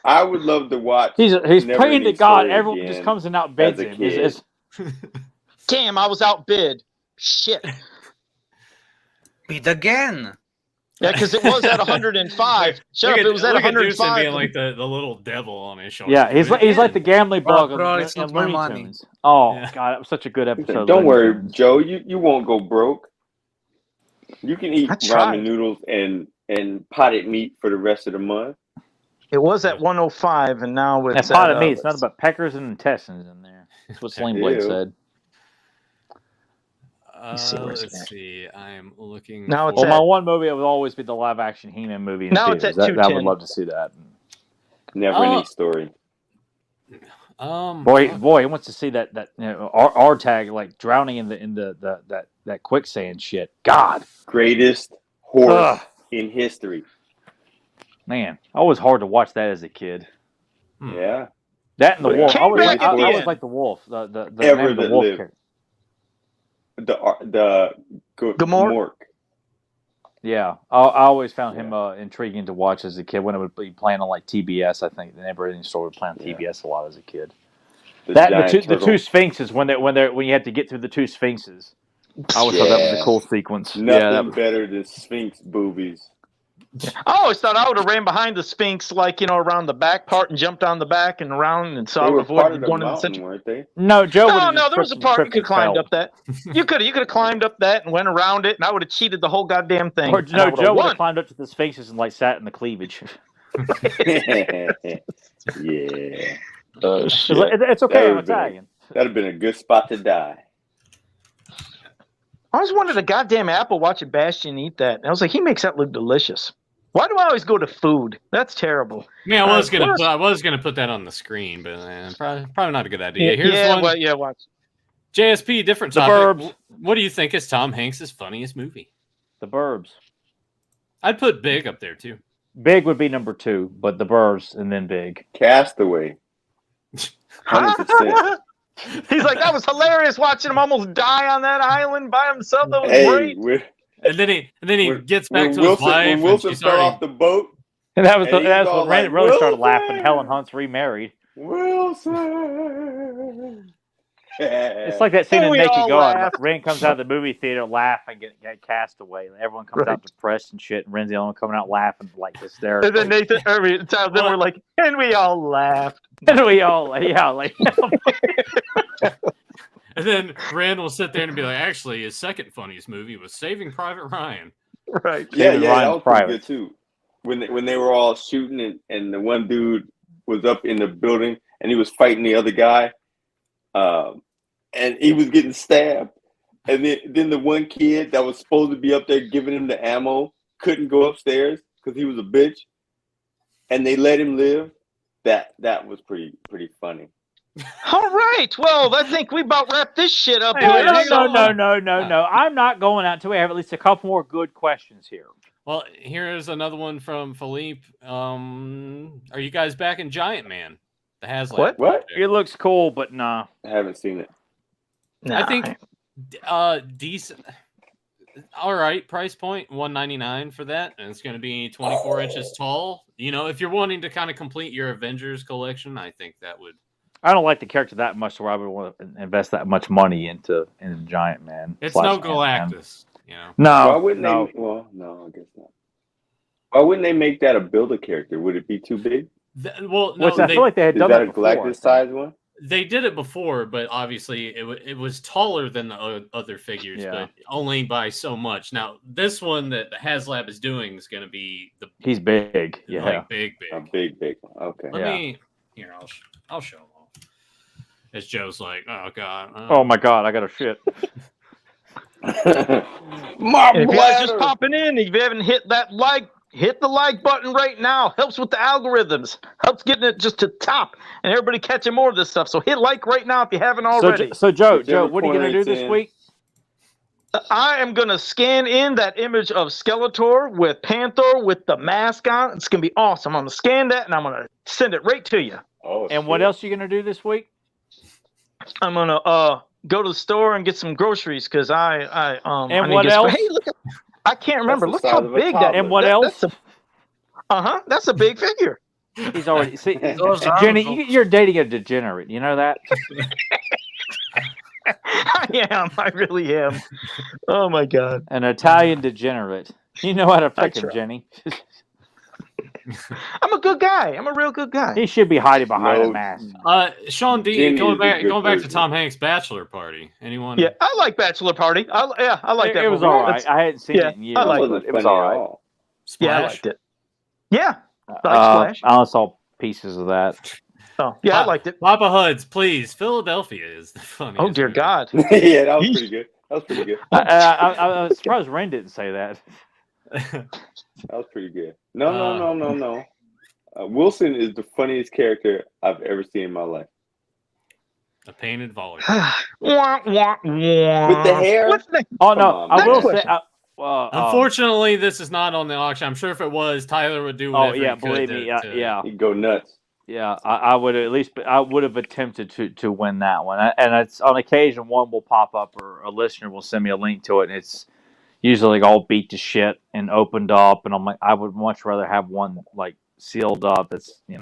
I would love to watch. He's Never praying to Ending God. Story Everyone again just comes and outbids as a him. kid. Damn, I was outbid. Shit. Bid again. Yeah, because it was at 105. Sheriff, it was at Look at Deuce 105. being like the little devil on his shoulder. Yeah, he's like the gambling bug bro, of it's not of my Looney money. Tunes. Oh Yeah. God, that was such a good episode. of Don't Looney worry, Tunes. Joe. You won't go broke. You can eat I tried. ramen noodles and potted meat for the rest of the month. It was at 105, and now it's That pot at, of meat, it's nothing but peckers and intestines in there. That's what Sling Blade Ew. said. Let's see. I'm looking. Now it's Well, at- my one movie would always be the live action He-Man movie. In Now it's theaters. at That I would 210. love to see that. Never ending story. Boy, he wants to see that our tag like drowning in that quicksand shit. God, Greatest horse Ugh. in history. man, always hard to watch that as a kid. Yeah. That and the But wolf. I came always back at the always end. like the wolf. The Ever name of the that wolf lived. character. The Gamork? Gamork. Yeah, I always found him intriguing to watch as a kid when it would be playing on like TBS. I think the Never-Ending Story would play on TBS a lot as a kid. The two Sphinxes when you had to get through the two Sphinxes. I always thought that was a cool sequence. Nothing better than Sphinx boobies. I always thought I would have ran behind the Sphinx, like, around the back part and jumped on the back and around, and so I would avoid going in the center. Weren't they? No, Joe. No, there was a part you could have climbed up that. You could have climbed up that and went around it, and I would have cheated the whole goddamn thing. Or no, Joe would have climbed up to the Sphinxes and like sat in the cleavage. Yeah. Oh, shit. It's okay. I'm Italian. That'd have been a good spot to die. I always wanted a goddamn apple watching Bastion eat that. And I was like, he makes that look delicious. Why do I always go to food? That's terrible. Yeah, I was gonna put that on the screen, but probably not a good idea. Here's one. Watch. JSP, different The topic. Burbs. What do you think is Tom Hanks' funniest movie? The Burbs. I'd put Big up there too. Big would be number 2, but The Burbs and then Big. Castaway. 100%. He's like, that was hilarious watching him almost die on that island by himself. That was great. And then he gets back to his wife. When Wilson fell off the boat. And that's when Randy really started laughing. Helen Hunt's remarried. Wilson. It's like that scene in Naked Gun. Ren comes out of the movie theater laughing, get cast away. And everyone comes out depressed and shit. And Ren's the only one coming out laughing like hysterical. And then then we're like, and we all laughed. And we all, like. And then Rand will sit there and be like, actually, his second funniest movie was Saving Private Ryan. Right. Yeah, that was pretty good too. When they were all shooting and the one dude was up in the building and he was fighting the other guy, and he was getting stabbed. And then the one kid that was supposed to be up there giving him the ammo couldn't go upstairs because he was a bitch. And they let him live. That was pretty funny. All right. Well, I think we about wrapped this shit up. No. I'm not going out until we have at least a couple more good questions here. Well, here's another one from Philippe. Are you guys back in Giant Man? The HasLab. What? It looks cool, but nah. I haven't seen it. Nah. I think decent. All right, price point $199 for that, and it's going to be 24 inches tall. If you're wanting to kind of complete your Avengers collection, I think that would. I don't like the character that much, so I would want to invest that much money into Giant Man. It's no Galactus, No. Why wouldn't they? Well, no, I guess not. Why wouldn't they make that a Builder character? Would it be too big? I feel like they had done that before. Is that a Galactus size one? They did it before, but obviously it was taller than the other figures, but only by so much. Now, this one that the HasLab is doing is going to be He's big, like big. A big one. Okay. Let me I'll show them all. As Joe's like, oh god, oh my god, I got a shit. If you guys just popping in, if you haven't hit the like button right now. Helps with the algorithms. Helps getting it just to top and everybody catching more of this stuff. So hit like right now if you haven't already. So Joe, what are you going to do this week? I am going to scan in that image of Skeletor with Panther with the mask on. It's going to be awesome. I'm going to scan that and I'm going to send it right to you. Oh, and what else are you going to do this week? I'm going to go to the store and get some groceries because I And what else? Hey, look at, I can't remember. Look how big that is. And what else? That's a big figure. He's already Jenny, you're dating a degenerate. You know that? I am. I really am. Oh my god. An Italian degenerate. You know how to pick him, Jenny. I'm a good guy. I'm a real good guy. He should be hiding behind a mask. Sean D, going back to Tom Hanks' Bachelor Party. Anyone? Yeah, I like Bachelor Party. I like that. It was all right. I hadn't seen it in years. I liked it. It was all right. Splash? Yeah, I liked it. Yeah. Splash. I only saw pieces of that. Oh, yeah, I liked it. Papa Huds, please. Philadelphia is the funniest. Oh dear God. Yeah, that was pretty good. I was surprised Ren didn't say that. That was pretty good. No. Wilson is the funniest character I've ever seen in my life. A painted volley. With the hair? Oh, no. I will say... Unfortunately, this is not on the auction. I'm sure if it was, Tyler would do whatever he could. Believe me. Yeah. He'd go nuts. Yeah, I would have attempted to win that one. And it's on occasion one will pop up or a listener will send me a link to it, and it's usually like, all beat to shit and opened up, and I'm like, I would much rather have one like sealed up. That's if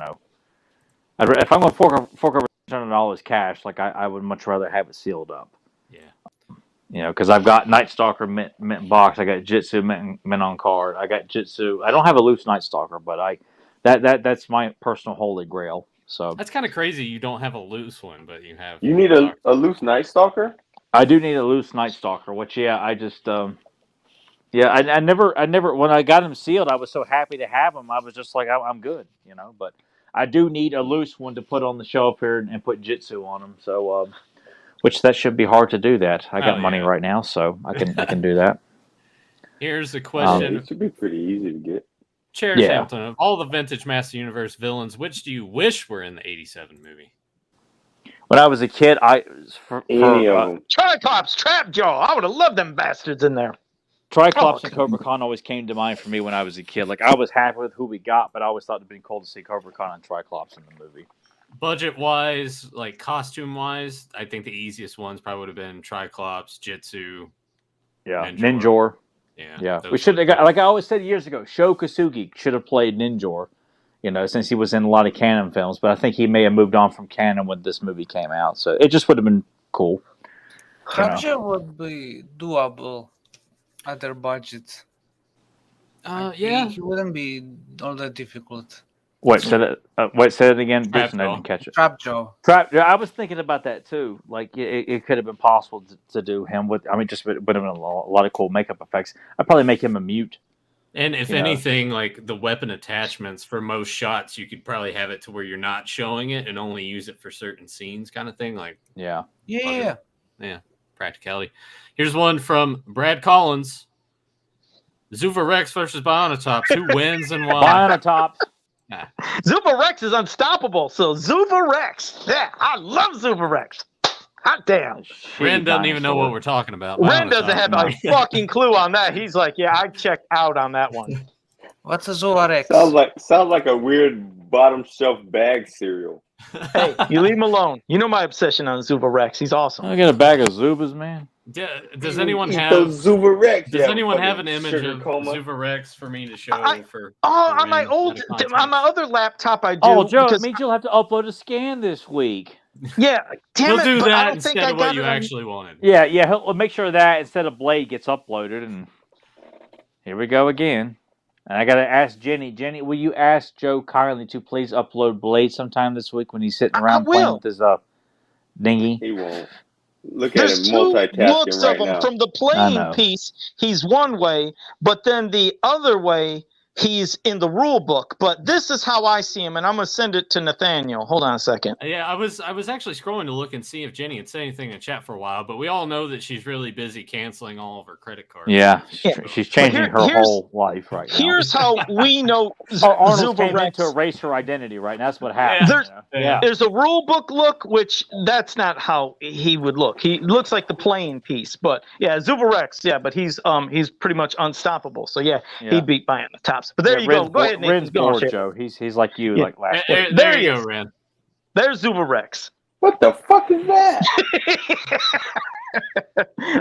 I'm going to fork over $600 cash, like I would much rather have it sealed up. Yeah. Because I've got Night Stalker mint box, I got Jitsu mint on card, I got Jitsu. I don't have a loose Night Stalker, but that's my personal holy grail. So That's kind of crazy. You don't have a loose one, but you have. You need a loose Night Stalker? I do need a loose Night Stalker, which I just I never when I got them sealed, I was so happy to have them. I was just like, I'm good, But I do need a loose one to put on the shelf here and put Jitsu on them. So, which that should be hard to do. That I got money right now, so I can do that. Here's a question. It should be pretty easy to get. Cherish Hampton, of all the vintage Master Universe villains, which do you wish were in the '87 movie? When I was a kid, Any of them. Triclops, Trapjaw. I would have loved them bastards in there. Triclops and Cobra Khan always came to mind for me when I was a kid. Like, I was happy with who we got, but I always thought it'd been cool to see Cobra Khan and Triclops in the movie. Budget-wise, like costume-wise, I think the easiest ones probably would have been Triclops, Jitsu, Ninjor. Yeah. We should have got, like I always said years ago, Sho Kosugi should have played Ninjor, since he was in a lot of canon films, but I think he may have moved on from canon when this movie came out, so it just would have been cool. Trapjaw would be doable at their budget. He wouldn't be all that difficult. Wait, say it again. I didn't catch it. Trapjaw. I was thinking about that too. Like it could have been possible to do him with. I mean, just would have been a lot of cool makeup effects. I'd probably make him a mute. And if anything, like the weapon attachments for most shots, you could probably have it to where you're not showing it and only use it for certain scenes, kind of thing. Like yeah, practicality. Here's one from Brad Collins: Zuva Rex versus Bionatops. Who wins and why? Bionatops. Zuva Rex is unstoppable, so Zuva Rex. Yeah, I love Zuva Rex. Hot damn. Ren doesn't even know what we're talking about. Ren doesn't have a fucking clue on that. He's like, yeah, I checked out on that one. What's a Zuva Rex? Sounds like a weird bottom shelf bag cereal. Hey, you leave him alone. You know my obsession on Zuva Rex. He's awesome. I get a bag of Zubas, man. Does anyone have Zuva Rex? Does anyone have an image of Zuva Rex for me to show? On my other laptop, I do. Oh, Joe, it means you'll have to upload a scan this week. Yeah, damn He'll it, do but I that don't think instead I of got what you it actually wanted. Yeah, he'll make sure that instead of Blade gets uploaded, and here we go again. And I gotta ask Jenny. Jenny, will you ask Joe kindly to please upload Blade sometime this week when he's sitting around playing with his dinghy? He won't. Look There's at him two multitasking looks right of him. now. From the playing piece, he's one way, but then the other way, he's in the rule book. But this is how I see him, and I'm gonna send it to Nathaniel. Hold on a second. Yeah, I was actually scrolling to look and see if Jenny had said anything in chat for a while, but we all know that she's really busy canceling all of her credit cards. Yeah, she's changing her whole life right now. Here's how we know Arnold Zuva came Rex. in to erase her identity, right? And that's what happened. There's a rule book look, which that's not how he would look. He looks like the playing piece, but yeah, Zuva Rex, but he's pretty much unstoppable. So he beat Bionatops. But there you go. Go ahead, Nathan. Ren's bored, Joe. He's like you, like last week. There you go, Ren. There's Zuva Rex. What the fuck is that?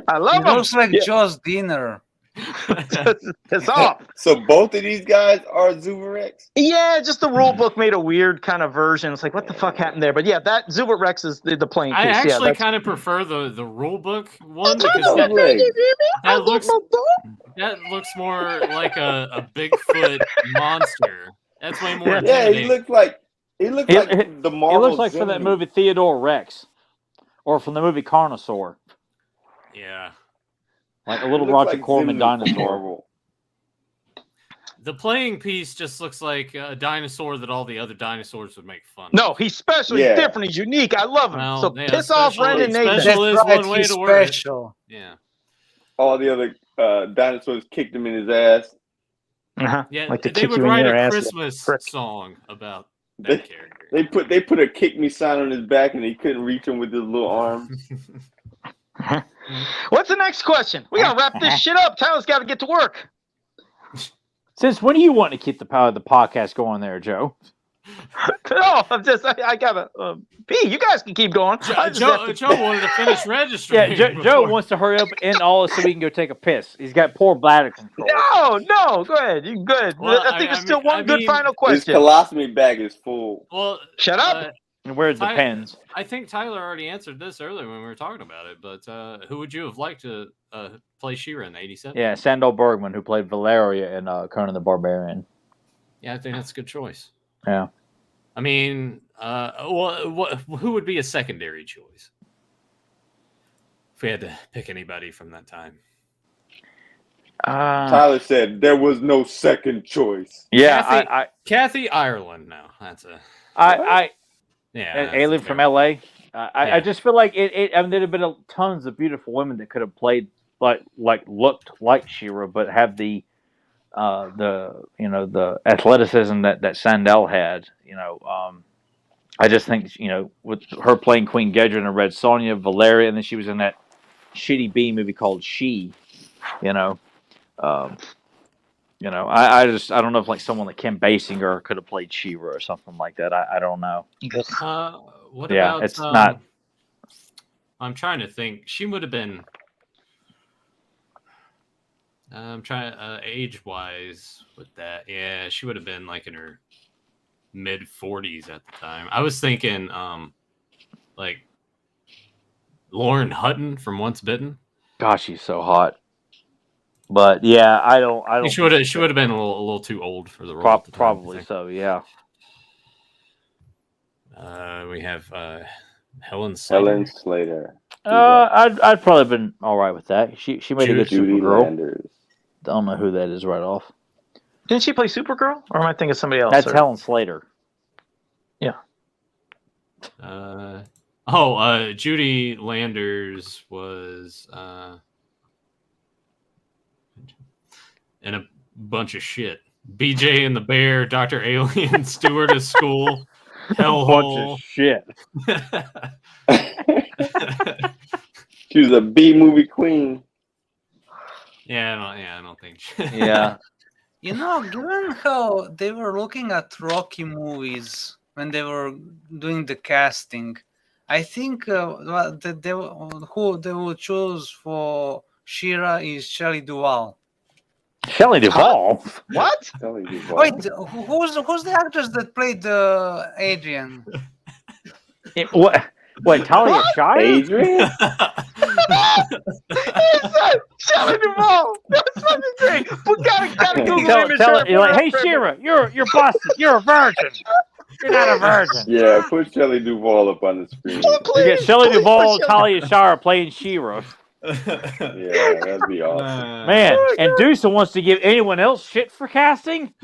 I love him. Looks like Joe's dinner. It's off. So both of these guys are Zuva Rex? Yeah, just the rule book made a weird kind of version. It's like, what the fuck happened there? But yeah, that Zuva Rex is the playing piece. I actually kind of prefer the rule book one because that looks more like a Bigfoot monster. That's way more intimidating. He looks like the Marvel. He looks like from that movie Theodore Rex, or from the movie Carnosaur. Yeah, like a little Roger Corman dinosaur. The playing piece just looks like a dinosaur that all the other dinosaurs would make fun of. No, he's special. He's different. He's unique. I love him. Well, so piss off Ren and Nathan. Special is one way to word it. Yeah. All the other dinosaurs kicked him in his ass. Uh-huh. Yeah, like they would write a Christmas song about that character. They put a kick me sign on his back and he couldn't reach him with his little arm. What's the next question? We gotta wrap this shit up. Tyler's got to get to work. Since when do you want to keep the power of the podcast going there, Joe? No, I gotta pee. You guys can keep going. Joe wanted to finish registering. Yeah, Joe wants to hurry up and all so we can go take a piss. He's got poor bladder control. No, go ahead. You good? Well, I think it's still one good final His question. colostomy bag is full. Well, Shut up. And where it depends. I think Tyler already answered this earlier when we were talking about it, but who would you have liked to play She-Ra in '87? Yeah, Sandal Bergman, who played Valeria in Conan the Barbarian. Yeah, I think that's a good choice. Yeah. I mean, who would be a secondary choice if we had to pick anybody from that time? Tyler said there was no second choice. Yeah, Kathy Ireland. No, that's a an alien from LA. I just feel like it. I mean, there'd have been tons of beautiful women that could have played like looked like She-Ra, but have the the athleticism that Sandel had. I just think with her playing Queen Gedra and Red Sonja, Valeria, and then she was in that shitty B movie called She. I don't know if like someone like Kim Basinger could have played She-Ra or something like that. I don't know. What about? It's not. I'm trying to think. She would have been. I'm trying age-wise with that. Yeah, she would have been like in her mid-40s at the time. I was thinking, like Lauren Hutton from Once Bitten. Gosh, she's so hot. But yeah, I don't. She would have been a little too old for the role. Probably so. Yeah. We have Helen Slater. Helen Slater. I'd probably been all right with that. She made a good Judy Supergirl. Landers. Don't know who that is right off. Didn't she play Supergirl, or am I thinking of somebody else? That's Helen Slater. Yeah. Judy Landers was in a bunch of shit. BJ and the Bear, Dr. Alien, Steward of School, Hellhole. Bunch of shit. She was a B movie queen. I don't think. Yeah. Given how they were looking at Rocky movies when they were doing the casting, I think who they would choose for She-Ra is Shelley Duvall. Shelley Duvall. What? Shelley Duvall. Wait, who's the actress that played Adrian? What? Talia Shire? Adrian? Shelley Duvall. That's fucking great. We gotta Google image. Tell her, you're like, hey She-Ra, you're busted. You're a virgin. You're not a virgin. Yeah, put Shelley Duvall up on the screen. You get Shelley Duvall and Talia Shire playing She-Ra. Yeah, that'd be awesome. Man, and Deuce wants to give anyone else shit for casting?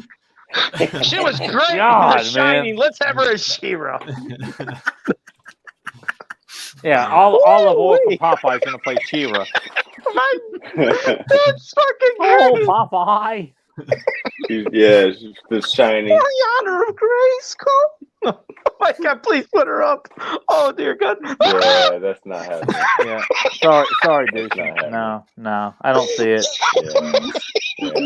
She was great. God, Shining. man. Let's have her as She-Ra. Yeah, Olive Oil from Popeye's gonna play She-Ra. That's fucking Oh, great. Popeye. She's the Shining. For the honor of Grayskull. Oh my God! Please put her up. Oh dear God. Yeah, that's not happening. Yeah, sorry, Deuce. No, I don't see it. Yeah.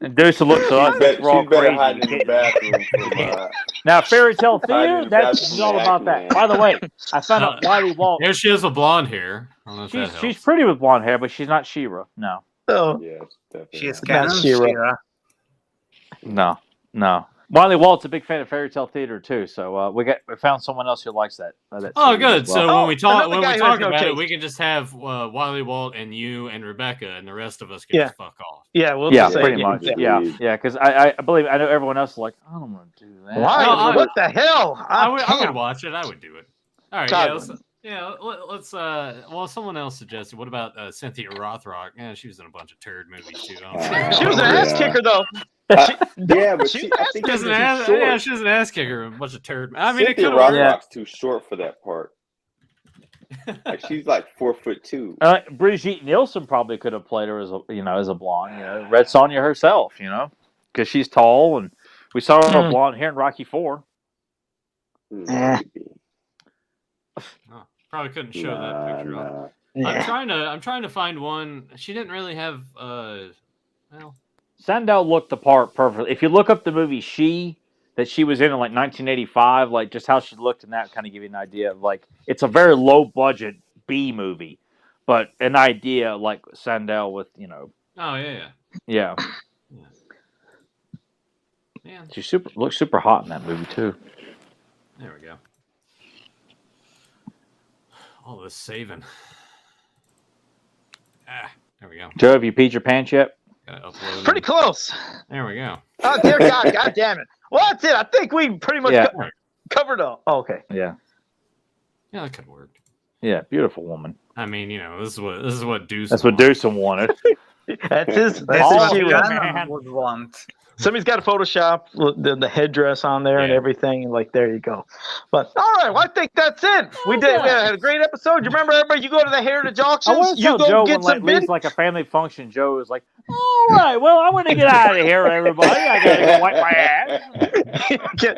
And Deuce looks so She's better crazy. hiding in the bathroom. Now, Fairy Tale Hiding Theater, in the that's bathroom all about that. acting, By the way, I found out Wiley Walt. There she is with blonde hair. I don't know if that helps. She's pretty with blonde hair, but she's not She-Ra. No. Oh. Yes, definitely. She is Not canon She-Ra. She-Ra. No. Wiley Walt's a big fan of Fairy Tale Theater too, so we found someone else who likes that. That Oh, series good. as well. So when we talk another guy who has no about it, taste. we can just have Wiley Walt and you and Rebecca, and the rest of us can just fuck off. Yeah, we'll Yeah, just say pretty yeah. much. Yeah. Yeah, because I believe I know everyone else is like, I don't want to do that. Why? No, What the hell? I would watch it. I would do it. All right. Todd Let's well, someone else suggested. What about Cynthia Rothrock? Yeah, she was in a bunch of turd movies too. She was an ass kicker though. Yeah, but She- I think She was she's an ass, too short. yeah, she was an ass kicker. A bunch of turd. I mean, Cynthia it could have Rothrock's too short for that part. Like she's like 4'2". Brigitte Nielsen probably could have played her as a blonde. Red Sonja herself. Because she's tall, and we saw her with blonde hair in Rocky IV. Maybe. Probably couldn't show that picture up. Nah. I'm trying to find one. She didn't really have well. Sandow looked the part perfectly. If you look up the movie She, that she was in like 1985, like just how she looked in that kind of give you an idea of like it's a very low budget B movie, but an idea like Sandel with Oh yeah. yeah. Man, She looks super hot in that movie too. there we go. All this saving. There we go. Joe, have you peed your pants yet? Gotta upload. Pretty close. There we go. Oh dear God! God damn it! Well, that's it. I think we pretty much covered all. Oh, okay. Yeah. Yeah, that could work. Yeah, beautiful woman. I mean, this is what Deuce. That's what Dewson wanted. That's his. That's All what of you, Ghana man. would want. Somebody's got to Photoshop the headdress on there and Yeah. everything. And like, there you go. But all right, well, I think that's it. We had a great episode. You remember, everybody? You go to the Heritage I Auctions. want to You tell go Joe get when some leaves bids. like a family function. Joe is like, "All right, well, I'm going to get out of here, everybody. I got to go wipe my ass.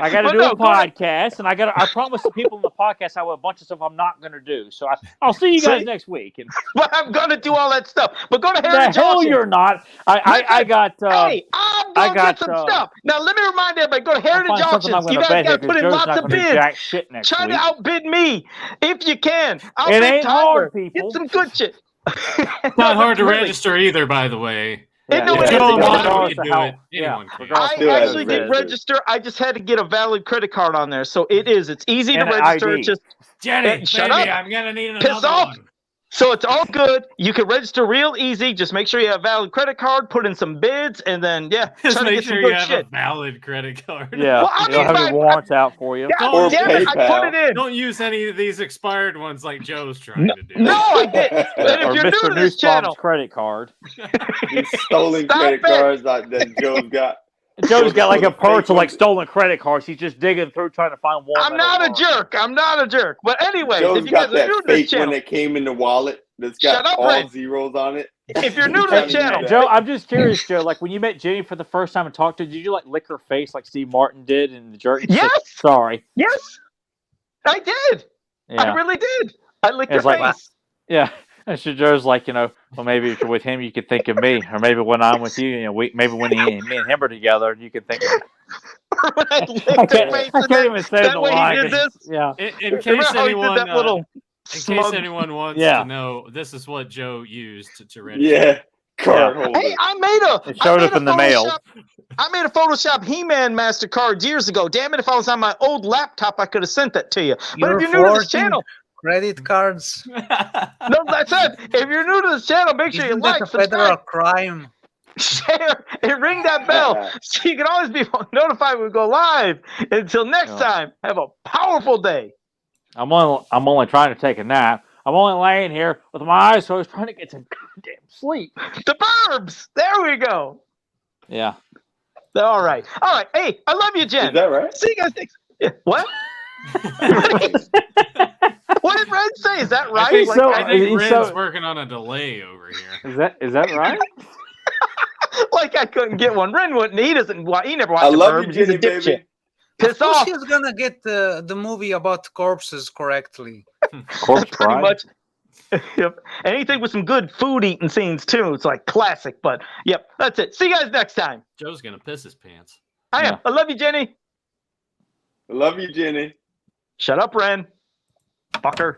I got to do a podcast, and I promised the people in the podcast I have a bunch of stuff I'm not going to do. So I'll see you guys next week." And But I'm gonna do all that stuff. But go to the Heritage hell Auctions. you're not. I got. Hey, I'm gonna get some stuff. Now let me remind everybody: go to Heritage Auctions. You guys got to put in lots of bids. Jack shit next Try week. to outbid me if you can. It ain't hard, people. Get some good shit. It's not hard to register either, by the way. Yeah, no, If it Joe isn't. Amado can Regardless of do how- it. Anyone can. regardless I of how actually it did is. register. I just had to get a valid credit card on there, so it is. It's easy to And an register. ID. It's just Jenny, Shut baby, up. I'm gonna need Piss another off. one. so it's all good. You can register real easy. Just make sure you have a valid credit card. Put in some bids, and then Just try to make get some sure you good have shit. a valid credit card. Yeah, Well, I you don't mean, have your warrants out for you. God Or damn it! I PayPal. put it in. Don't use any of these expired ones like Joe's trying to do. No, I did. And Or if you're new Mr. to this Newsbaum's channel, credit card. These stolen Stop credit it. cards that Joe's got. Joe's got like a Fake purse of like ones. stolen credit cards. He's just digging through trying to find one. I'm not a jerk. I'm not a jerk. But anyways, Joe's if you guys got are that new to this fake one channel, that came in the wallet that's Shut got up, all Red. zeros on it. if you're new to Hey, the channel, Joe, I'm just curious, Joe. Like when you met Jenny for the first time and talked to her, did you like lick her face like Steve Martin did in The Jerk? She's like, Yes. sorry. yes, I did. I Yeah. really did. I licked your It's like- face. Yeah. And so Joe's like, well, maybe if you're with him, you could think of me, or maybe when I'm with you, maybe when me and him are together, you can think of me. When I licked I her can't, face, I and can't even say that the way he line. did this? Yeah. In case Remember how he anyone, did that little in case smug- anyone wants Yeah. to know, this is what Joe used to register. Yeah, card holder. Hey, I made It showed up in the mail. I made a Photoshop He-Man MasterCard years ago. Damn it! If I was on my old laptop, I could have sent that to you. But if you're new to this forging channel, credit cards. no, that's it. If you're new to this channel, make sure you Isn't that like, a federal subscribe, crime? share, and ring that bell so you can always be notified when we go live. Until next Yeah. time, have a powerful day. I'm only trying to take a nap. I'm only laying here with my eyes closed trying to get some goddamn sleep. The Burbs. There we go. Yeah. All right. All right. Hey, I love you, Jen. Is that right? See you guys next. What? What did Red say? Is that right? I think, Like, so. I think He's Red's so- working on a delay over here. Is that right? like I couldn't get one. Ren wouldn't. He doesn't. He never watched I the love Burbs. you, He's a Jenny, dipshit. baby. Piss Of course off. he's gonna get the movie about corpses correctly. Corpse Pretty Bride. much. Yep. Anything with some good food eating scenes too. It's like classic. But yep, that's it. See you guys next time. Joe's gonna piss his pants. I am. Yeah. I love you, Jenny. I love you, Jenny. Shut up, Ren. Fucker.